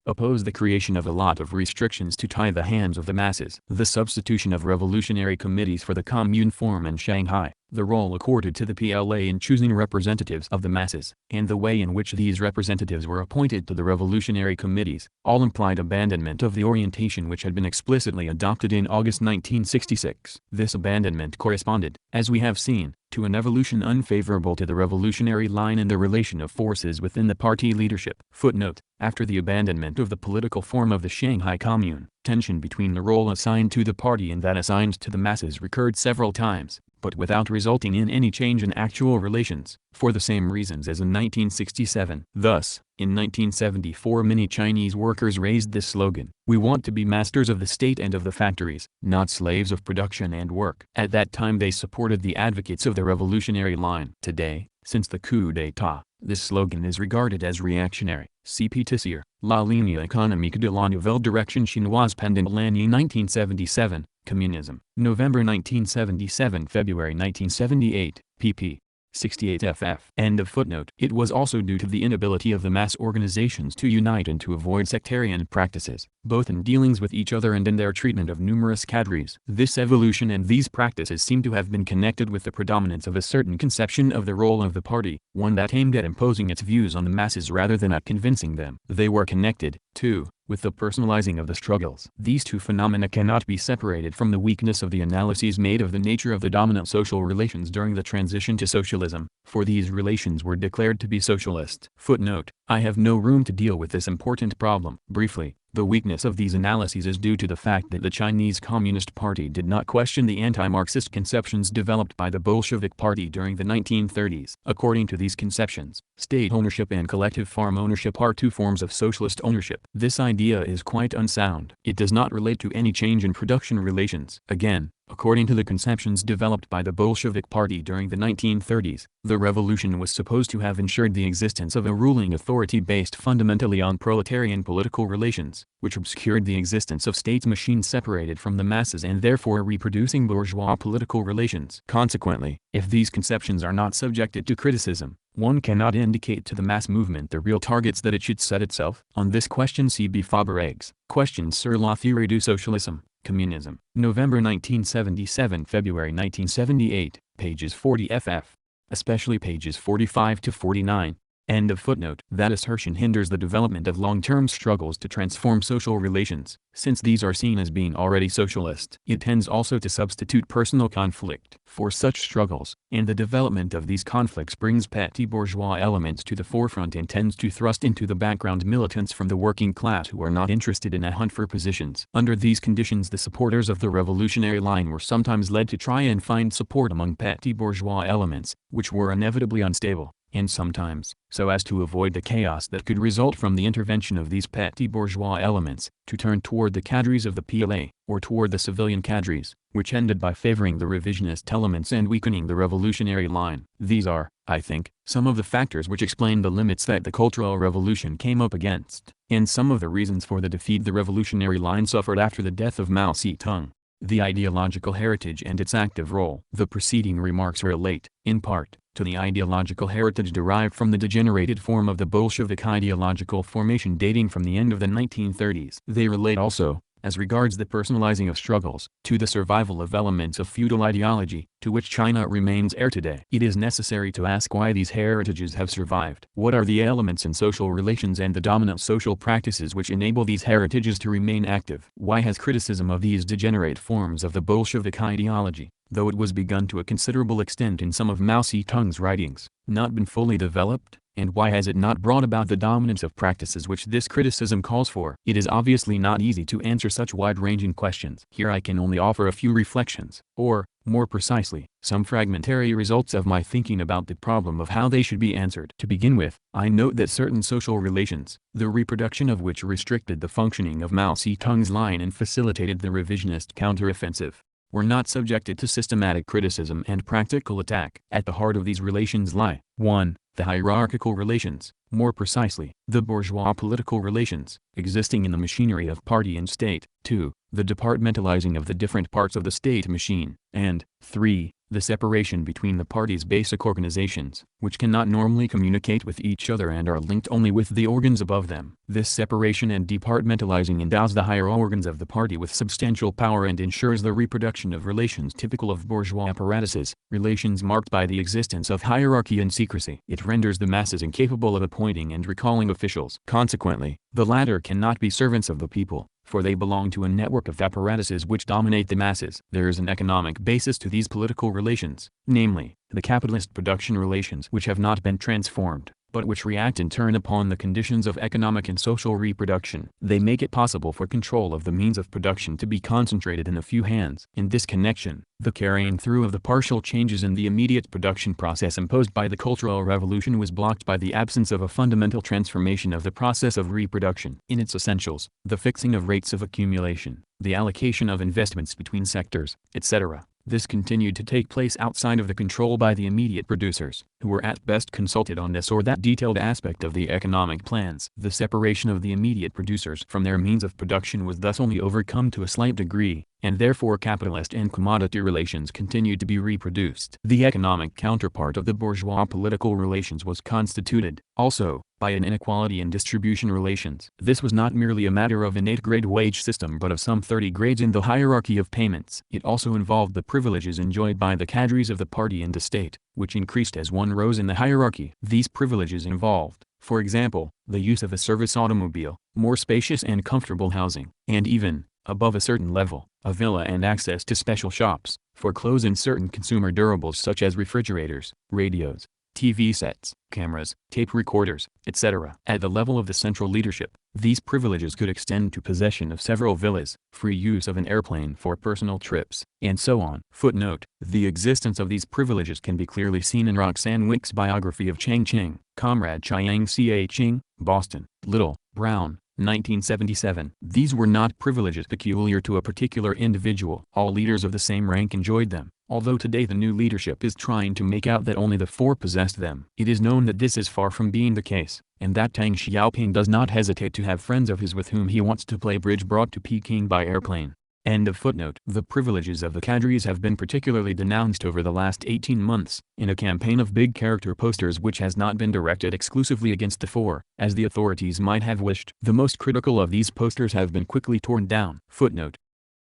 Oppose the creation of a lot of restrictions to tie the hands of the masses. The substitution of revolutionary committees for the commune form in Shanghai, the role accorded to the PLA in choosing representatives of the masses, and the way in which these representatives were appointed to the revolutionary committees, all implied abandonment of the orientation which had been explicitly adopted in August 1966. This abandonment corresponded, as we have seen, to an evolution unfavorable to the revolutionary line in the relation of forces within the party leadership. Footnote: after the abandonment of the political form of the Shanghai Commune, tension between the role assigned to the party and that assigned to the masses recurred several times, but without resulting in any change in actual relations, for the same reasons as in 1967. Thus, in 1974 many Chinese workers raised this slogan: "We want to be masters of the state and of the factories, not slaves of production and work." At that time they supported the advocates of the revolutionary line. Today, since the coup d'état, this slogan is regarded as reactionary. C. P. Tissier, La ligne économique de la nouvelle direction chinoise pendant l'année 1977, Communism. November 1977 February 1978, pp. 68 ff. End of footnote. It was also due to the inability of the mass organizations to unite and to avoid sectarian practices, both in dealings with each other and in their treatment of numerous cadres. This evolution and these practices seem to have been connected with the predominance of a certain conception of the role of the party, one that aimed at imposing its views on the masses rather than at convincing them. They were connected, too, with the personalizing of the struggles. These two phenomena cannot be separated from the weakness of the analyses made of the nature of the dominant social relations during the transition to socialism, for these relations were declared to be socialist. Footnote: I have no room to deal with this important problem. Briefly, the weakness of these analyses is due to the fact that the Chinese Communist Party did not question the anti-Marxist conceptions developed by the Bolshevik Party during the 1930s. According to these conceptions, state ownership and collective farm ownership are two forms of socialist ownership. This idea is quite unsound. It does not relate to any change in production relations. Again, according to the conceptions developed by the Bolshevik Party during the 1930s, the revolution was supposed to have ensured the existence of a ruling authority based fundamentally on proletarian political relations, which obscured the existence of state machines separated from the masses and therefore reproducing bourgeois political relations. Consequently, if these conceptions are not subjected to criticism, one cannot indicate to the mass movement the real targets that it should set itself. On this question see B. Faber-Eggs, Questions sur la théorie du socialisme, Communism. November 1977 February 1978, pages 40 ff. Especially pages 45 to 49. End of footnote. That assertion hinders the development of long-term struggles to transform social relations, since these are seen as being already socialist. It tends also to substitute personal conflict for such struggles, and the development of these conflicts brings petty bourgeois elements to the forefront and tends to thrust into the background militants from the working class who are not interested in a hunt for positions. Under these conditions, the supporters of the revolutionary line were sometimes led to try and find support among petty bourgeois elements, which were inevitably unstable, and sometimes, so as to avoid the chaos that could result from the intervention of these petty bourgeois elements, to turn toward the cadres of the PLA, or toward the civilian cadres, which ended by favoring the revisionist elements and weakening the revolutionary line. These are, I think, some of the factors which explain the limits that the Cultural Revolution came up against, and some of the reasons for the defeat the revolutionary line suffered after the death of Mao Zedong. The ideological heritage and its active role. The preceding remarks relate, in part, to the ideological heritage derived from the degenerated form of the Bolshevik ideological formation dating from the end of the 1930s. They relate also, as regards the personalizing of struggles, to the survival of elements of feudal ideology, to which China remains heir today. It is necessary to ask why these heritages have survived. What are the elements in social relations and the dominant social practices which enable these heritages to remain active? Why has criticism of these degenerate forms of the Bolshevik ideology, though it was begun to a considerable extent in some of Mao Zedong's writings, not been fully developed? And why has it not brought about the dominance of practices which this criticism calls for? It is obviously not easy to answer such wide-ranging questions. Here I can only offer a few reflections, or, more precisely, some fragmentary results of my thinking about the problem of how they should be answered. To begin with, I note that certain social relations, the reproduction of which restricted the functioning of Mao Zedong's line and facilitated the revisionist counteroffensive, were not subjected to systematic criticism and practical attack. At the heart of these relations lie, 1. The hierarchical relations, more precisely, the bourgeois political relations, existing in the machinery of party and state, 2. The departmentalizing of the different parts of the state machine, and, 3. The separation between the party's basic organizations, which cannot normally communicate with each other and are linked only with the organs above them. This separation and departmentalizing endows the higher organs of the party with substantial power and ensures the reproduction of relations typical of bourgeois apparatuses, relations marked by the existence of hierarchy and secrecy. It renders the masses incapable of appointing and recalling officials. Consequently, the latter cannot be servants of the people, for they belong to a network of apparatuses which dominate the masses. There is an economic basis to these political relations, namely, the capitalist production relations which have not been transformed, but which react in turn upon the conditions of economic and social reproduction. They make it possible for control of the means of production to be concentrated in a few hands. In this connection, the carrying through of the partial changes in the immediate production process imposed by the Cultural Revolution was blocked by the absence of a fundamental transformation of the process of reproduction. In its essentials, the fixing of rates of accumulation, the allocation of investments between sectors, etc., This continued to take place outside of the control by the immediate producers, who were at best consulted on this or that detailed aspect of the economic plans. The separation of the immediate producers from their means of production was thus only overcome to a slight degree, and therefore capitalist and commodity relations continued to be reproduced. The economic counterpart of the bourgeois political relations was constituted, also, by an inequality in distribution relations. This was not merely a matter of an 8-grade wage system but of some 30 grades in the hierarchy of payments. It also involved the privileges enjoyed by the cadres of the party and the state, which increased as one rose in the hierarchy. These privileges involved, for example, the use of a service automobile, more spacious and comfortable housing, and even, above a certain level, a villa and access to special shops, for clothes and certain consumer durables such as refrigerators, radios, TV sets, cameras, tape recorders, etc. At the level of the central leadership, these privileges could extend to possession of several villas, free use of an airplane for personal trips, and so on. Footnote: the existence of these privileges can be clearly seen in Roxanne Wick's biography of Chang Ching, Comrade Chiang Kai-shek, Boston, Little, Brown, 1977. These were not privileges peculiar to a particular individual. All leaders of the same rank enjoyed them, although today the new leadership is trying to make out that only the four possessed them. It is known that this is far from being the case, and that Deng Xiaoping does not hesitate to have friends of his with whom he wants to play bridge brought to Peking by airplane. End of footnote. The privileges of the cadres have been particularly denounced over the last 18 months, in a campaign of big character posters which has not been directed exclusively against the four, as the authorities might have wished. The most critical of these posters have been quickly torn down. Footnote: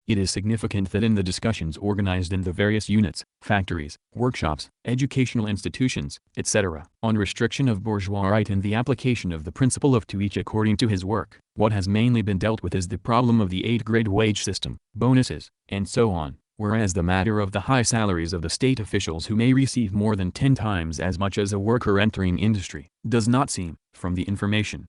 it is significant that in the discussions organized in the various units, factories, workshops, educational institutions, etc., on restriction of bourgeois right and the application of the principle of to each according to his work, what has mainly been dealt with is the problem of the 8-grade wage system, bonuses, and so on, whereas the matter of the high salaries of the state officials who may receive more than 10 times as much as a worker entering industry, does not seem, from the information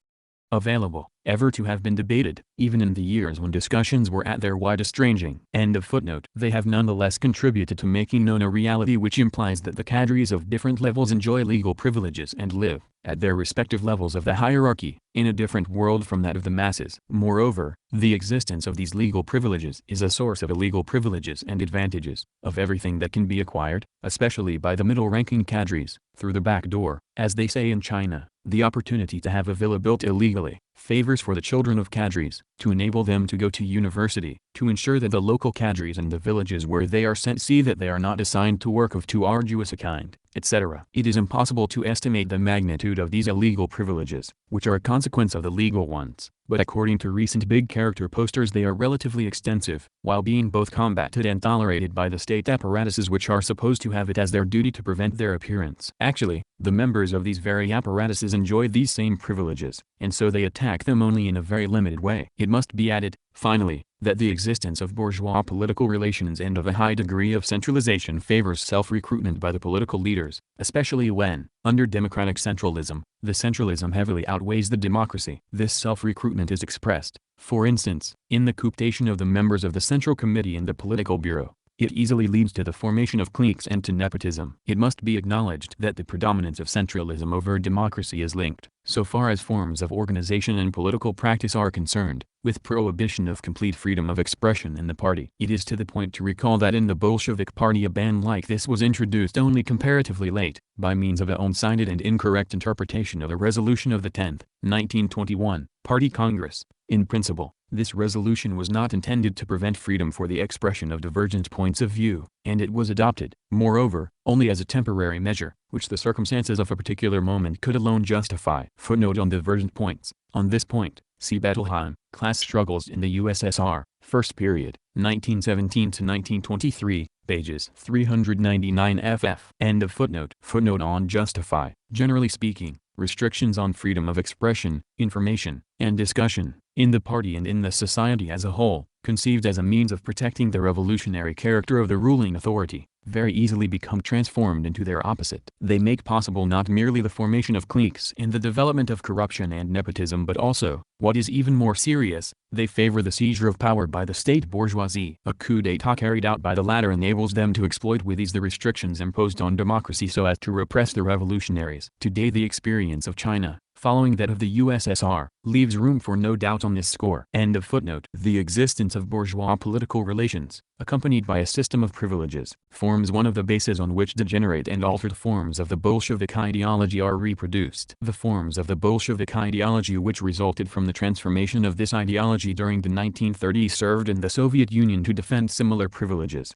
available, ever to have been debated, even in the years when discussions were at their widest ranging. End of footnote. They have nonetheless contributed to making known a reality which implies that the cadres of different levels enjoy legal privileges and live, at their respective levels of the hierarchy, in a different world from that of the masses. Moreover, the existence of these legal privileges is a source of illegal privileges and advantages, of everything that can be acquired, especially by the middle-ranking cadres, through the back door, as they say in China. The opportunity to have a villa built illegally, favors for the children of cadres, to enable them to go to university, to ensure that the local cadres in the villages where they are sent see that they are not assigned to work of too arduous a kind, etc. It is impossible to estimate the magnitude of these illegal privileges, which are a consequence of the legal ones, but according to recent big character posters they are relatively extensive, while being both combated and tolerated by the state apparatuses which are supposed to have it as their duty to prevent their appearance. Actually, the members of these very apparatuses enjoy these same privileges, and so they attack them only in a very limited way. It must be added, finally, that the existence of bourgeois political relations and of a high degree of centralization favors self-recruitment by the political leaders, especially when, under democratic centralism, the centralism heavily outweighs the democracy. This self-recruitment is expressed, for instance, in the cooptation of the members of the Central Committee and the Political Bureau. It easily leads to the formation of cliques and to nepotism. It must be acknowledged that the predominance of centralism over democracy is linked, so far as forms of organization and political practice are concerned, with prohibition of complete freedom of expression in the party. It is to the point to recall that in the Bolshevik Party a ban like this was introduced only comparatively late, by means of a one-sided and incorrect interpretation of a resolution of the 10th, 1921, Party Congress. In principle, this resolution was not intended to prevent freedom for the expression of divergent points of view, and it was adopted, moreover, only as a temporary measure, which the circumstances of a particular moment could alone justify. Footnote on divergent points. On this point, see Bettelheim, Class Struggles in the USSR, First Period, 1917 to 1923, pages 399 ff. End of footnote. Footnote on justify. Generally speaking, restrictions on freedom of expression, information, and discussion, in the party and in the society as a whole, conceived as a means of protecting the revolutionary character of the ruling authority, very easily become transformed into their opposite. They make possible not merely the formation of cliques and the development of corruption and nepotism but also, what is even more serious, they favor the seizure of power by the state bourgeoisie. A coup d'état carried out by the latter enables them to exploit with ease the restrictions imposed on democracy so as to repress the revolutionaries. Today the experience of China, following that of the USSR, leaves room for no doubt on this score. End of footnote. The existence of bourgeois political relations, accompanied by a system of privileges, forms one of the bases on which degenerate and altered forms of the Bolshevik ideology are reproduced. The forms of the Bolshevik ideology which resulted from the transformation of this ideology during the 1930s served in the Soviet Union to defend similar privileges.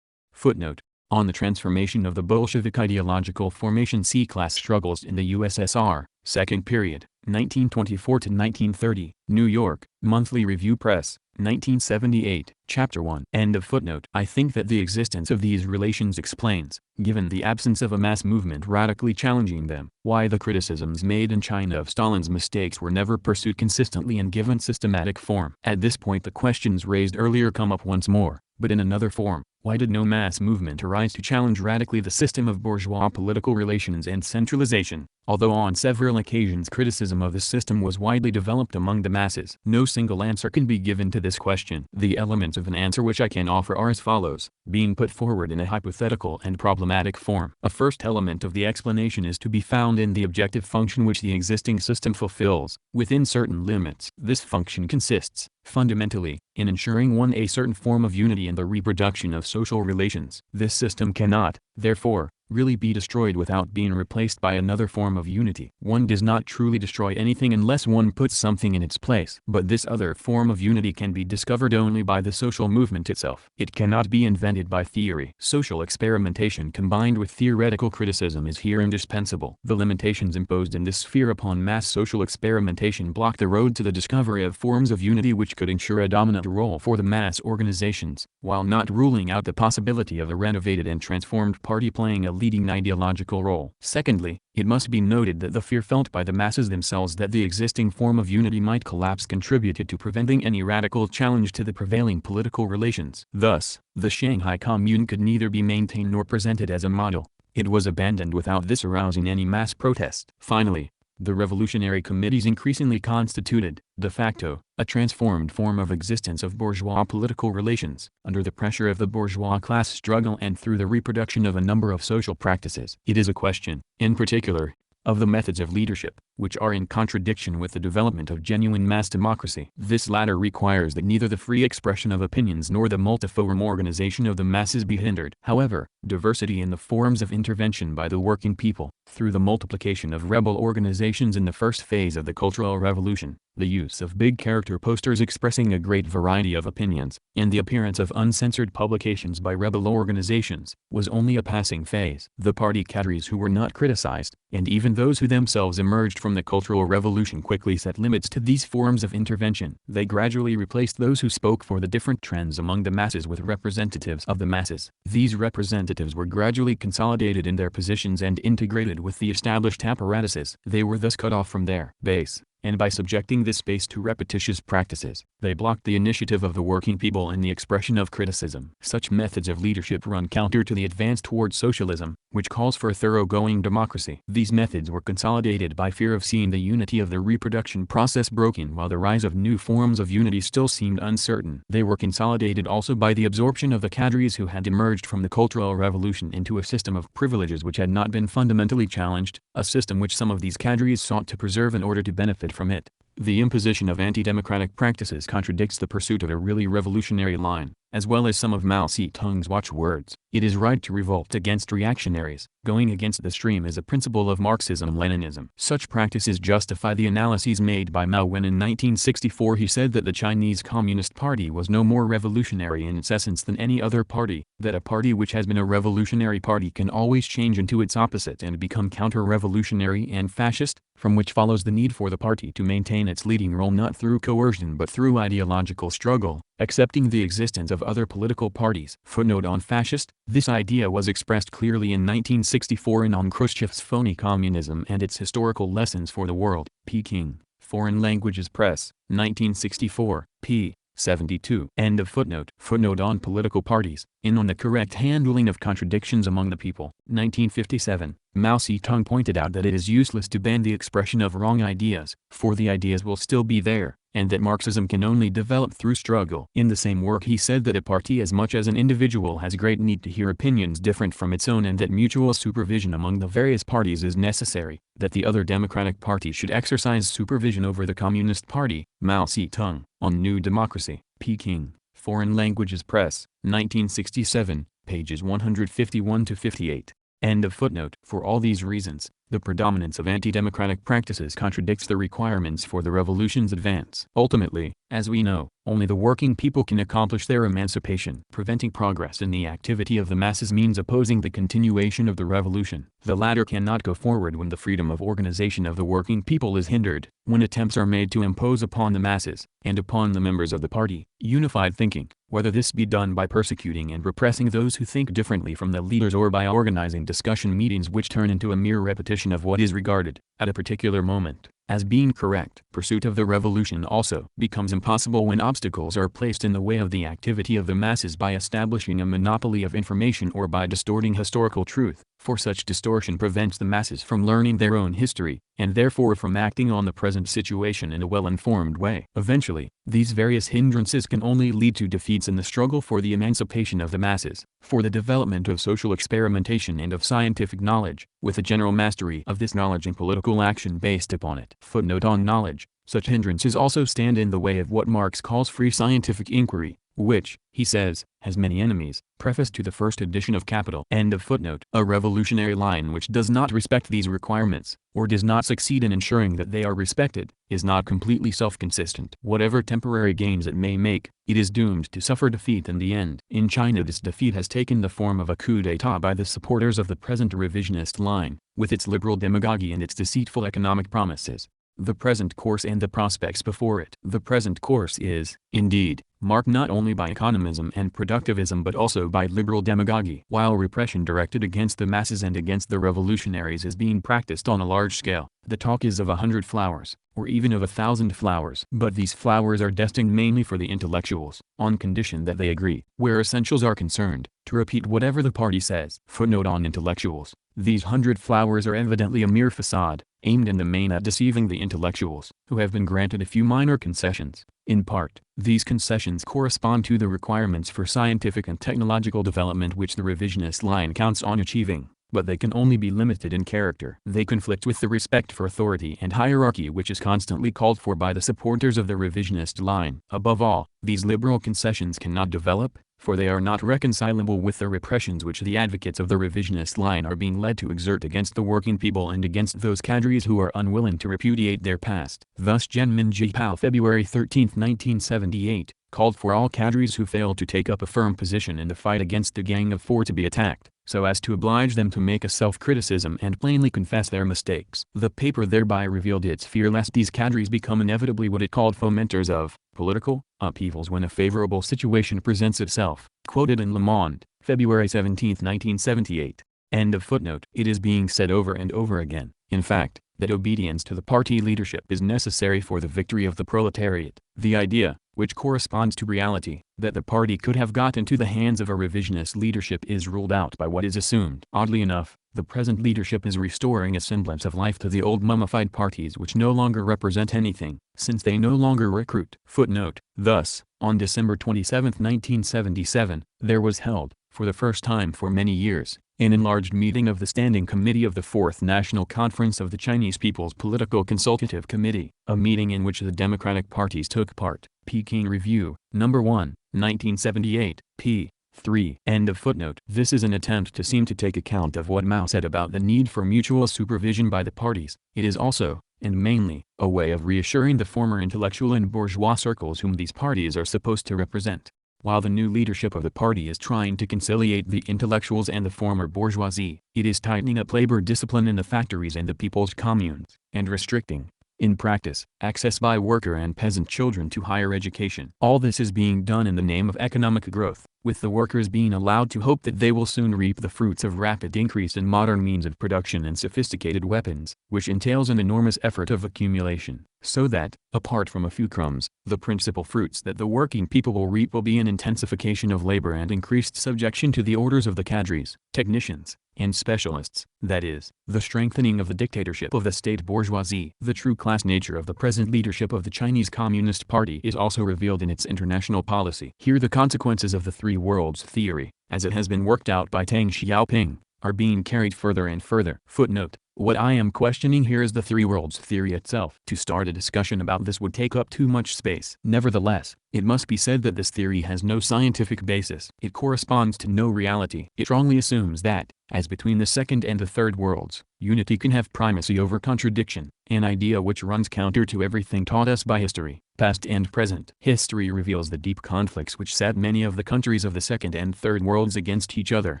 Footnote. On the transformation of the Bolshevik ideological formation, see Class Struggles in the USSR, Second Period, 1924-1930, New York, Monthly Review Press, 1978, Chapter 1. End of footnote. I think that the existence of these relations explains, given the absence of a mass movement radically challenging them, why the criticisms made in China of Stalin's mistakes were never pursued consistently and given systematic form. At this point the questions raised earlier come up once more, but in another form. Why did no mass movement arise to challenge radically the system of bourgeois political relations and centralization? Although on several occasions criticism of this system was widely developed among the masses, no single answer can be given to this question. The elements of an answer which I can offer are as follows, being put forward in a hypothetical and problematic form. A first element of the explanation is to be found in the objective function which the existing system fulfills, within certain limits. This function consists, fundamentally, in ensuring a certain form of unity in the reproduction of social relations. This system cannot, therefore, really be destroyed without being replaced by another form of unity. One does not truly destroy anything unless one puts something in its place. But this other form of unity can be discovered only by the social movement itself. It cannot be invented by theory. Social experimentation combined with theoretical criticism is here indispensable. The limitations imposed in this sphere upon mass social experimentation block the road to the discovery of forms of unity which could ensure a dominant role for the mass organizations, while not ruling out the possibility of a renovated and transformed party playing a leading ideological role. Secondly, it must be noted that the fear felt by the masses themselves that the existing form of unity might collapse contributed to preventing any radical challenge to the prevailing political relations. Thus, the Shanghai Commune could neither be maintained nor presented as a model. It was abandoned without this arousing any mass protest. Finally, the revolutionary committees increasingly constituted, de facto, a transformed form of existence of bourgeois political relations, under the pressure of the bourgeois class struggle and through the reproduction of a number of social practices. It is a question, in particular, of the methods of leadership, which are in contradiction with the development of genuine mass democracy. This latter requires that neither the free expression of opinions nor the multiform organization of the masses be hindered. However, diversity in the forms of intervention by the working people, through the multiplication of rebel organizations in the first phase of the Cultural Revolution, the use of big character posters expressing a great variety of opinions, and the appearance of uncensored publications by rebel organizations, was only a passing phase. The party cadres who were not criticized, and even those who themselves emerged from the Cultural Revolution, quickly set limits to these forms of intervention. They gradually replaced those who spoke for the different trends among the masses with representatives of the masses. These representatives were gradually consolidated in their positions and integrated with the established apparatuses. They were thus cut off from their base, and by subjecting this base to repetitious practices, they blocked the initiative of the working people in the expression of criticism. Such methods of leadership run counter to the advance towards socialism, which calls for a thoroughgoing democracy. These methods were consolidated by fear of seeing the unity of the reproduction process broken while the rise of new forms of unity still seemed uncertain. They were consolidated also by the absorption of the cadres who had emerged from the Cultural Revolution into a system of privileges which had not been fundamentally challenged, a system which some of these cadres sought to preserve in order to benefit from it. The imposition of anti-democratic practices contradicts the pursuit of a really revolutionary line, as well as some of Mao Zedong's watchwords. It is right to revolt against reactionaries. Going against the stream is a principle of Marxism-Leninism. Such practices justify the analyses made by Mao when in 1964 he said that the Chinese Communist Party was no more revolutionary in its essence than any other party, that a party which has been a revolutionary party can always change into its opposite and become counter-revolutionary and fascist, from which follows the need for the party to maintain its leading role not through coercion but through ideological struggle, accepting the existence of other political parties. Footnote on fascist. This idea was expressed clearly in 1964 in On Khrushchev's Phony Communism and Its Historical Lessons for the World, Peking, Foreign Languages Press, 1964, p. 72. End of footnote. Footnote on political parties. On the correct handling of contradictions among the people, 1957, Mao Zedong pointed out that it is useless to ban the expression of wrong ideas, for the ideas will still be there, and that Marxism can only develop through struggle. In the same work he said that a party as much as an individual has great need to hear opinions different from its own and that mutual supervision among the various parties is necessary, that the other democratic parties should exercise supervision over the Communist Party, Mao Zedong, on New Democracy, Peking, Foreign Languages Press, 1967, pages 151-58. End of footnote. For all these reasons, the predominance of anti-democratic practices contradicts the requirements for the revolution's advance. Ultimately, as we know, only the working people can accomplish their emancipation. Preventing progress in the activity of the masses means opposing the continuation of the revolution. The latter cannot go forward when the freedom of organization of the working people is hindered, when attempts are made to impose upon the masses, and upon the members of the party, unified thinking, whether this be done by persecuting and repressing those who think differently from the leaders or by organizing discussion meetings which turn into a mere repetition of what is regarded, at a particular moment, as being correct. Pursuit of the revolution also becomes impossible when obstacles are placed in the way of the activity of the masses by establishing a monopoly of information or by distorting historical truth, for such distortion prevents the masses from learning their own history, and therefore from acting on the present situation in a well-informed way. Eventually, these various hindrances can only lead to defeats in the struggle for the emancipation of the masses, for the development of social experimentation and of scientific knowledge, with a general mastery of this knowledge and political action based upon it. Footnote on knowledge. Such hindrances also stand in the way of what Marx calls free scientific inquiry, which, he says, has many enemies. Preface to the first edition of Capital. End of footnote. A revolutionary line which does not respect these requirements, or does not succeed in ensuring that they are respected, is not completely self-consistent. Whatever temporary gains it may make, it is doomed to suffer defeat in the end. In China this defeat has taken the form of a coup d'état by the supporters of the present revisionist line, with its liberal demagoguery and its deceitful economic promises. The present course and the prospects before it. The present course is, indeed, marked not only by economism and productivism but also by liberal demagoguery. While repression directed against the masses and against the revolutionaries is being practiced on a large scale, the talk is of 100 flowers, or even of 1,000 flowers. But these flowers are destined mainly for the intellectuals, on condition that they agree, where essentials are concerned, to repeat whatever the party says. Footnote on intellectuals. These 100 flowers are evidently a mere facade, aimed in the main at deceiving the intellectuals, who have been granted a few minor concessions. In part, these concessions correspond to the requirements for scientific and technological development which the revisionist line counts on achieving, but they can only be limited in character. They conflict with the respect for authority and hierarchy which is constantly called for by the supporters of the revisionist line. Above all, these liberal concessions cannot develop, for they are not reconcilable with the repressions which the advocates of the revisionist line are being led to exert against the working people and against those cadres who are unwilling to repudiate their past. Thus Zhenmin Jipao, February 13, 1978, called for all cadres who fail to take up a firm position in the fight against the Gang of Four to be attacked, so as to oblige them to make a self-criticism and plainly confess their mistakes. The paper thereby revealed its fear lest these cadres become inevitably what it called fomenters of political upheavals when a favorable situation presents itself. Quoted in Le Monde, February 17, 1978. End of footnote. It is being said over and over again, in fact, that obedience to the party leadership is necessary for the victory of the proletariat. The idea, which corresponds to reality, that the party could have got into the hands of a revisionist leadership is ruled out by what is assumed. Oddly enough, the present leadership is restoring a semblance of life to the old mummified parties which no longer represent anything, since they no longer recruit. Footnote. Thus, on December 27, 1977, there was held, for the first time for many years, an enlarged meeting of the Standing Committee of the Fourth National Conference of the Chinese People's Political Consultative Committee, a meeting in which the democratic parties took part. Peking Review, No. 1, 1978, p. 3. End of footnote. This is an attempt to seem to take account of what Mao said about the need for mutual supervision by the parties. It is also, and mainly, a way of reassuring the former intellectual and bourgeois circles whom these parties are supposed to represent. While the new leadership of the party is trying to conciliate the intellectuals and the former bourgeoisie, it is tightening up labor discipline in the factories and the people's communes, and restricting, in practice, access by worker and peasant children to higher education. All this is being done in the name of economic growth, with the workers being allowed to hope that they will soon reap the fruits of rapid increase in modern means of production and sophisticated weapons, which entails an enormous effort of accumulation, so that, apart from a few crumbs, the principal fruits that the working people will reap will be an intensification of labor and increased subjection to the orders of the cadres, technicians, and specialists, that is, the strengthening of the dictatorship of the state bourgeoisie. The true class nature of the present leadership of the Chinese Communist Party is also revealed in its international policy. Here the consequences of the three worlds theory, as it has been worked out by Deng Xiaoping, are being carried further and further. Footnote: what I am questioning here is the three worlds theory itself. To start a discussion about this would take up too much space. Nevertheless, it must be said that this theory has no scientific basis. It corresponds to no reality. It strongly assumes that, as between the second and the third worlds, unity can have primacy over contradiction, an idea which runs counter to everything taught us by history, past and present. History reveals the deep conflicts which set many of the countries of the second and third worlds against each other,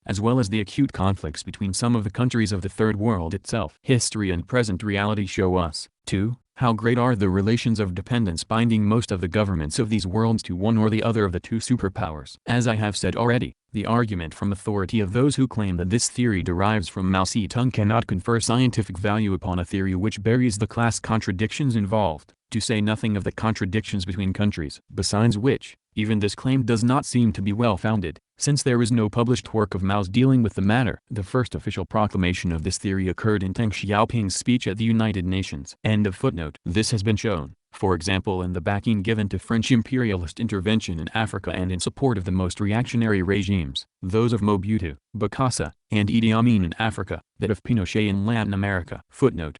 as well as the acute conflicts between some of the countries of the third world itself. History and present reality show us, too, how great are the relations of dependence binding most of the governments of these worlds to one or the other of the two superpowers. As I have said already, the argument from authority of those who claim that this theory derives from Mao Zedong cannot confer scientific value upon a theory which buries the class contradictions involved, to say nothing of the contradictions between countries. Besides which, even this claim does not seem to be well founded, since there is no published work of Mao's dealing with the matter. The first official proclamation of this theory occurred in Deng Xiaoping's speech at the United Nations. End of footnote. This has been shown, for example, in the backing given to French imperialist intervention in Africa and in support of the most reactionary regimes, those of Mobutu, Bokassa, and Idi Amin in Africa, that of Pinochet in Latin America. Footnote: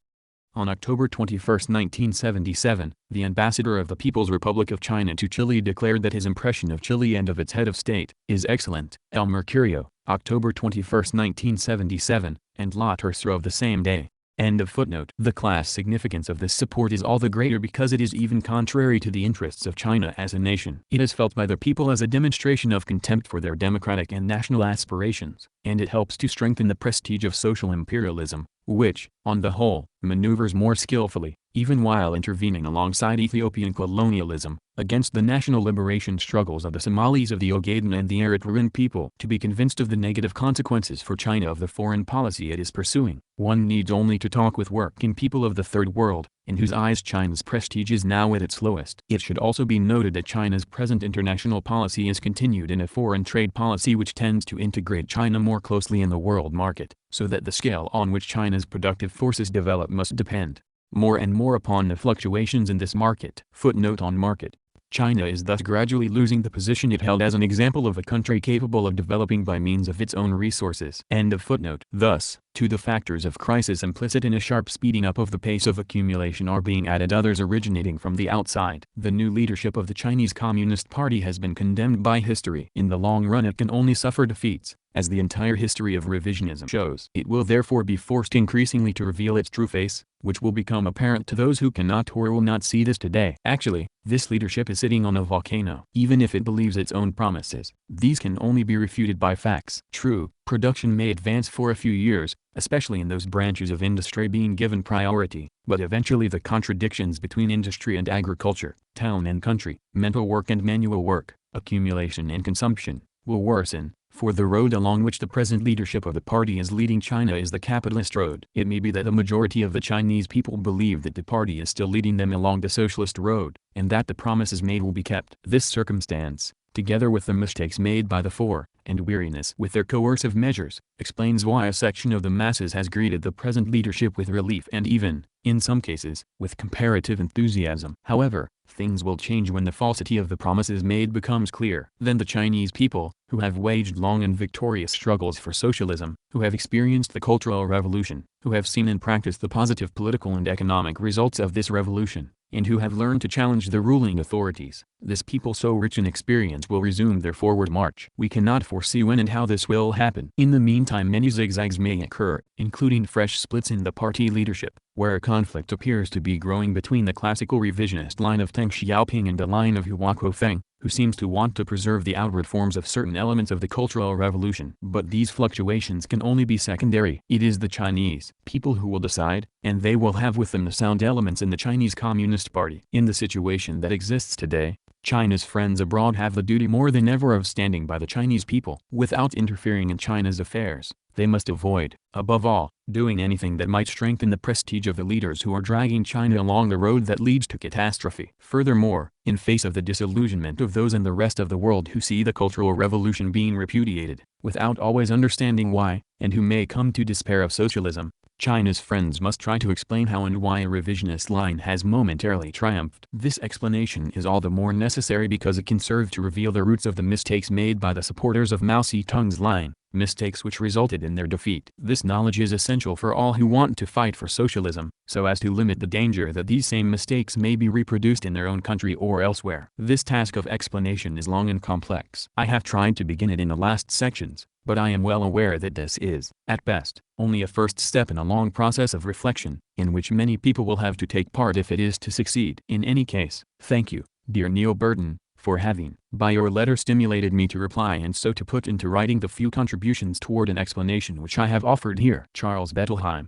on October 21, 1977, the ambassador of the People's Republic of China to Chile declared that his impression of Chile and of its head of state is excellent. El Mercurio, October 21, 1977, and La Tercera of the same day. End of footnote. The class significance of this support is all the greater because it is even contrary to the interests of China as a nation. It is felt by the people as a demonstration of contempt for their democratic and national aspirations, and it helps to strengthen the prestige of social imperialism, which, on the whole, maneuvers more skillfully, even while intervening alongside Ethiopian colonialism, against the national liberation struggles of the Somalis of the Ogaden and the Eritrean people. To be convinced of the negative consequences for China of the foreign policy it is pursuing, one needs only to talk with working people of the Third World, in whose eyes China's prestige is now at its lowest. It should also be noted that China's present international policy is continued in a foreign trade policy which tends to integrate China more closely in the world market, so that the scale on which China's productive forces develop must depend more and more upon the fluctuations in this market. Footnote on market. China is thus gradually losing the position it held as an example of a country capable of developing by means of its own resources. End of footnote. Thus, to the factors of crisis implicit in a sharp speeding up of the pace of accumulation are being added others originating from the outside. The new leadership of the Chinese Communist Party has been condemned by history. In the long run it can only suffer defeats, as the entire history of revisionism shows. It will therefore be forced increasingly to reveal its true face, which will become apparent to those who cannot or will not see this today. Actually, this leadership is sitting on a volcano. Even if it believes its own promises, these can only be refuted by facts. True, production may advance for a few years, especially in those branches of industry being given priority, but eventually the contradictions between industry and agriculture, town and country, mental work and manual work, accumulation and consumption, will worsen. For the road along which the present leadership of the party is leading China is the capitalist road. It may be that the majority of the Chinese people believe that the party is still leading them along the socialist road, and that the promises made will be kept. This circumstance, together with the mistakes made by the fore, and weariness with their coercive measures, explains why a section of the masses has greeted the present leadership with relief and even, in some cases, with comparative enthusiasm. However, things will change when the falsity of the promises made becomes clear. Then the Chinese people, who have waged long and victorious struggles for socialism, who have experienced the Cultural Revolution, who have seen in practice the positive political and economic results of this revolution, and who have learned to challenge the ruling authorities, this people so rich in experience will resume their forward march. We cannot foresee when and how this will happen. In the meantime many zigzags may occur, including fresh splits in the party leadership, where a conflict appears to be growing between the classical revisionist line of Deng Xiaoping and the line of Hua Guofeng, who seems to want to preserve the outward forms of certain elements of the Cultural Revolution. But these fluctuations can only be secondary. It is the Chinese people who will decide, and they will have with them the sound elements in the Chinese Communist Party. In the situation that exists today, China's friends abroad have the duty more than ever of standing by the Chinese people. Without interfering in China's affairs, they must avoid, above all, doing anything that might strengthen the prestige of the leaders who are dragging China along the road that leads to catastrophe. Furthermore, in face of the disillusionment of those in the rest of the world who see the Cultural Revolution being repudiated, without always understanding why, and who may come to despair of socialism, China's friends must try to explain how and why a revisionist line has momentarily triumphed. This explanation is all the more necessary because it can serve to reveal the roots of the mistakes made by the supporters of Mao Zedong's line, mistakes which resulted in their defeat. This knowledge is essential for all who want to fight for socialism, so as to limit the danger that these same mistakes may be reproduced in their own country or elsewhere. This task of explanation is long and complex. I have tried to begin it in the last sections, but I am well aware that this is, at best, only a first step in a long process of reflection, in which many people will have to take part if it is to succeed. In any case, thank you, dear Neil Burton, for having, by your letter, stimulated me to reply and so to put into writing the few contributions toward an explanation which I have offered here. Charles Bettelheim.